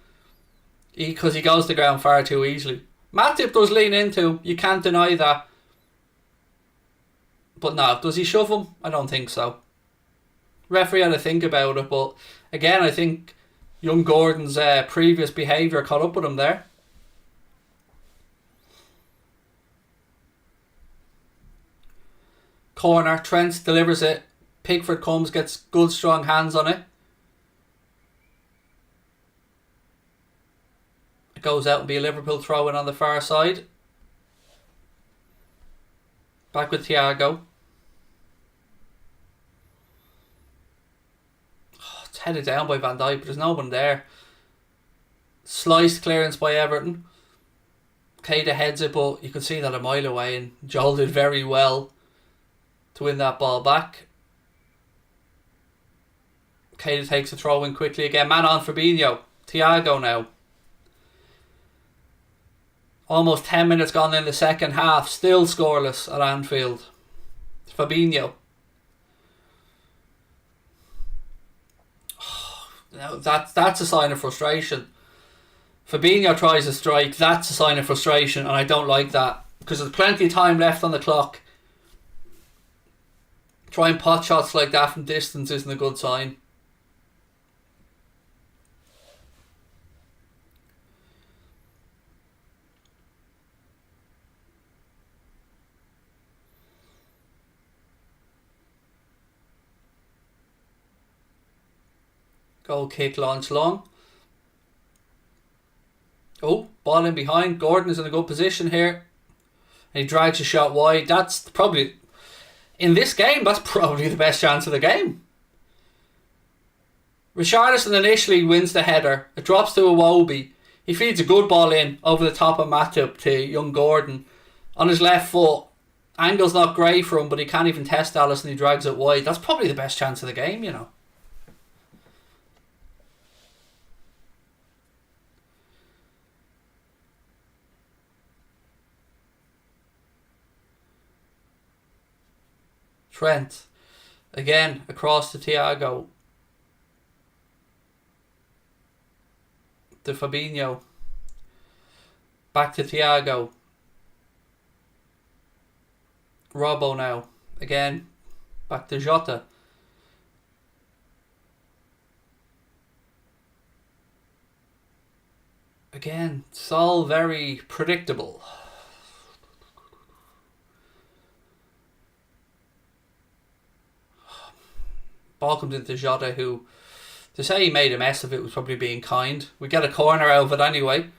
Because he goes to ground far too easily. Matip does lean into, you can't deny that. But no, does he shove him? I don't think so. Referee had to think about it, but again, I think young Gordon's previous behaviour caught up with him there. Corner, Trent delivers it. Pickford comes, gets good strong hands on it. It goes out and be a Liverpool throw in on the far side. Back with Thiago. Oh, it's headed down by Van Dijk, but there's no one there. Sliced clearance by Everton. Keita heads it, but you could see that a mile away, and Joel did very well to win that ball back. Keita takes a throw in quickly again. Man on Fabinho. Thiago now. Almost 10 minutes gone in the second half. Still scoreless at Anfield. Fabinho. Now that's a sign of frustration. Fabinho tries a strike. That's a sign of frustration, and I don't like that. Because there's plenty of time left on the clock. Trying pot shots like that from distance isn't a good sign. Goal kick, launch long. Oh, ball in behind. Gordon is in a good position here. And he drags a shot wide. That's probably... In this game, that's probably the best chance of the game. Richarlison initially wins the header. It drops to Iwobi. He feeds a good ball in over the top of Matip to young Gordon. On his left foot. Angle's not great for him, but he can't even test Alisson. He drags it wide. That's probably the best chance of the game, you know. Trent. Again, across to Thiago. To Fabinho. Back to Thiago. Robbo now. Again, back to Jota. Again, it's all very predictable. Ball comes into Jota, who, to say he made a mess of it was probably being kind. We get a corner out of it anyway.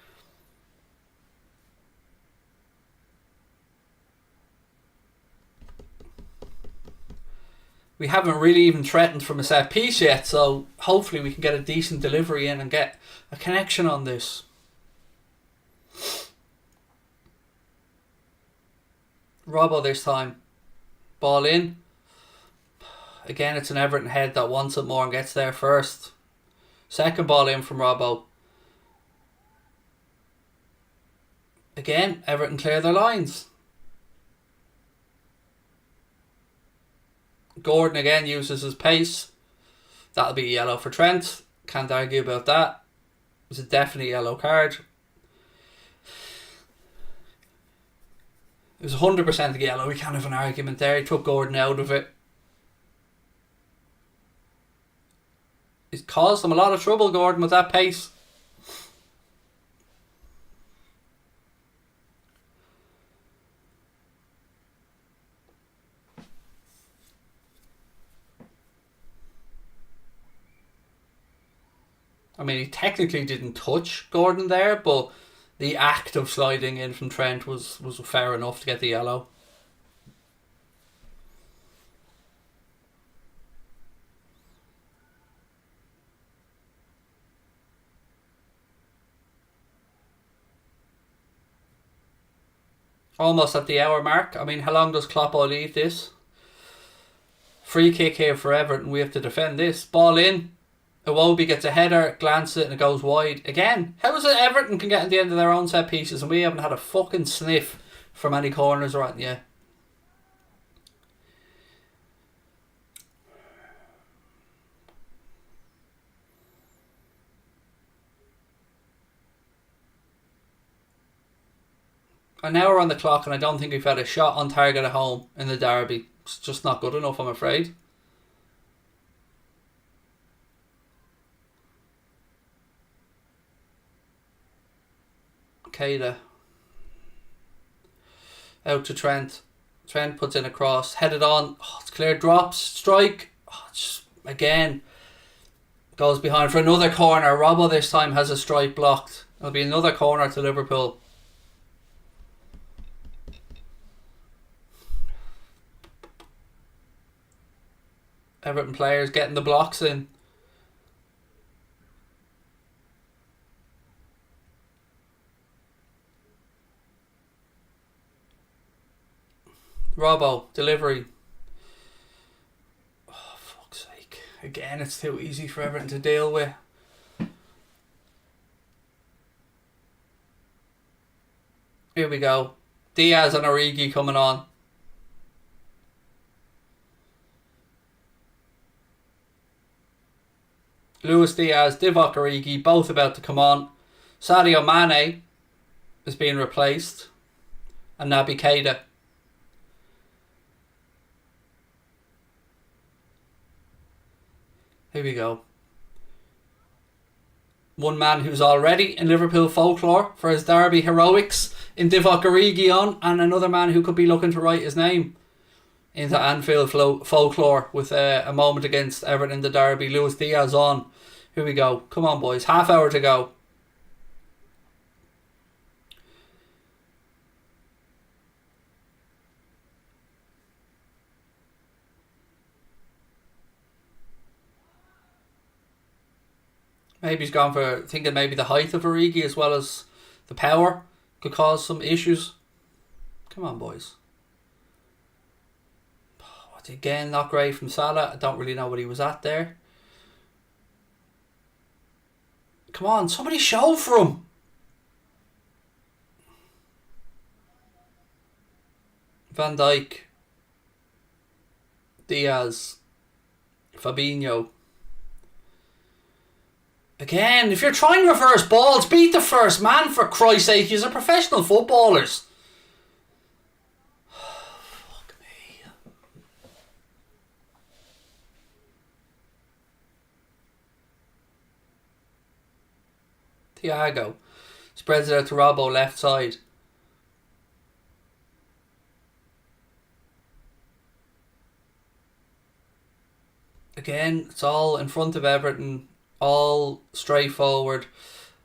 We haven't really even threatened from a set piece yet, so hopefully we can get a decent delivery in and get a connection on this. Robbo this time. Ball in. Again, it's an Everton head that wants it more and gets there first. Second ball in from Robbo. Again, Everton clear their lines. Gordon again uses his pace. That'll be a yellow for Trent. Can't argue about that. It's a definite yellow card. It was 100% a yellow. We can't have an argument there. He took Gordon out of it. He's caused them a lot of trouble, Gordon, with that pace. I mean, he technically didn't touch Gordon there, but the act of sliding in from Trent was fair enough to get the yellow. Almost at the hour mark. I mean, how long does Kloppo leave this? Free kick here for Everton. We have to defend this. Ball in. Iwobi gets a header, glances it, and it goes wide. Again, how is it Everton can get at the end of their own set pieces and we haven't had a fucking sniff from any corners right yet? An hour on the clock and I don't think we've had a shot on target at home in the derby. It's just not good enough, I'm afraid. Keita. Out to Trent. Trent puts in a cross. Headed on. Oh, it's clear. Drops. Strike. Oh, just, again. Goes behind for another corner. Robbo this time has a strike blocked. It'll be another corner to Liverpool. Everton players getting the blocks in. Robbo, delivery. Oh, fuck's sake. Again, it's too easy for Everton to deal with. Here we go. Diaz and Origi coming on. Luis Diaz, Divock Origi, both about to come on. Sadio Mane is being replaced. And Naby Keita. Here we go. One man who's already in Liverpool folklore for his derby heroics in Divock Origi on, and another man who could be looking to write his name into Anfield folklore with a moment against Everton in the derby. Luis Diaz on. Here we go. Come on, boys. Half hour to go. Maybe he's gone for thinking maybe the height of Origi as well as the power could cause some issues. Come on, boys. Again, not great from Salah. I don't really know what he was at there. Come on, somebody show for him. Van Dijk. Diaz. Fabinho. Again, if you're trying reverse balls, beat the first man for Christ's sake. You're professional footballers. Fuck me. Thiago. Spreads it out to Robbo, left side. Again, it's all in front of Everton. All straightforward.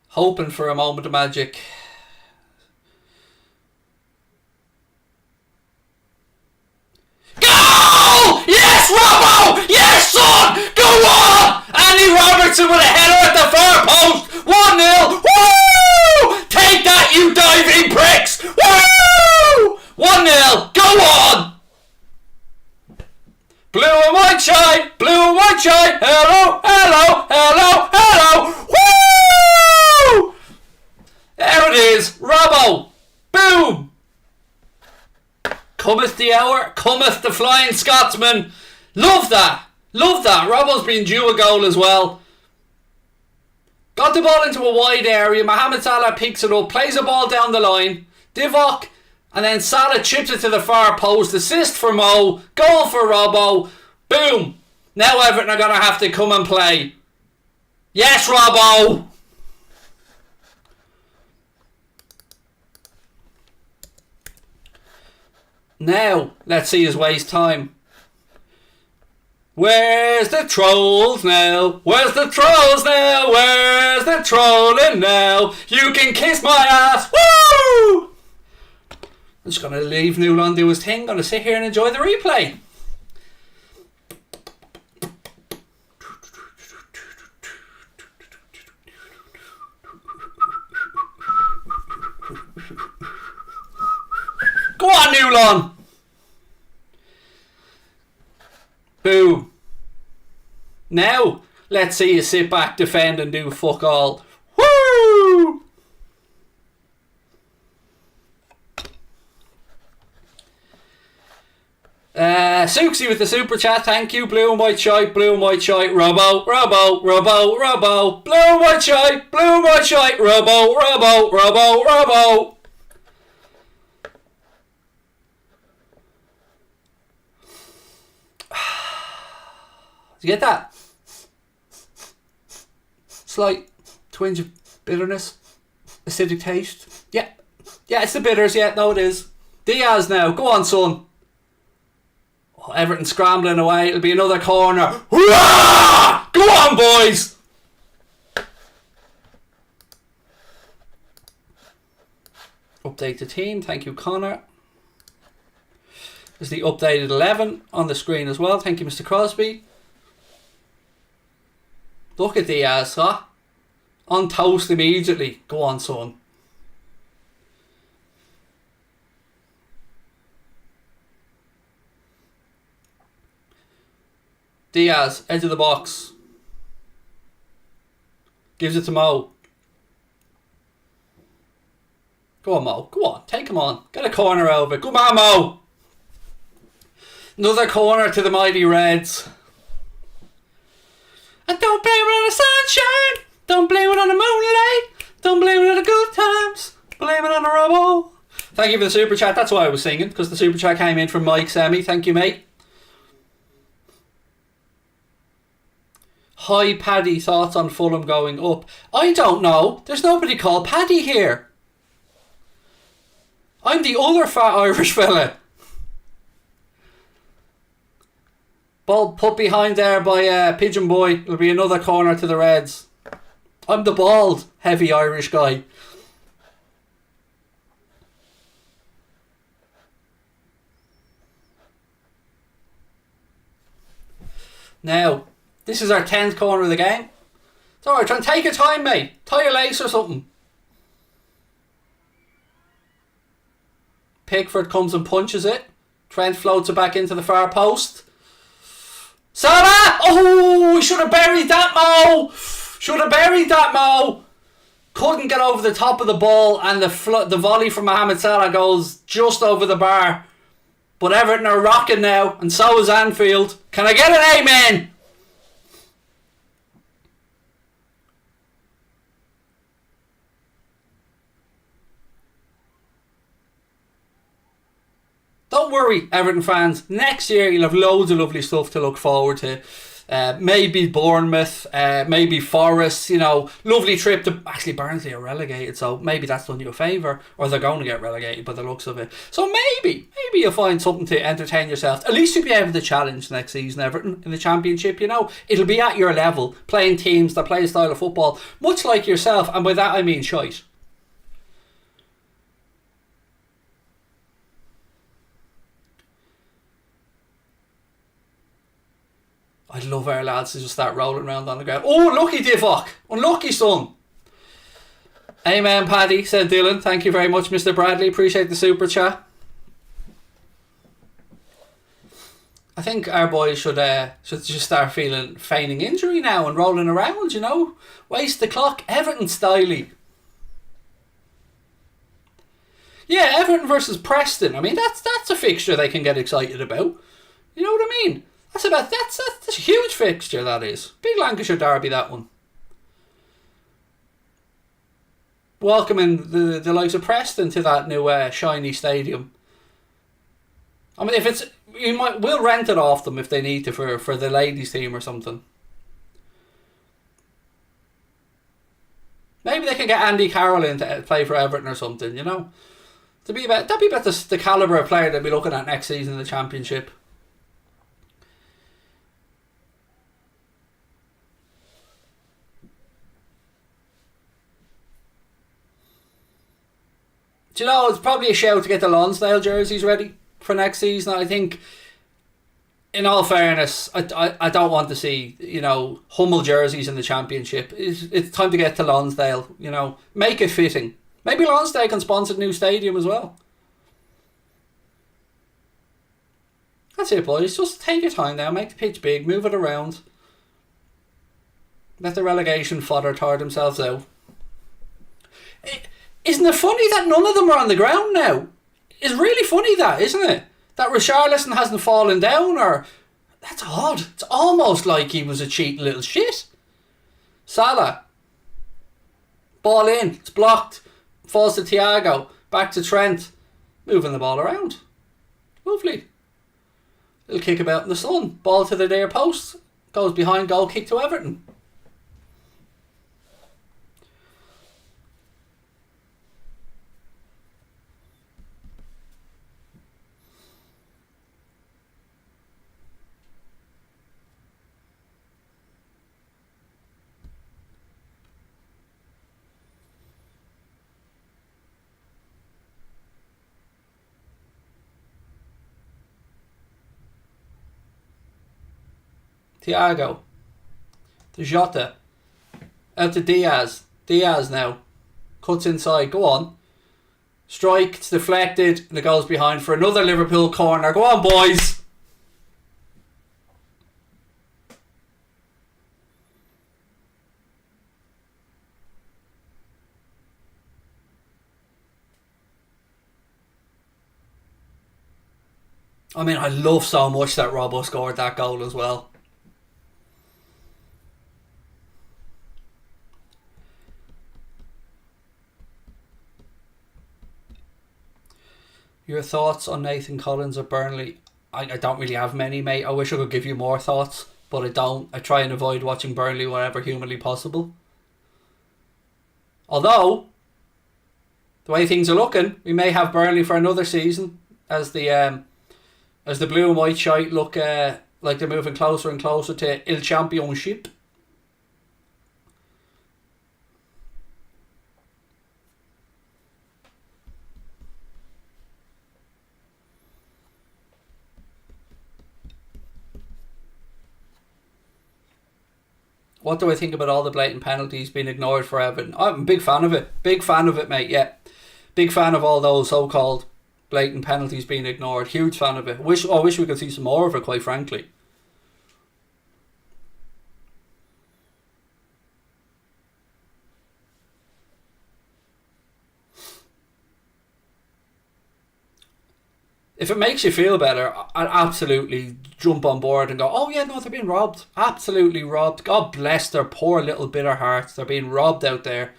Hoping for a moment of magic. Goal! Yes, Robbo! Yes, son! Go on! Andy Robertson with a header at the far post. 1-0. Woo! Take that, you diving pricks! Woo! 1-0. Go on! Blue and white shine! Blue and white shine! Hello! Hello! Hello! Hello! Woo! There it is. Robbo. Boom! Cometh the hour, cometh the flying Scotsman. Love that. Love that. Robbo's been due a goal as well. Got the ball into a wide area. Mohamed Salah picks it up, plays a ball down the line. Divock, and then Salah chips it to the far post. Assist for Mo. Goal for Robbo. Boom. Now Everton are going to have to come and play. Yes, Robbo. Now, let's see his waste time. Where's the trolls now? Where's the trolls now? Where's the trolling now? You can kiss my ass. Woo! I'm just going to leave Newland do his thing. Going to sit here and enjoy the replay. Go on, Newland. Boom. Now, let's see you sit back, defend and do fuck all. Woo! Suxy with the super chat, thank you. Blue and white shite, blue and white shite. Robbo, Robbo, Robbo, Robbo. Blue and white shite, blue and white shite. Robbo, Robbo, Robbo, Robbo. Did you get that? Slight twinge of bitterness. Acidic taste. Yeah. Yeah, it's the bitters. Yeah, no it is. Diaz now. Go on, son. Oh, Everton scrambling away. It'll be another corner. Hurrah! Go on, boys. Update the team. Thank you, Connor. There's the updated 11 on the screen as well. Thank you, Mr. Crosby. Look at Diaz, huh? On toast immediately. Go on, son. Diaz, edge of the box. Gives it to Mo. Go on, Mo. Go on. Take him on. Get a corner out of it. Come on, Mo. Another corner to the mighty Reds. And don't blame it on the sunshine. Don't blame it on the moonlight. Don't blame it on the good times. Blame it on the Robbo. Thank you for the super chat. That's why I was singing, because the super chat came in from Mike Semi. Thank you, mate. Hi, Paddy. Thoughts on Fulham going up? I don't know. There's nobody called Paddy here. I'm the other fat Irish fella. Ball put behind there by Pigeon Boy. It'll be another corner to the Reds. I'm the bald, heavy Irish guy. Now, this is our 10th corner of the game. It's alright, try and take your time, mate. Tie your lace or something. Pickford comes and punches it. Trent floats it back into the far post. Salah! Oh, we should have buried that, Mo! Should have buried that, Mo! Couldn't get over the top of the ball, and the volley from Mohamed Salah goes just over the bar. But Everton are rocking now, and so is Anfield. Can I get an amen? Don't worry, Everton fans. Next year you'll have loads of lovely stuff to look forward to. Maybe Bournemouth, maybe Forest. Lovely trip to actually Barnsley are relegated, so maybe that's done you a favour, or they're going to get relegated by the looks of it. So maybe you'll find something to entertain yourself. At least you'll be able to challenge next season Everton in the Championship. It'll be at your level, playing teams that play a style of football much like yourself, and by that I mean shite. I'd love our lads to just start rolling around on the ground. Oh, lucky Divock. Unlucky son. Amen, Paddy, said Dylan. Thank you very much, Mr. Bradley. Appreciate the super chat. I think our boys should just start feigning injury now and rolling around, Waste the clock. Everton styly. Yeah, Everton versus Preston. I mean, that's a fixture they can get excited about. You know what I mean? That's a huge fixture, that is. Big Lancashire derby, that one. Welcoming the likes of Preston to that new shiny stadium. I mean, we'll rent it off them if they need to for the ladies' team or something. Maybe they can get Andy Carroll in to play for Everton or something, That'd be about the calibre of player they'll be looking at next season in the Championship. It's probably a shout to get the Lonsdale jerseys ready for next season. I think, in all fairness, I don't want to see, Hummel jerseys in the Championship. It's time to get to Lonsdale, Make it fitting. Maybe Lonsdale can sponsor the new stadium as well. That's it, boys. Just take your time now. Make the pitch big. Move it around. Let the relegation fodder tire themselves out. Isn't it funny that none of them are on the ground now? It's really funny that, isn't it? That Richarlison hasn't fallen down, or... That's odd. It's almost like he was a cheating little shit. Salah. Ball in. It's blocked. Falls to Thiago. Back to Trent. Moving the ball around. Lovely. Little kick about in the sun. Ball to the near post. Goes behind, goal kick to Everton. Thiago. To Jota. Out to Diaz. Diaz now. Cuts inside. Go on. Strike. It's deflected. And it goes behind for another Liverpool corner. Go on, boys. I mean, I love so much that Robbo scored that goal as well. Your thoughts on Nathan Collins at Burnley? I don't really have many, mate. I wish I could give you more thoughts, but I don't. I try and avoid watching Burnley whenever humanly possible. Although, the way things are looking, we may have Burnley for another season as the blue and white shite look like they're moving closer and closer to Il Championship. What do I think about all the blatant penalties being ignored for Everton? I'm a big fan of it. Big fan of it, mate, yeah. Big fan of all those so-called blatant penalties being ignored. Huge fan of it. I wish we could see some more of it, quite frankly. If it makes you feel better, I'd absolutely jump on board and go, oh yeah, no, they're being robbed. Absolutely robbed. God bless their poor little bitter hearts. They're being robbed out there.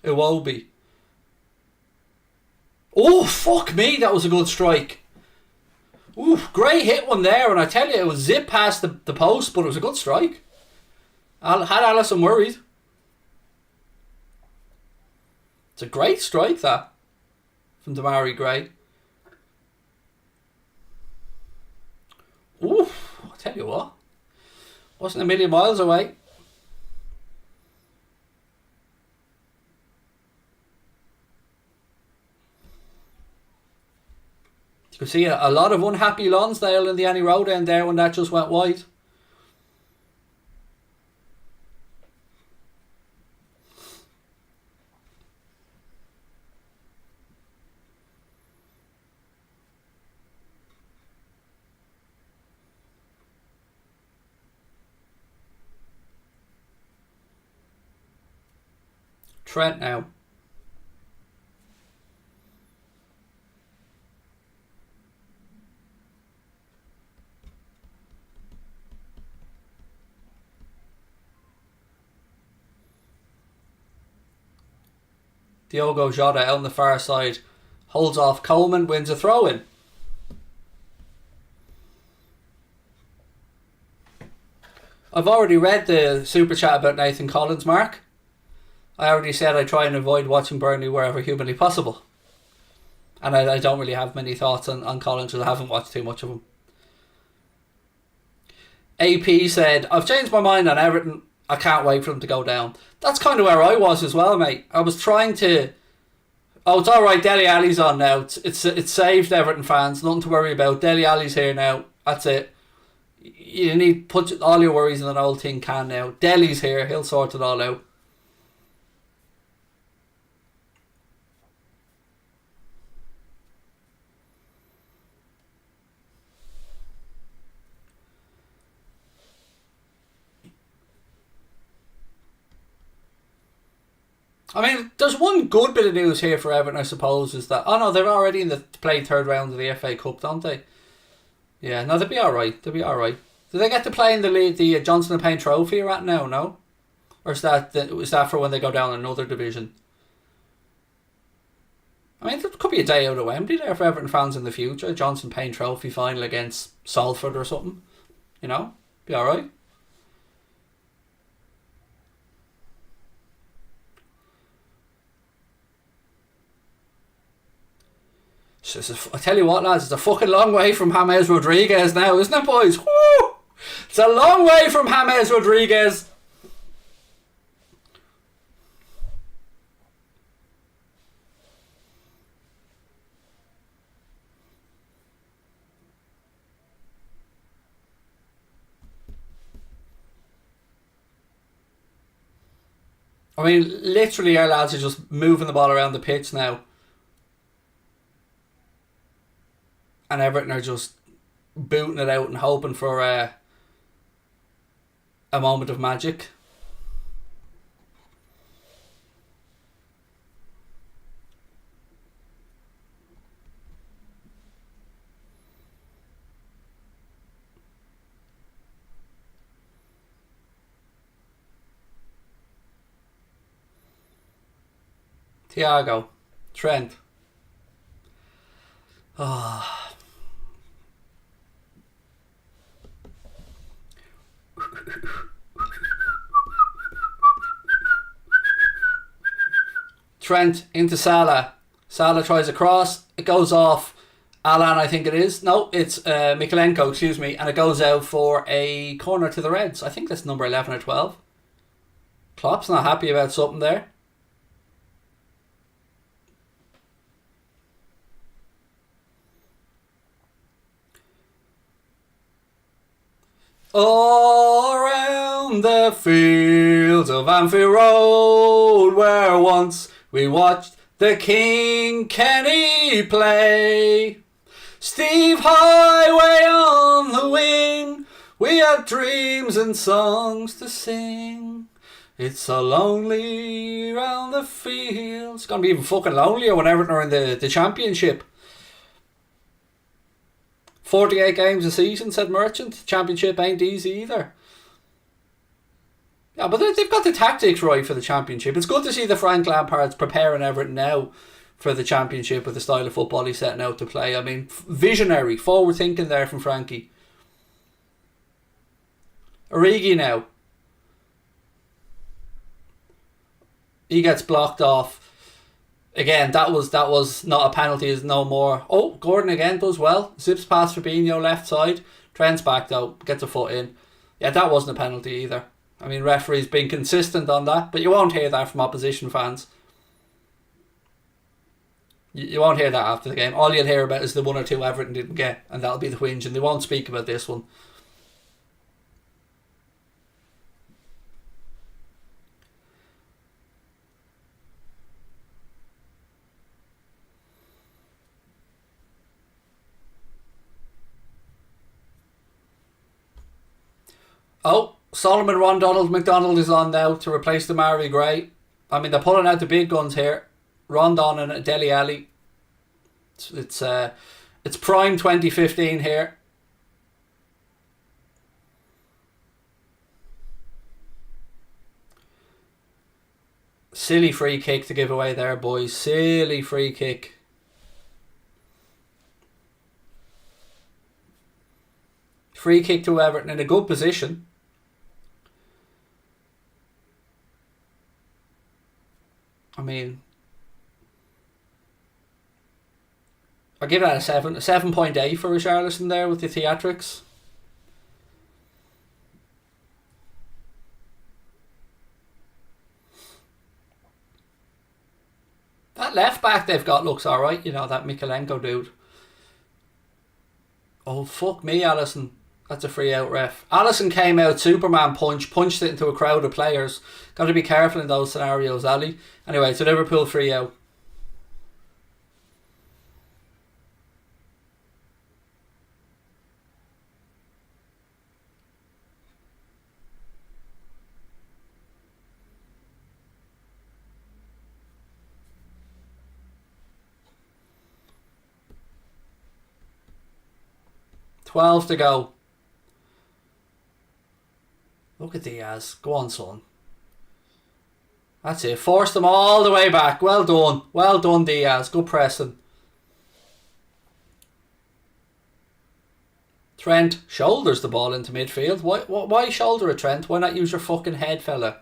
It will be. Oh, fuck me, that was a good strike. Ooh, Gray hit one there, and I tell you, it was zip past the post, but it was a good strike. I had Alisson worried. It's a great strike, that, from Demarai Gray. Ooh, I'll tell you what. Wasn't a million miles away. You could see a lot of unhappy Lonsdale in the Annie Road end there when that just went wide. Trent now. Diogo Jota out on the far side. Holds off Coleman, wins a throw-in. I've already read the super chat about Nathan Collins, Mark. I already said I try and avoid watching Burnley wherever humanly possible. And I don't really have many thoughts on Collins because I haven't watched too much of him. AP said, I've changed my mind on Everton. I can't wait for them to go down. That's kind of where I was as well, mate. I was trying to... Oh, it's alright, Dele Alli's on now. It's saved, Everton fans. Nothing to worry about. Dele Alli's here now. That's it. You need to put all your worries in an old tin can now. Dele's here. He'll sort it all out. I mean, there's one good bit of news here for Everton, I suppose, is that... Oh, no, they're already in the play third round of the FA Cup, don't they? Yeah, no, they'll be alright. They'll be alright. Do they get to play in the Johnson and Payne Trophy you're at now, no? Or is that for when they go down another division? I mean, there could be a day out of Wembley there for Everton fans in the future. Johnson Payne Trophy final against Salford or something. You know? Be alright. I tell you what, lads, it's a fucking long way from James Rodriguez now, isn't it, boys? Woo! It's a long way from James Rodriguez. I mean, literally our lads are just moving the ball around the pitch now. And Everton are just booting it out and hoping for a moment of magic. Thiago. Trent. Oh. Trent into Salah. Salah tries a cross. It goes off Alan, I think it is. No, it's Mikalenko, excuse me. And it goes out for a corner to the Reds. I think that's number 11 or 12. Klopp's not happy about something there. All around the fields of Anfield Road, where once we watched the King Kenny play. Steve Highway on the wing, we had dreams and songs to sing. It's so lonely round the field. It's going to be even fucking lonelier when Everton are in the Championship. 48 games a season, said Merchant. Championship ain't easy either. Yeah, but they've got the tactics right for the Championship. It's good to see the Frank Lampard's preparing Everton now for the Championship with the style of football he's setting out to play. I mean, visionary, forward thinking there from Frankie. Origi now. He gets blocked off. Again, that was not a penalty, is no more. Oh, Gordon again does well. Zips past Fabinho left side. Trent's back though, gets a foot in. Yeah, that wasn't a penalty either. I mean, referees being consistent on that, but you won't hear that from opposition fans. You won't hear that after the game. All you'll hear about is the 1 or 2 Everton didn't get, and that'll be the whinge, and they won't speak about this one. Oh, Solomon Ron McDonald is on now to replace Damari Gray. I mean, they're pulling out the big guns here. Rondon and Dele Alli. It's prime 2015 here. Silly free kick to give away there, boys. Silly free kick. Free kick to Everton in a good position. I mean, I'll give that a 7. A 7.8 for Richarlison there with the theatrics. That left back they've got looks alright, you know, that Mikalenko dude. Oh, fuck me, Alisson. That's a free out, ref. Alisson came out, Superman punched it into a crowd of players. Got to be careful in those scenarios, Ali. Anyway, so Liverpool free out. $12 to go. Look at Diaz. Go on, son. That's it. Forced them all the way back. Well done. Well done, Diaz. Good pressing. Trent shoulders the ball into midfield. Why shoulder it, Trent? Why not use your fucking head, fella?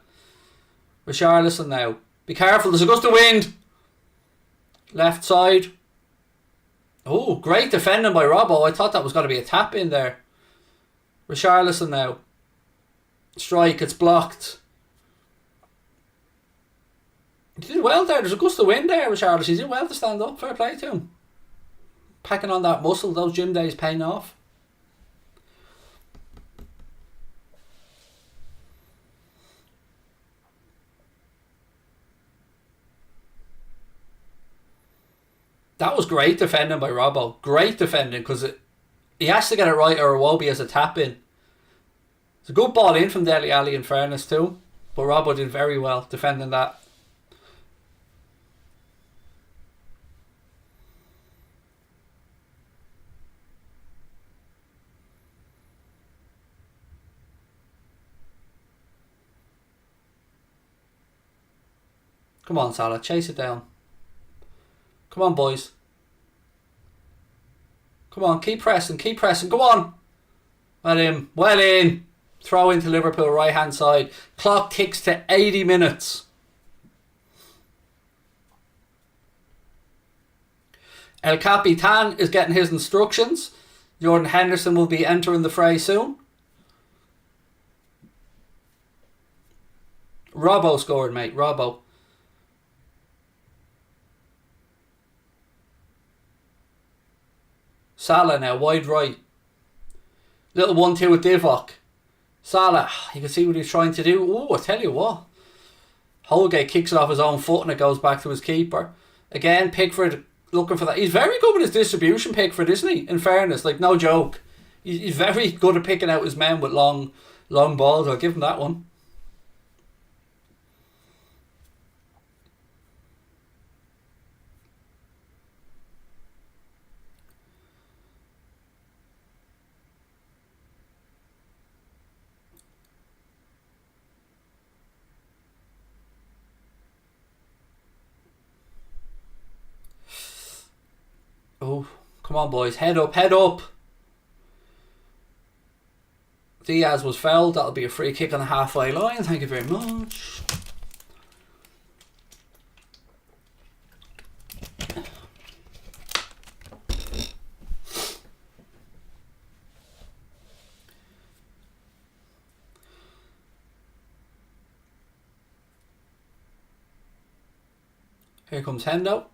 Richarlison now. Be careful. There's a gust of wind. Left side. Oh, great defending by Robbo. I thought that was going to be a tap in there. Richarlison now. Strike, it's blocked. He did well there. There's a gust of wind there, Richarlison. He did well to stand up. Fair play to him. Packing on that muscle. Those gym days paying off. That was great defending by Robbo. Great defending, because he has to get it right or Iwobi has a tap in. It's a good ball in from Dele Alli in fairness too. But Robbo did very well defending that. Come on, Salah, chase it down. Come on, boys. Come on, keep pressing, go on. Well in, well in. Throw into Liverpool, right hand side. Clock ticks to 80 minutes. El Capitan is getting his instructions. Jordan Henderson will be entering the fray soon. Robbo scored, mate, Robbo. Salah now, wide right. Little 1-2 with Divock. Salah, you can see what he's trying to do. Oh, I tell you what. Holgate kicks it off his own foot and it goes back to his keeper. Again, Pickford looking for that. He's very good with his distribution, Pickford, isn't he? In fairness, like, no joke. He's very good at picking out his men with long balls. I'll give him that one. Come on, boys. Head up, head up. Diaz was fouled. That'll be a free kick on the halfway line. Thank you very much. Here comes Hendo.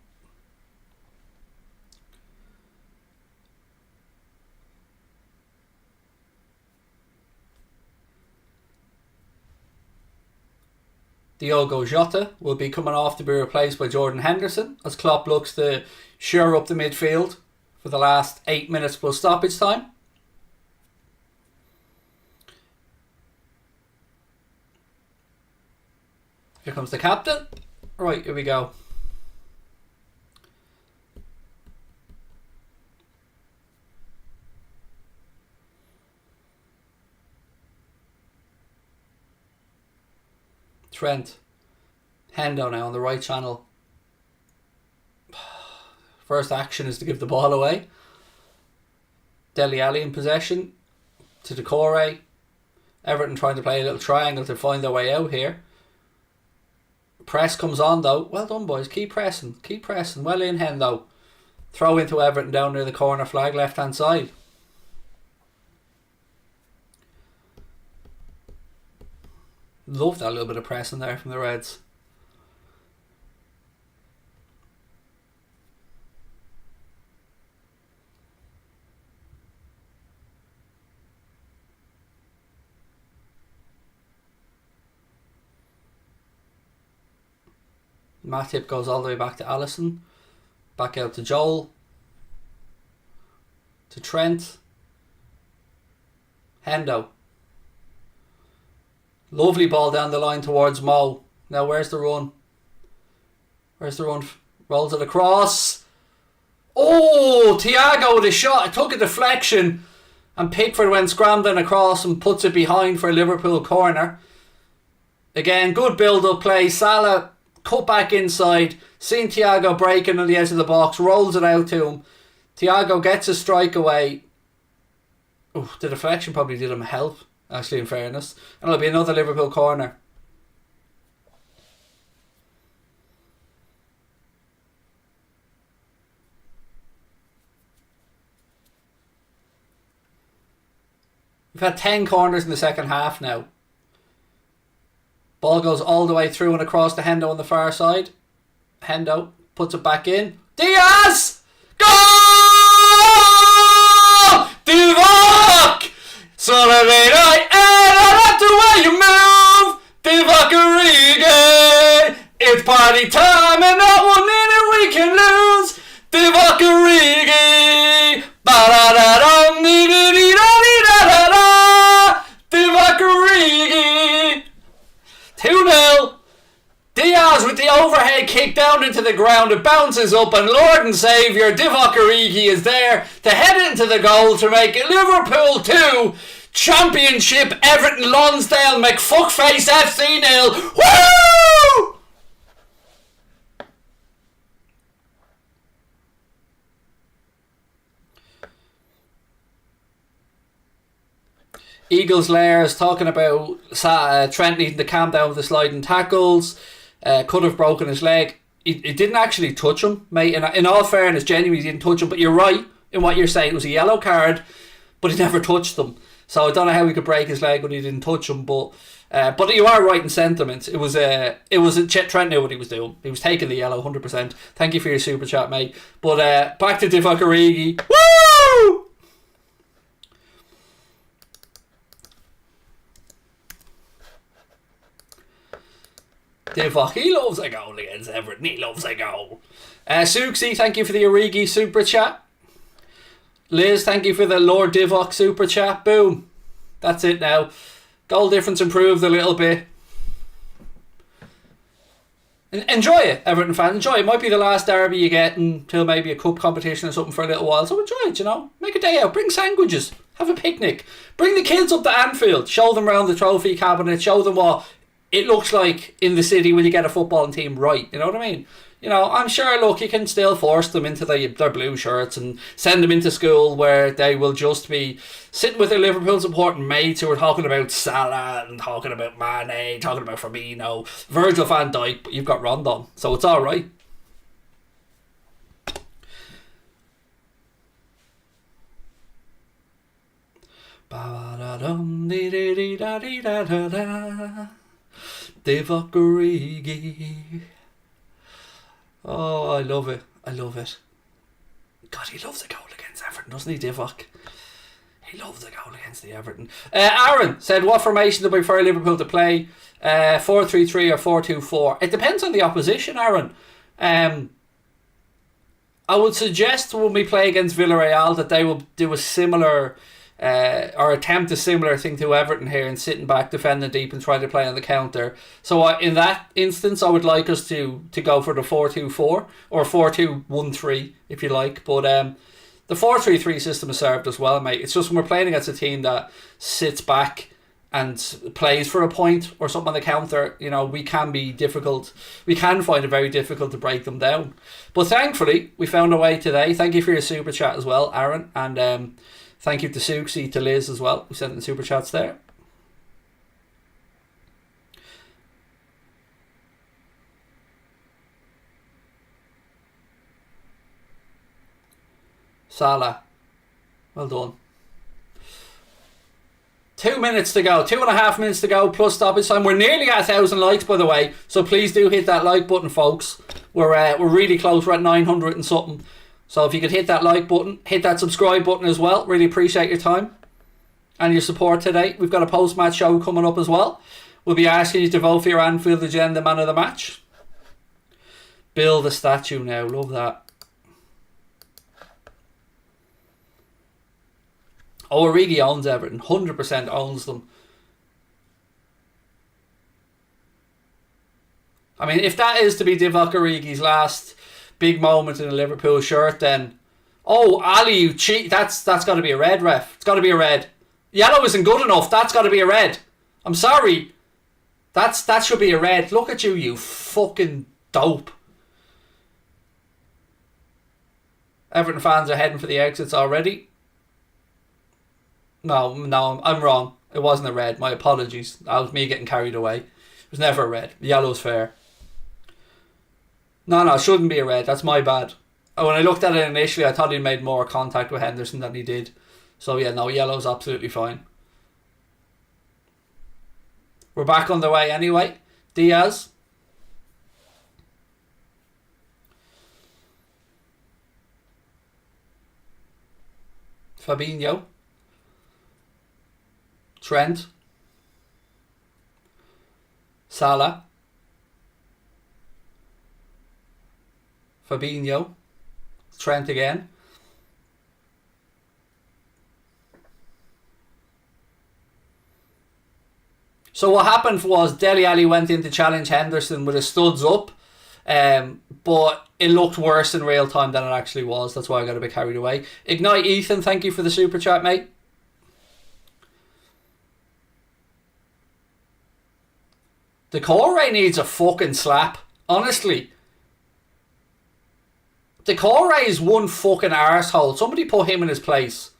Diogo Jota will be coming off to be replaced by Jordan Henderson as Klopp looks to shore up the midfield for the last 8 minutes plus stoppage time. Here comes the captain. Right, here we go. Trent. Hendo now on the right channel. First action is to give the ball away. Dele Alli in possession to Decore. Everton trying to play a little triangle to find their way out here. Press comes on though. Well done, boys. Keep pressing. Keep pressing. Well in, Hendo. Throw into Everton down near the corner flag, left hand side. Love that little bit of pressing there from the Reds. Matip goes all the way back to Alisson. Back out to Joel. To Trent. Hendo. Lovely ball down the line towards Mo. Now where's the run? Where's the run? Rolls it across. Oh, Thiago with a shot. It took a deflection. And Pickford went scrambling across and puts it behind for a Liverpool corner. Again, good build-up play. Salah cut back inside. Seen Thiago breaking on the edge of the box. Rolls it out to him. Thiago gets a strike away. Oh, the deflection probably did him help, actually, in fairness. And it'll be another Liverpool corner. We've had 10 corners in the second half now. Ball goes all the way through and across to Hendo on the far side. Hendo puts it back in. Diaz! Goal! Divock! Celebrate and I like the way you move. Divock Origi! It's party time and not 1 minute we can lose. Divock Origi! Ba-da-da-dum, dee-dee-dee-da-dee-da-da-da. Divock Origi! 2-0. Diaz with the overhead kick down into the ground. It bounces up and Lord and Saviour Divock Origi is there to head into the goal to make it Liverpool 2, Championship Everton Lonsdale McFuckface FC 0. Woo! Eagles Lair is talking about Trent needing to calm down with the sliding tackles. Could have broken his leg. He didn't actually touch him, mate. In all fairness, genuinely didn't touch him. But you're right in what you're saying. It was a yellow card, but he never touched them. So I don't know how he could break his leg when he didn't touch him. But you are right in sentiments. It was Trent knew what he was doing. He was taking the yellow 100%. Thank you for your super chat, mate. But back to Divock Origi. Woo! Divock, he loves a goal against Everton. He loves a goal. Suxy, thank you for the Origi super chat. Liz, thank you for the Lord Divock super chat. Boom. That's it now. Goal difference improved a little bit. Enjoy it, Everton fans. Enjoy it. It might be the last derby you get until maybe a cup competition or something for a little while. So enjoy it, you know. Make a day out. Bring sandwiches. Have a picnic. Bring the kids up to Anfield. Show them around the trophy cabinet. Show them what it looks like in the city when you get a footballing team right. You know what I mean? You know, I'm sure, look, you can still force them into their blue shirts and send them into school where they will just be sitting with their Liverpool supporting mates who are talking about Salah and talking about Mane, talking about Firmino, Virgil van Dijk, but you've got Rondon, so it's alright. Divock Origi. Oh, I love it. I love it. God, he loves a goal against Everton, doesn't he, Divock? He loves a goal against the Everton. Aaron said, what formation do we prefer Liverpool to play? 4-3-3 or 4-2-4? It depends on the opposition, Aaron. I would suggest when we play against Villarreal that they will do a similar or attempt a similar thing to Everton here and sitting back, defending deep and try to play on the counter. So in that instance, I would like us to go for the 4-2-4 or 4-2-1-3 if you like. But the 4-3-3 system has served us well, mate. It's just when we're playing against a team that sits back and plays for a point or something on the counter, you know, we can be difficult. We can find it very difficult to break them down. But thankfully, we found a way today. Thank you for your super chat as well, Aaron. And thank you to Suxi, to Liz as well, who sent in super chats there. Salah. Well done. 2 minutes to go. 2.5 minutes to go plus stoppage time. We're nearly at 1,000 likes, by the way. So please do hit that like button, folks. We're really close. We're at 900 and something. So if you could hit that like button, hit that subscribe button as well. Really appreciate your time and your support today. We've got a post-match show coming up as well. We'll be asking you to vote for your Anfield agenda man of the match. Build a statue now. Love that. Oh, Origi owns Everton. 100% owns them. I mean, if that is to be Divock Origi's last big moment in a Liverpool shirt, then Ali, you cheat. That's got to be a red, ref. It's got to be a red. Yellow isn't good enough. That's got to be a red. I'm sorry. That should be a red. Look at you, you fucking dope. Everton fans are heading for the exits already. No, I'm wrong. It wasn't a red. My apologies. That was me getting carried away. It was never a red. Yellow's fair. No, it shouldn't be a red. That's my bad. When I looked at it initially, I thought he made more contact with Henderson than he did. So yeah, no, yellow's absolutely fine. We're back on the way anyway. Diaz. Fabinho. Trent. Salah. Fabinho. Trent again. So what happened was Dele Alli went in to challenge Henderson with his studs up, but it looked worse in real time than it actually was. That's why I got a bit carried away. Ignite Ethan, thank you for the super chat, mate. Decore needs a fucking slap. Honestly. Decore is one fucking arsehole. Somebody put him in his place.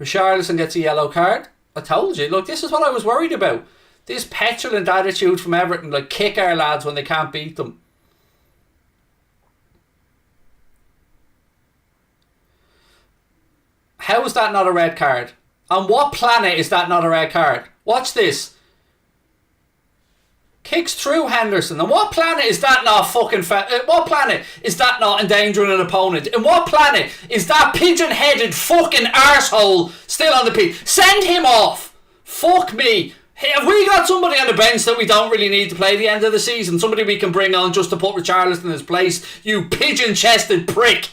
Richarlison gets a yellow card. I told you. Look, this is what I was worried about. This petulant attitude from Everton, like kick our lads when they can't beat them. How is that not a red card? On what planet is that not a red card? Watch this. Kicks through Henderson. On what planet is that not fucking... what planet is that not endangering an opponent? In what planet is that pigeon-headed fucking arsehole still on the pitch? Send him off. Fuck me. Have we got somebody on the bench that we don't really need to play the end of the season? Somebody we can bring on just to put Richarlison in his place? You pigeon-chested prick.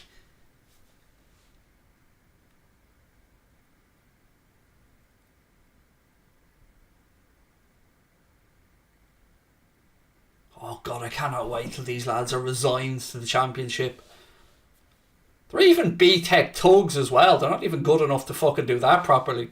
Oh, God, I cannot wait till these lads are resigned to the Championship. They're even B-Tech thugs as well. They're not even good enough to fucking do that properly.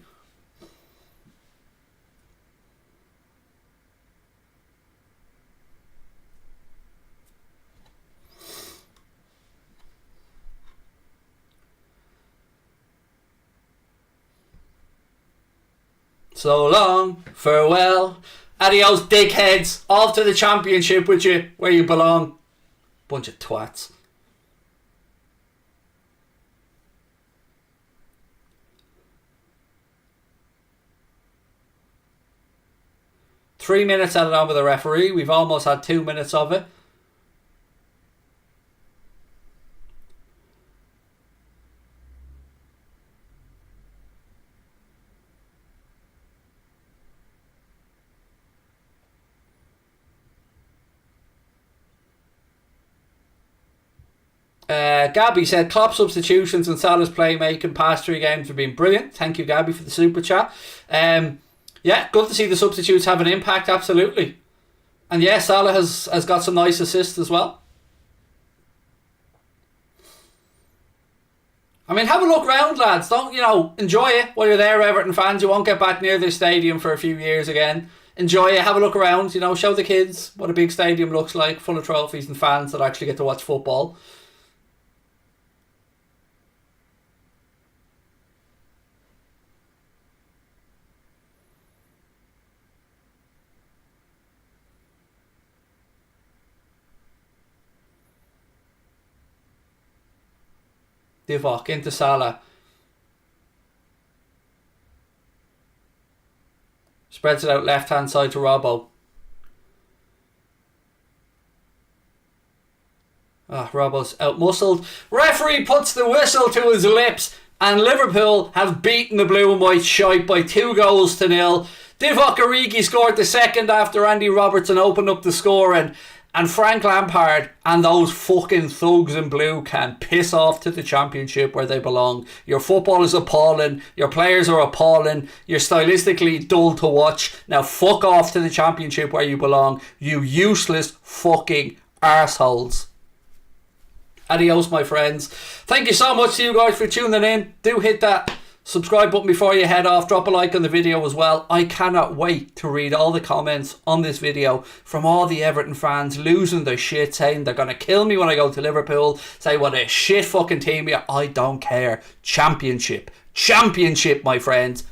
So long, farewell, adios dickheads, off to the Championship with you, where you belong. Bunch of twats. Three minutes added on with the referee. We've almost had 2 minutes of it. Gabby said Klopp substitutions and Salah's playmaking past 3 games have been brilliant. Thank you, Gabby, for the super chat. Yeah, good to see the substitutes have an impact, absolutely. And yeah, Salah has got some nice assists as well. I mean, have a look round, lads. Don't, enjoy it while you're there, Everton fans. You won't get back near this stadium for a few years again. Enjoy it, have a look around, show the kids what a big stadium looks like, full of trophies and fans that actually get to watch football. Divock into Salah. Spreads it out left hand side to Robbo. Robbo's out muscled. Referee puts the whistle to his lips, and Liverpool have beaten the blue and white shite by 2-0. Divock Origi scored the second after Andy Robertson opened up the scoring. And Frank Lampard and those fucking thugs in blue can piss off to the Championship where they belong. Your football is appalling. Your players are appalling. You're stylistically dull to watch. Now fuck off to the Championship where you belong. You useless fucking arseholes. Adios, my friends. Thank you so much to you guys for tuning in. Do hit that subscribe button before you head off. Drop a like on the video as well. I cannot wait to read all the comments on this video from all the Everton fans losing their shit, saying they're going to kill me when I go to Liverpool, say what a shit fucking team we are. I don't care. Championship, my friends.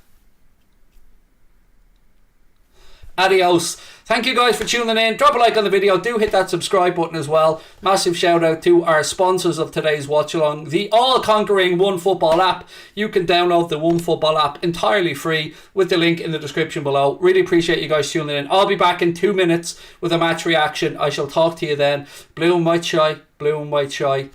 Adios. Thank you guys for tuning in. Drop a like on the video. Do hit that subscribe button as well. Massive shout out to our sponsors of today's watch along, the all-conquering OneFootball app. You can download the OneFootball app entirely free with the link in the description below. Really appreciate you guys tuning in. I'll be back in 2 minutes with a match reaction. I shall talk to you then. Blue and white shy. Blue and white shy.